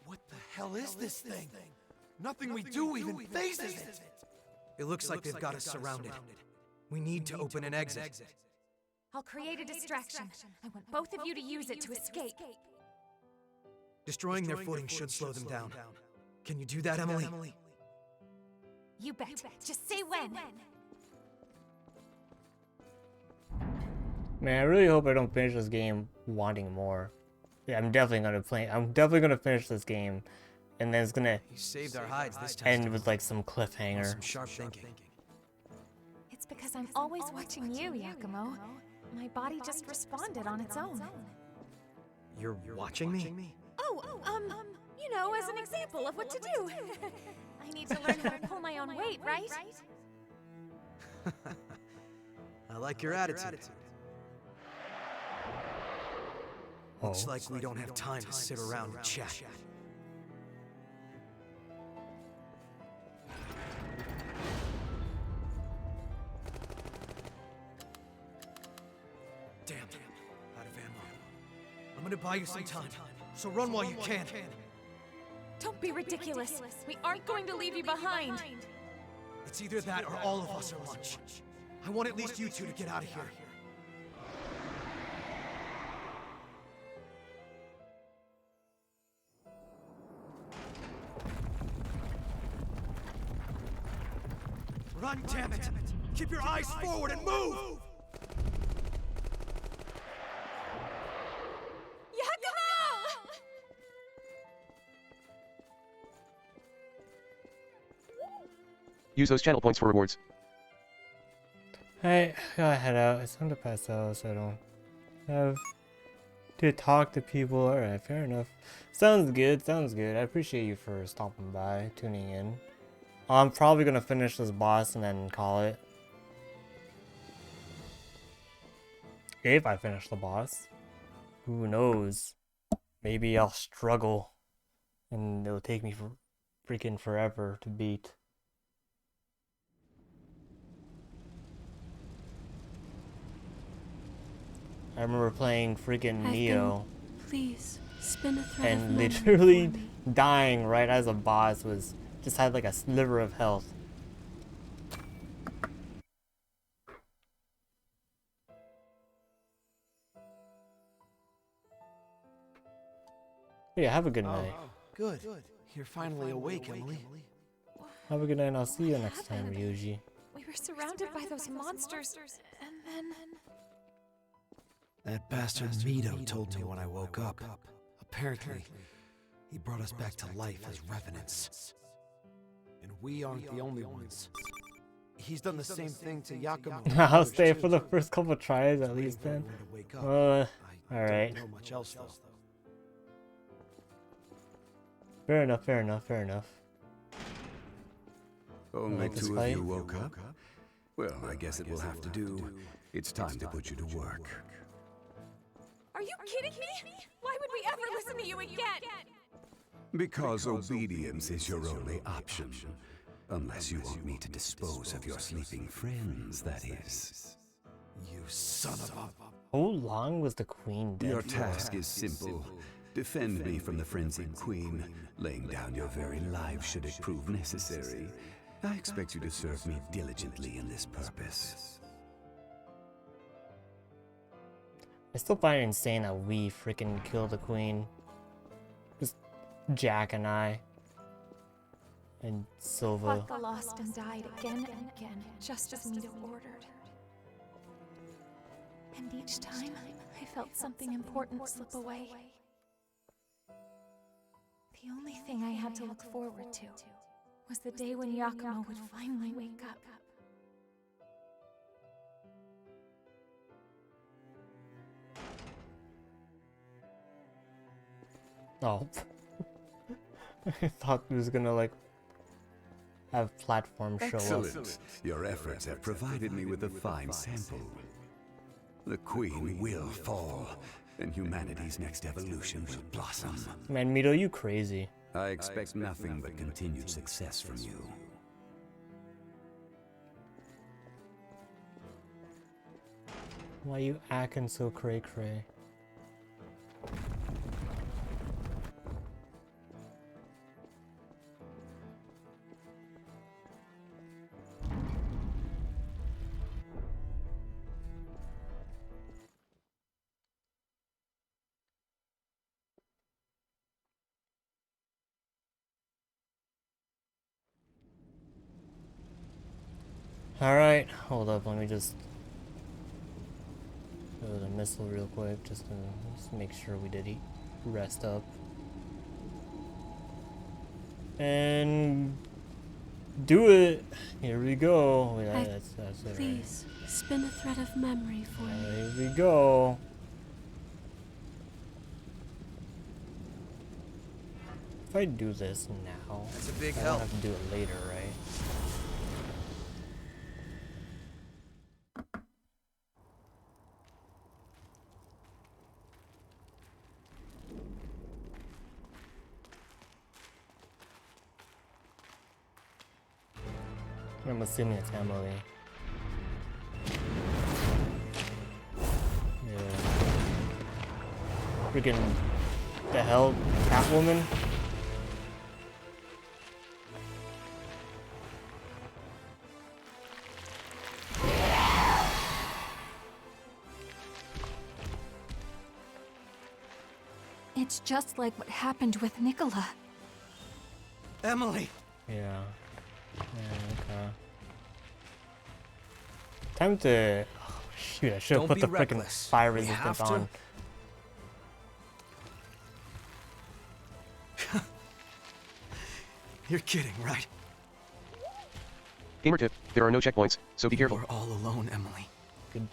What the hell is this thing? Nothing we do even phases it. It looks like they've got us surrounded. We need to open an exit. I'll create a distraction. I want both of you to use it to escape. Destroying their footing should slow them down. Can you do that, Emily? You bet. Just say when. Man, I really hope I don't finish this game wanting more. Yeah, I'm definitely gonna finish this game, and then it's gonna You saved our hides this time. end with like some cliffhanger. Some sharp thinking. It's because I'm always watching you, Yakumo. My body just responded on its own. You're watching me? Oh, you know, as an example of what to do. I need to learn how to pull my own weight, right? I like your attitude. Looks like we don't have time to sit around and chat. Damn, out of ammo. I'm gonna buy you some time, so run while you can. Don't be ridiculous. We aren't going to leave you behind. It's either that or all of us are lunch. I want at least you two to get out of here. Run, damn it! Keep your eyes forward and move! Yakumo! Use those channel points for rewards. I gotta head out. It's time to pass out, so I don't have to talk to people. Alright, fair enough. Sounds good, sounds good. I appreciate you for stopping by, tuning in. I'm probably gonna finish this boss and then call it. If I finish the boss. Who knows? Maybe I'll struggle and it'll take me for freaking forever to beat. I remember playing freaking Neo. Please, spin a thread And of memory literally for me. dying right as a boss was just had like a sliver of health. Yeah, have a good night. Good. You're finally awake, Emily. Have a good night and I'll see you next time, Ryuji. We were surrounded by those monsters, and then... That bastard Mito told me when I woke up. Apparently, he brought us back to life as revenants. And we aren't the only ones. He's done the same thing to Yakumo. I'll stay for the first couple tries at least then. Alright. Don't know much else though. Fair enough, fair enough, fair enough. Only Like this two of fight? you woke up? Well, I guess it will have to do. It's time to put you to work. Are you kidding me? Why would we ever listen to you again? Because obedience is your only option. Unless you want me to dispose of your sleeping friends, that is. You son of a... How long was the queen dead Your for? task is simple. Defend me from the frenzied queen, laying down your very life should it prove necessary. I expect you to serve me diligently in this purpose. I still find it insane that we freaking killed the queen. Just Jack and I. And Silva. Fought the lost and died again and again, just as Mito ordered. And each time, I felt something important slip away. The only thing I had to look forward to was the day when Yakumo would finally wake up. Oh. I thought it was gonna like have platforms show up. Excellent. Your efforts have provided me with a fine sample. The queen will fall, and humanity's next evolution will blossom. Man, Mito, you crazy. I expect nothing but continued success from you. Why you acting so cray-cray? Alright, hold up, let me just go to the missile real quick, just to make sure we did rest up. And do it! Here we go. Yeah, that's it. Please, spin a thread of memory for me. Here we go. If I do this now, that's a big I help. don't have to do it later, right? I'm assuming it's Emily. Yeah. Freaking the hell, Catwoman? It's just like what happened with Nicola. Emily! Yeah. Okay. Time to... Oh, shoot, I should have put the freaking fire resistance on. You're kidding, right? Gamer tip, there are no checkpoints, so be careful. We're all alone, Emily. Good.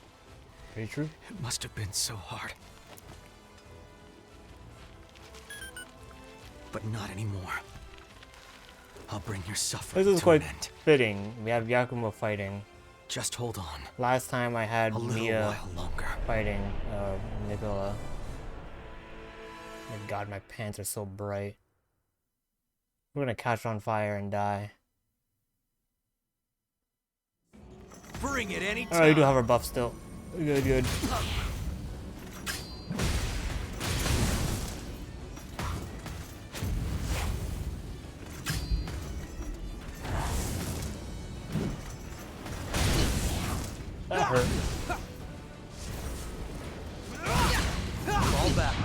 Very true. It must have been so hard. But not anymore. I'll bring your suffering This is to quite an end. fitting. We have Yakumo fighting. Just hold on. Last time I had Mia longer. fighting Nicola. My god, my pants are so bright. We're gonna catch on fire and die. Bring it anytime. Alright, we do have our buff still. Good, good. That hurt. Fall back.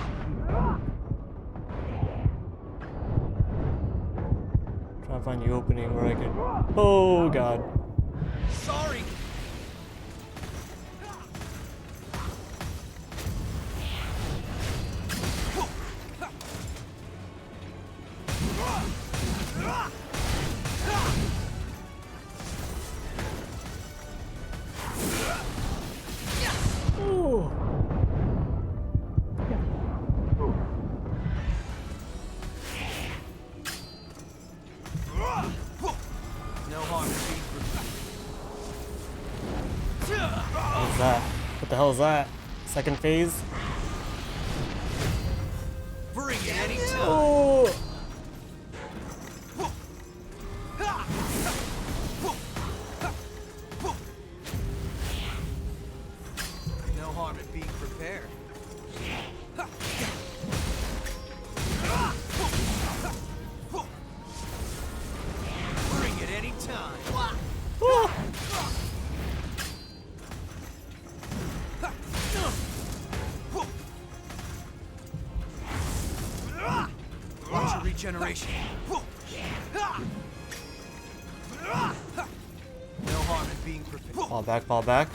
Trying to find the opening where I can. Oh god. Sorry. Ooh. No harm in being What's that? What the hell is that? Second phase? Bring it anytime. Oh. No harm in being prepared. Bring it anytime. Watch your regeneration. No harm in being prepared. Fall back, fall back.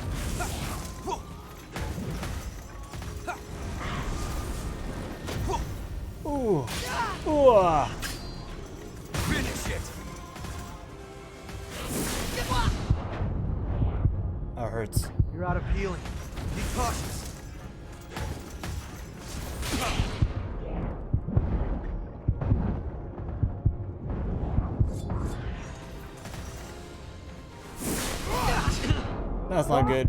Ooh. Ooh. Finish it. That hurts. You're out of healing. Be cautious. That's not good.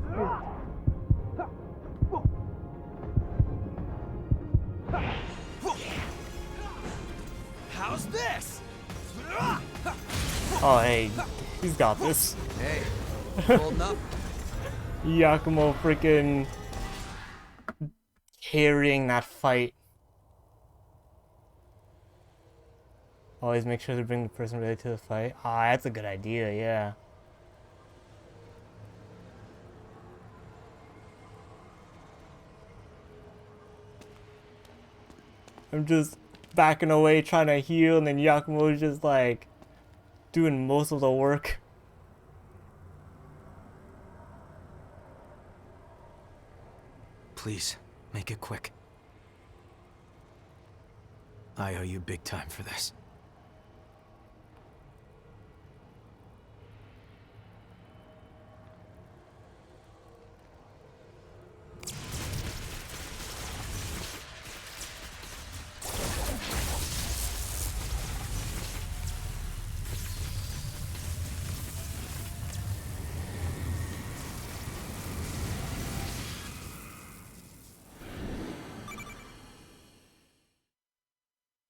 How's this? Oh, hey, he's got this. Hey, holding up. Yakumo freaking carrying that fight. Always make sure to bring the person related to the fight. Ah, that's a good idea, yeah. I'm just backing away trying to heal, and then Yakumo's just like doing most of the work. Please, make it quick. I owe you big time for this.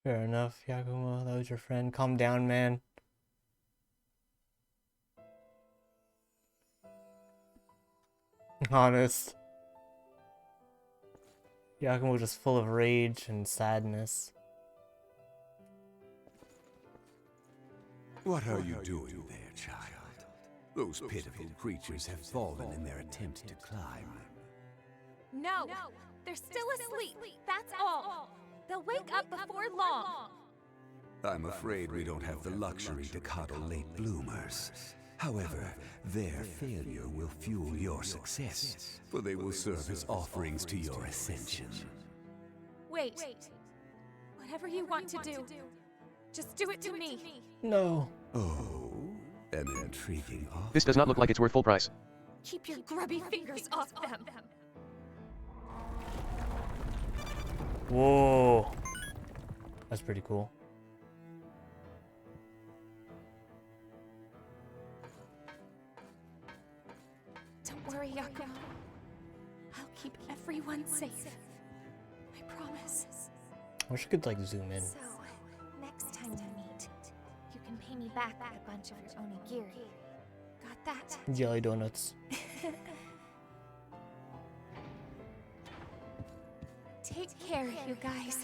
Fair enough, Yakumo. That was your friend. Calm down, man. Honest. Yakumo was just full of rage and sadness. What are you doing there, child? Those pitiful creatures have fallen in their attempt to climb. No, they're still asleep. That's all. They'll wake up before long. I'm afraid we don't have the luxury to coddle late bloomers. However, their failure will fuel your success, for they will serve as offerings to your ascension. Wait. Whatever you want to do, just do it to me. No. Oh, an intriguing offer. This does not look like it's worth full price. Keep your grubby fingers off them. Whoa. That's pretty cool. Don't worry, Yakumo. I'll keep everyone safe. I promise. I wish I could like zoom in. So, next time we meet, you can pay me back with a bunch of your onigiri. Got that? Jelly donuts. Take care, you guys.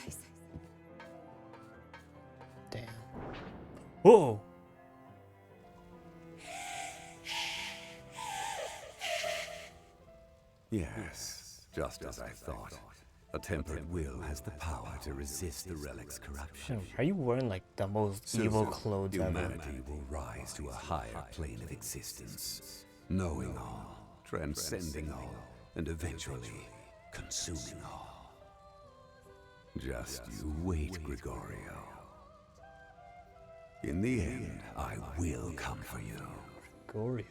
Damn. Whoa. Yes, just as I thought. A tempered will has the power to resist the relic's corruption. Are you wearing like the most evil clothes humanity ever? will rise to a higher plane of existence, knowing all, transcending all, and eventually consuming all. Just you wait, Gregorio. In the end, I will come for you. Gregorio.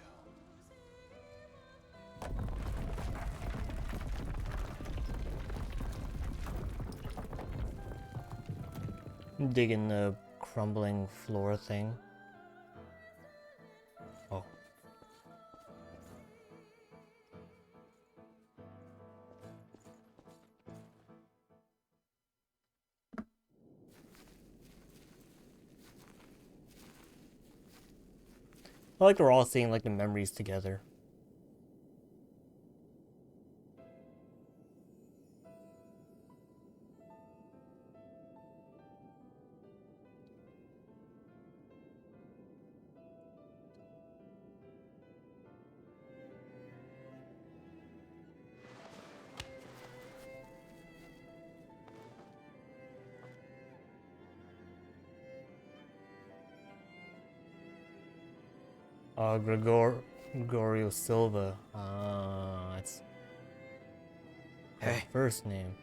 Digging the crumbling floor thing. Oh. I like we're all seeing like the memories together. Gregorio Silva. That's her first name.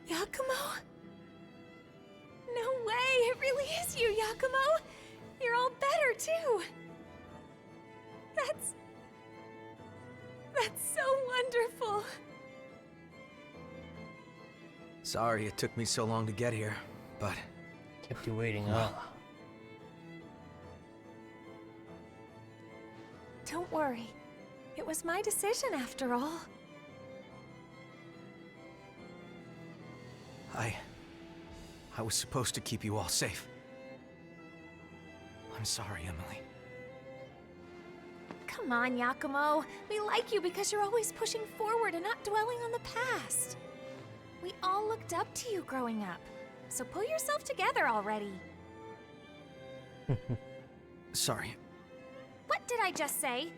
Yakumo? No way! It really is you, Yakumo! You're all better, too! That's so wonderful! Sorry it took me so long to get here, but... Kept you waiting, huh? Don't worry. It was my decision after all. I was supposed to keep you all safe. I'm sorry, Emily. Come on, Yakumo. We like you because you're always pushing forward and not dwelling on the past. We all looked up to you growing up. So pull yourself together already. Sorry. What did I just say?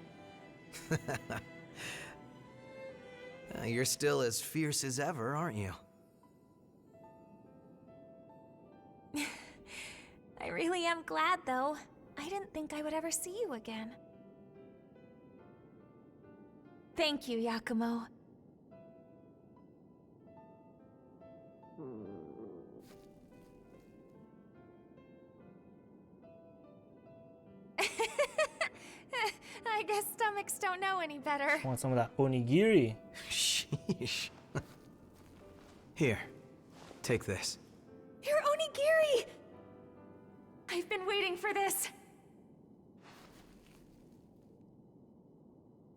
You're still as fierce as ever, aren't you? I really am glad, though. I didn't think I would ever see you again. Thank you, Yakumo. I guess stomachs don't know any better. Want some of that onigiri? Sheesh. Here, take this. Your onigiri! I've been waiting for this.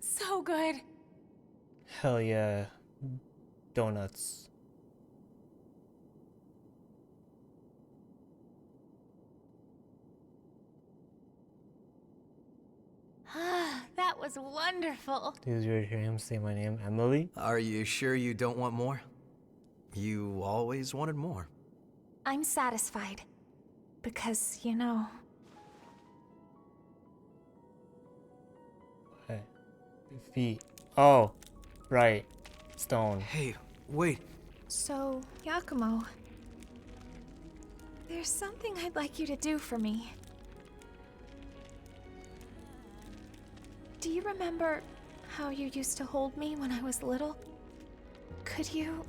So good. Hell yeah. Donuts. Ah, that was wonderful. Did you hear him say my name, Emily? Are you sure you don't want more? You always wanted more. I'm satisfied. Because, you know... Hey. Feet. Oh. Right. Stone. Hey, wait. So, Yakumo... There's something I'd like you to do for me. Do you remember how you used to hold me when I was little? Could you...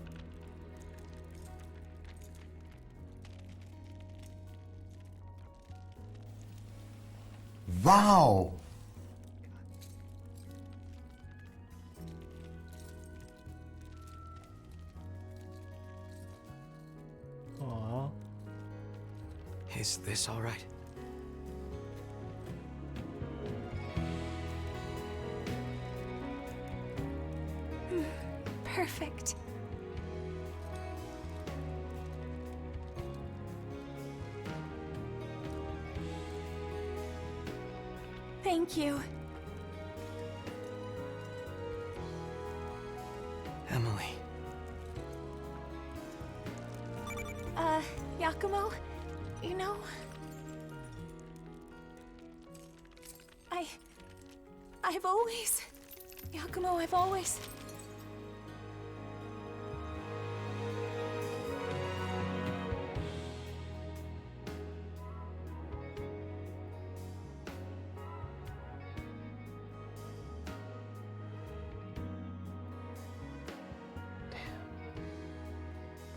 Wow! Aww. Is this all right? Perfect. Thank you. Emily. Yakumo, you know... I've always... Yakumo, I've always...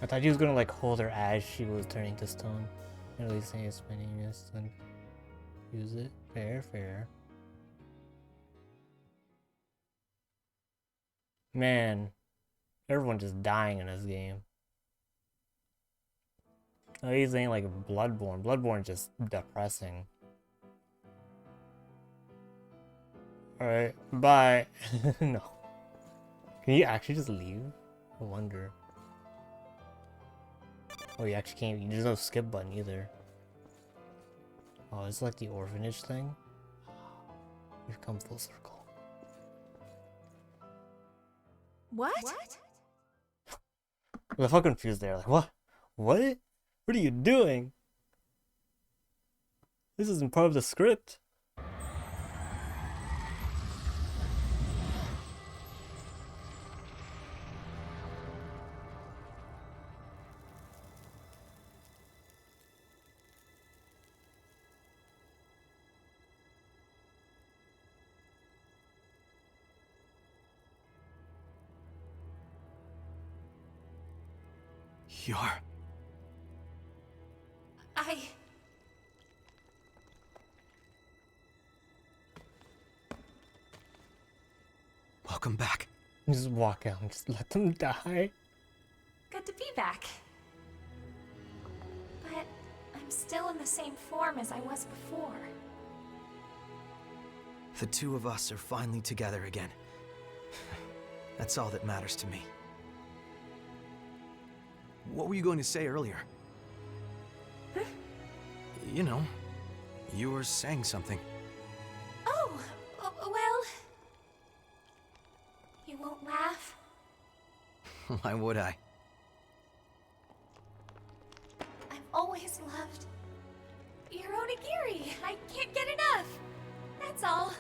I thought he was gonna like hold her as she was turning to stone. And really saying it's my name is and use it. Fair, fair. Man, everyone just dying in this game. Oh, he's saying like Bloodborne. Bloodborne just depressing. Alright, bye. No. Can you actually just leave? I wonder. Oh, you actually can't. There's no skip button either. Oh, it's like the orphanage thing. We've come full circle. What? I'm fucking confused there. Like, what? What? What are you doing? This isn't part of the script. You're... Welcome back. Just walk out and just let them die. Good to be back. But I'm still in the same form as I was before. The two of us are finally together again. That's all that matters to me. What were you going to say earlier? Huh? You know, you were saying something. Oh, well... You won't laugh? Why would I? I've always loved your onigiri. I can't get enough. That's all.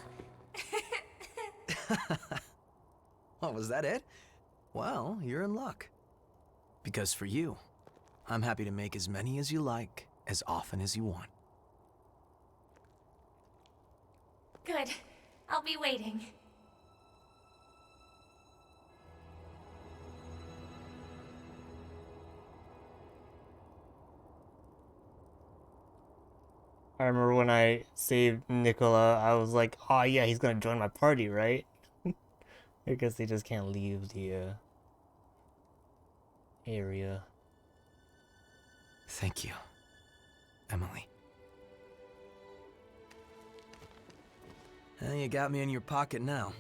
Oh, was that it? Well, you're in luck. Because for you, I'm happy to make as many as you like, as often as you want. Good. I'll be waiting. I remember when I saved Nicola, I was like, oh yeah, he's gonna join my party, right? I guess they just can't leave the area. Thank you, Emily. You got me in your pocket now.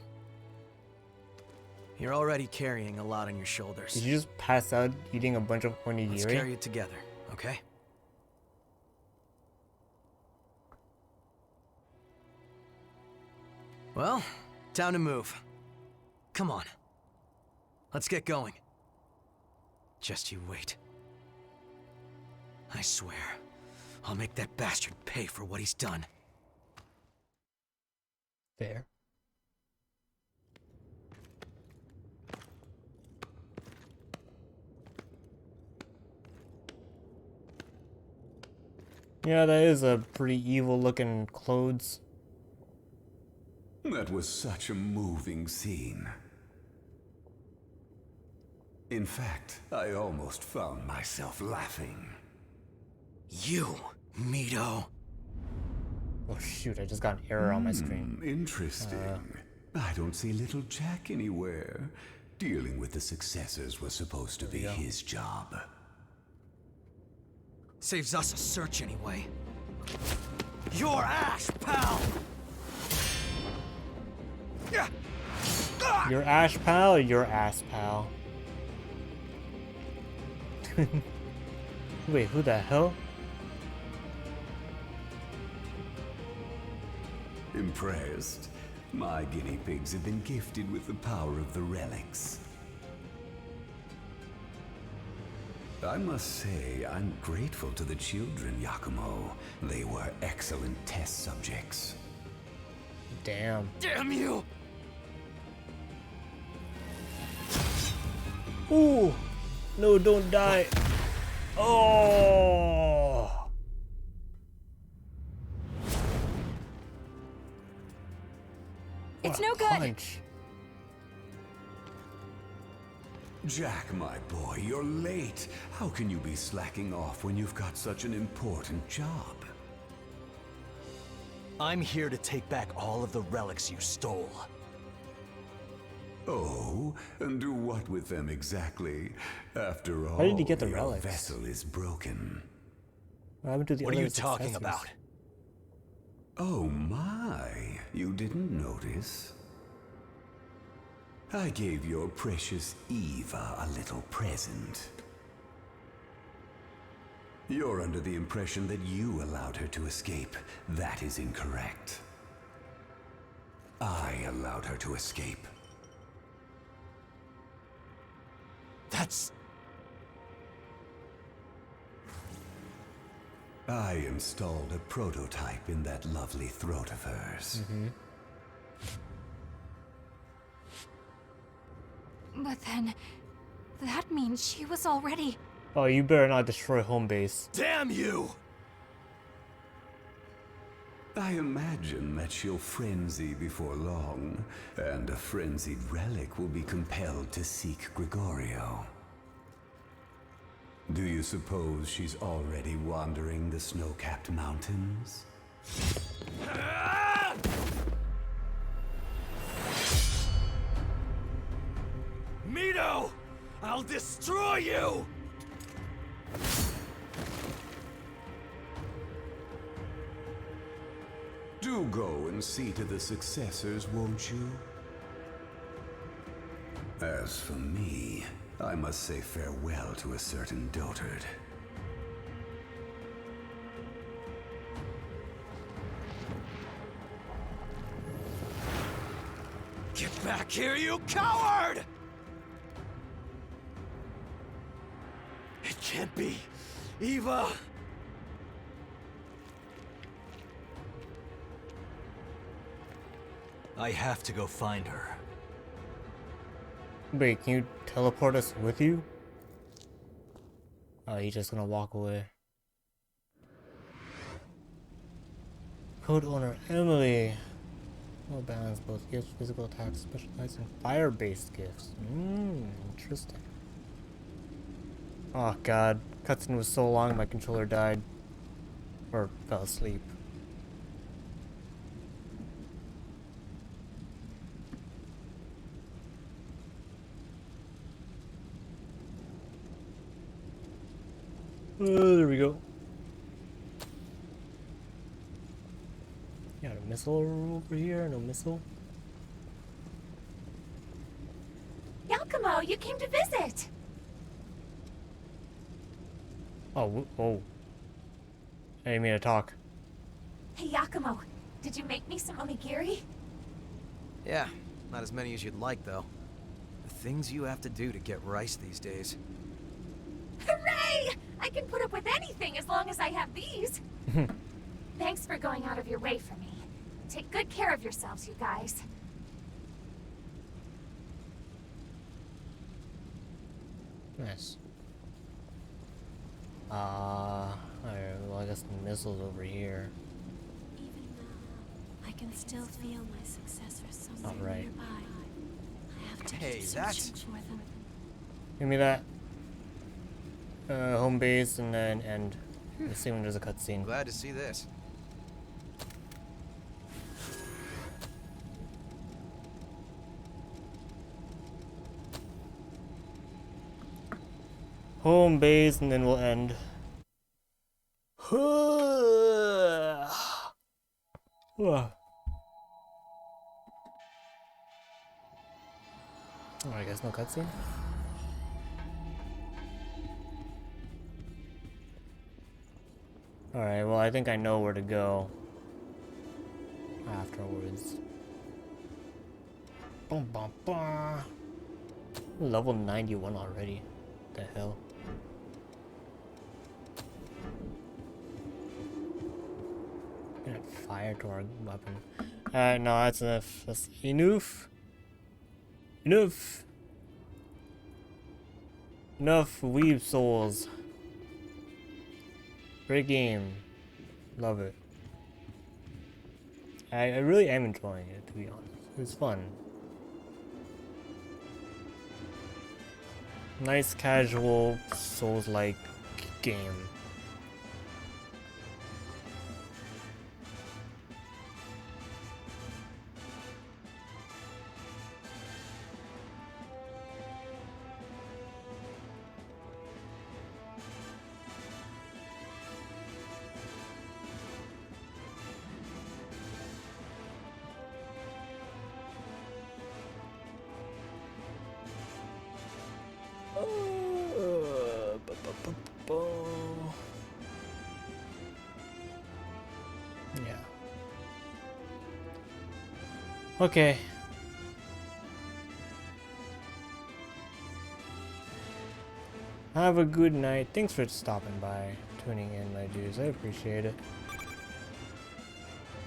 You're already carrying a lot on your shoulders. Did you just pass out eating a bunch of onigiri? Let's carry it together, okay? Well, time to move. Come on. Let's get going. Just you wait. I swear, I'll make that bastard pay for what he's done. Fair. Yeah, that is a pretty evil looking clothes. That was such a moving scene. In fact, I almost found myself laughing. You, Mito. Oh shoot, I just got an error on my screen. Interesting. I don't see little Jack anywhere. Dealing with the successors was supposed to be his job. Saves us a search anyway. Your ass, pal! Your ash pal or your ass pal? Wait, who the hell? Impressed? My guinea pigs have been gifted with the power of the relics. I must say, I'm grateful to the children, Yakumo. They were excellent test subjects. Damn. Damn you! Ooh! No, don't die. Oh! It's no good. Punch. Jack, my boy, you're late. How can you be slacking off when you've got such an important job? I'm here to take back all of the relics you stole. Oh, and do what with them exactly? After all, How did you get the your relics? vessel is broken. What happened to the What are other you talking successors? about? Oh my, you didn't notice? I gave your precious Eva a little present. You're under the impression that you allowed her to escape. That is incorrect. I allowed her to escape. That's... I installed a prototype in that lovely throat of hers. But then, that means she was already... Oh, you better not destroy home base. Damn you! I imagine that she'll frenzy before long, and a frenzied relic will be compelled to seek Gregorio. Do you suppose she's already wandering the snow-capped mountains? Mito! I'll destroy you! Do go and see to the successors, won't you? As for me, I must say farewell to a certain dotard. Get back here, you coward! It can't be. Eva! I have to go find her. Wait, can you teleport us with you? Oh, he's just gonna walk away. Code owner Emily. Will balance both gifts, physical attacks, specialized in fire-based gifts. Interesting. Oh god, cutscene was so long my controller died. Or fell asleep. There we go. Got a missile over here, no missile. Yakumo, you came to visit! Oh, whoa. I didn't mean to talk. Hey Yakumo, did you make me some onigiri? Yeah, not as many as you'd like, though. The things you have to do to get rice these days. Hooray! I can put up with anything as long as I have these. Thanks for going out of your way for me. Take good care of yourselves, you guys. Nice. Alright, well I guess the missile's over here. Even now, I can still feel my successor somewhere Alright. nearby. I have to Hey, keep that's... searching for them. Give me that. Home base and then end. Let's see when there's a cutscene. Glad to see this. Home base and then we'll end. Oh, I guess no cutscene. Alright, well I think I know where to go afterwards. Boom, boom, boom. Level 91 already. What the hell? Add fire to our weapon. Alright, no, that's enough. That's enough. Enough. Enough Weeb souls. Great game. Love it. I really am enjoying it, to be honest. It's fun. Nice casual Souls-like game. Yeah. Okay. Have a good night. Thanks for stopping by, tuning in, my dudes. I appreciate it.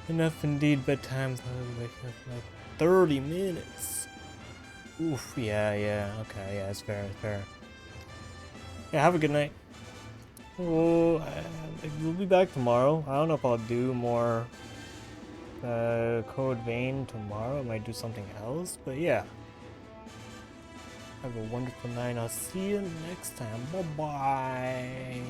Enough indeed. Bedtime's like 30 minutes. Oof. Yeah. Okay. Yeah, it's fair. It's fair. Yeah. Have a good night. We'll be back tomorrow. I don't know if I'll do more Code Vein tomorrow. I might do something else, but yeah. Have a wonderful night. I'll see you next time. Bye bye.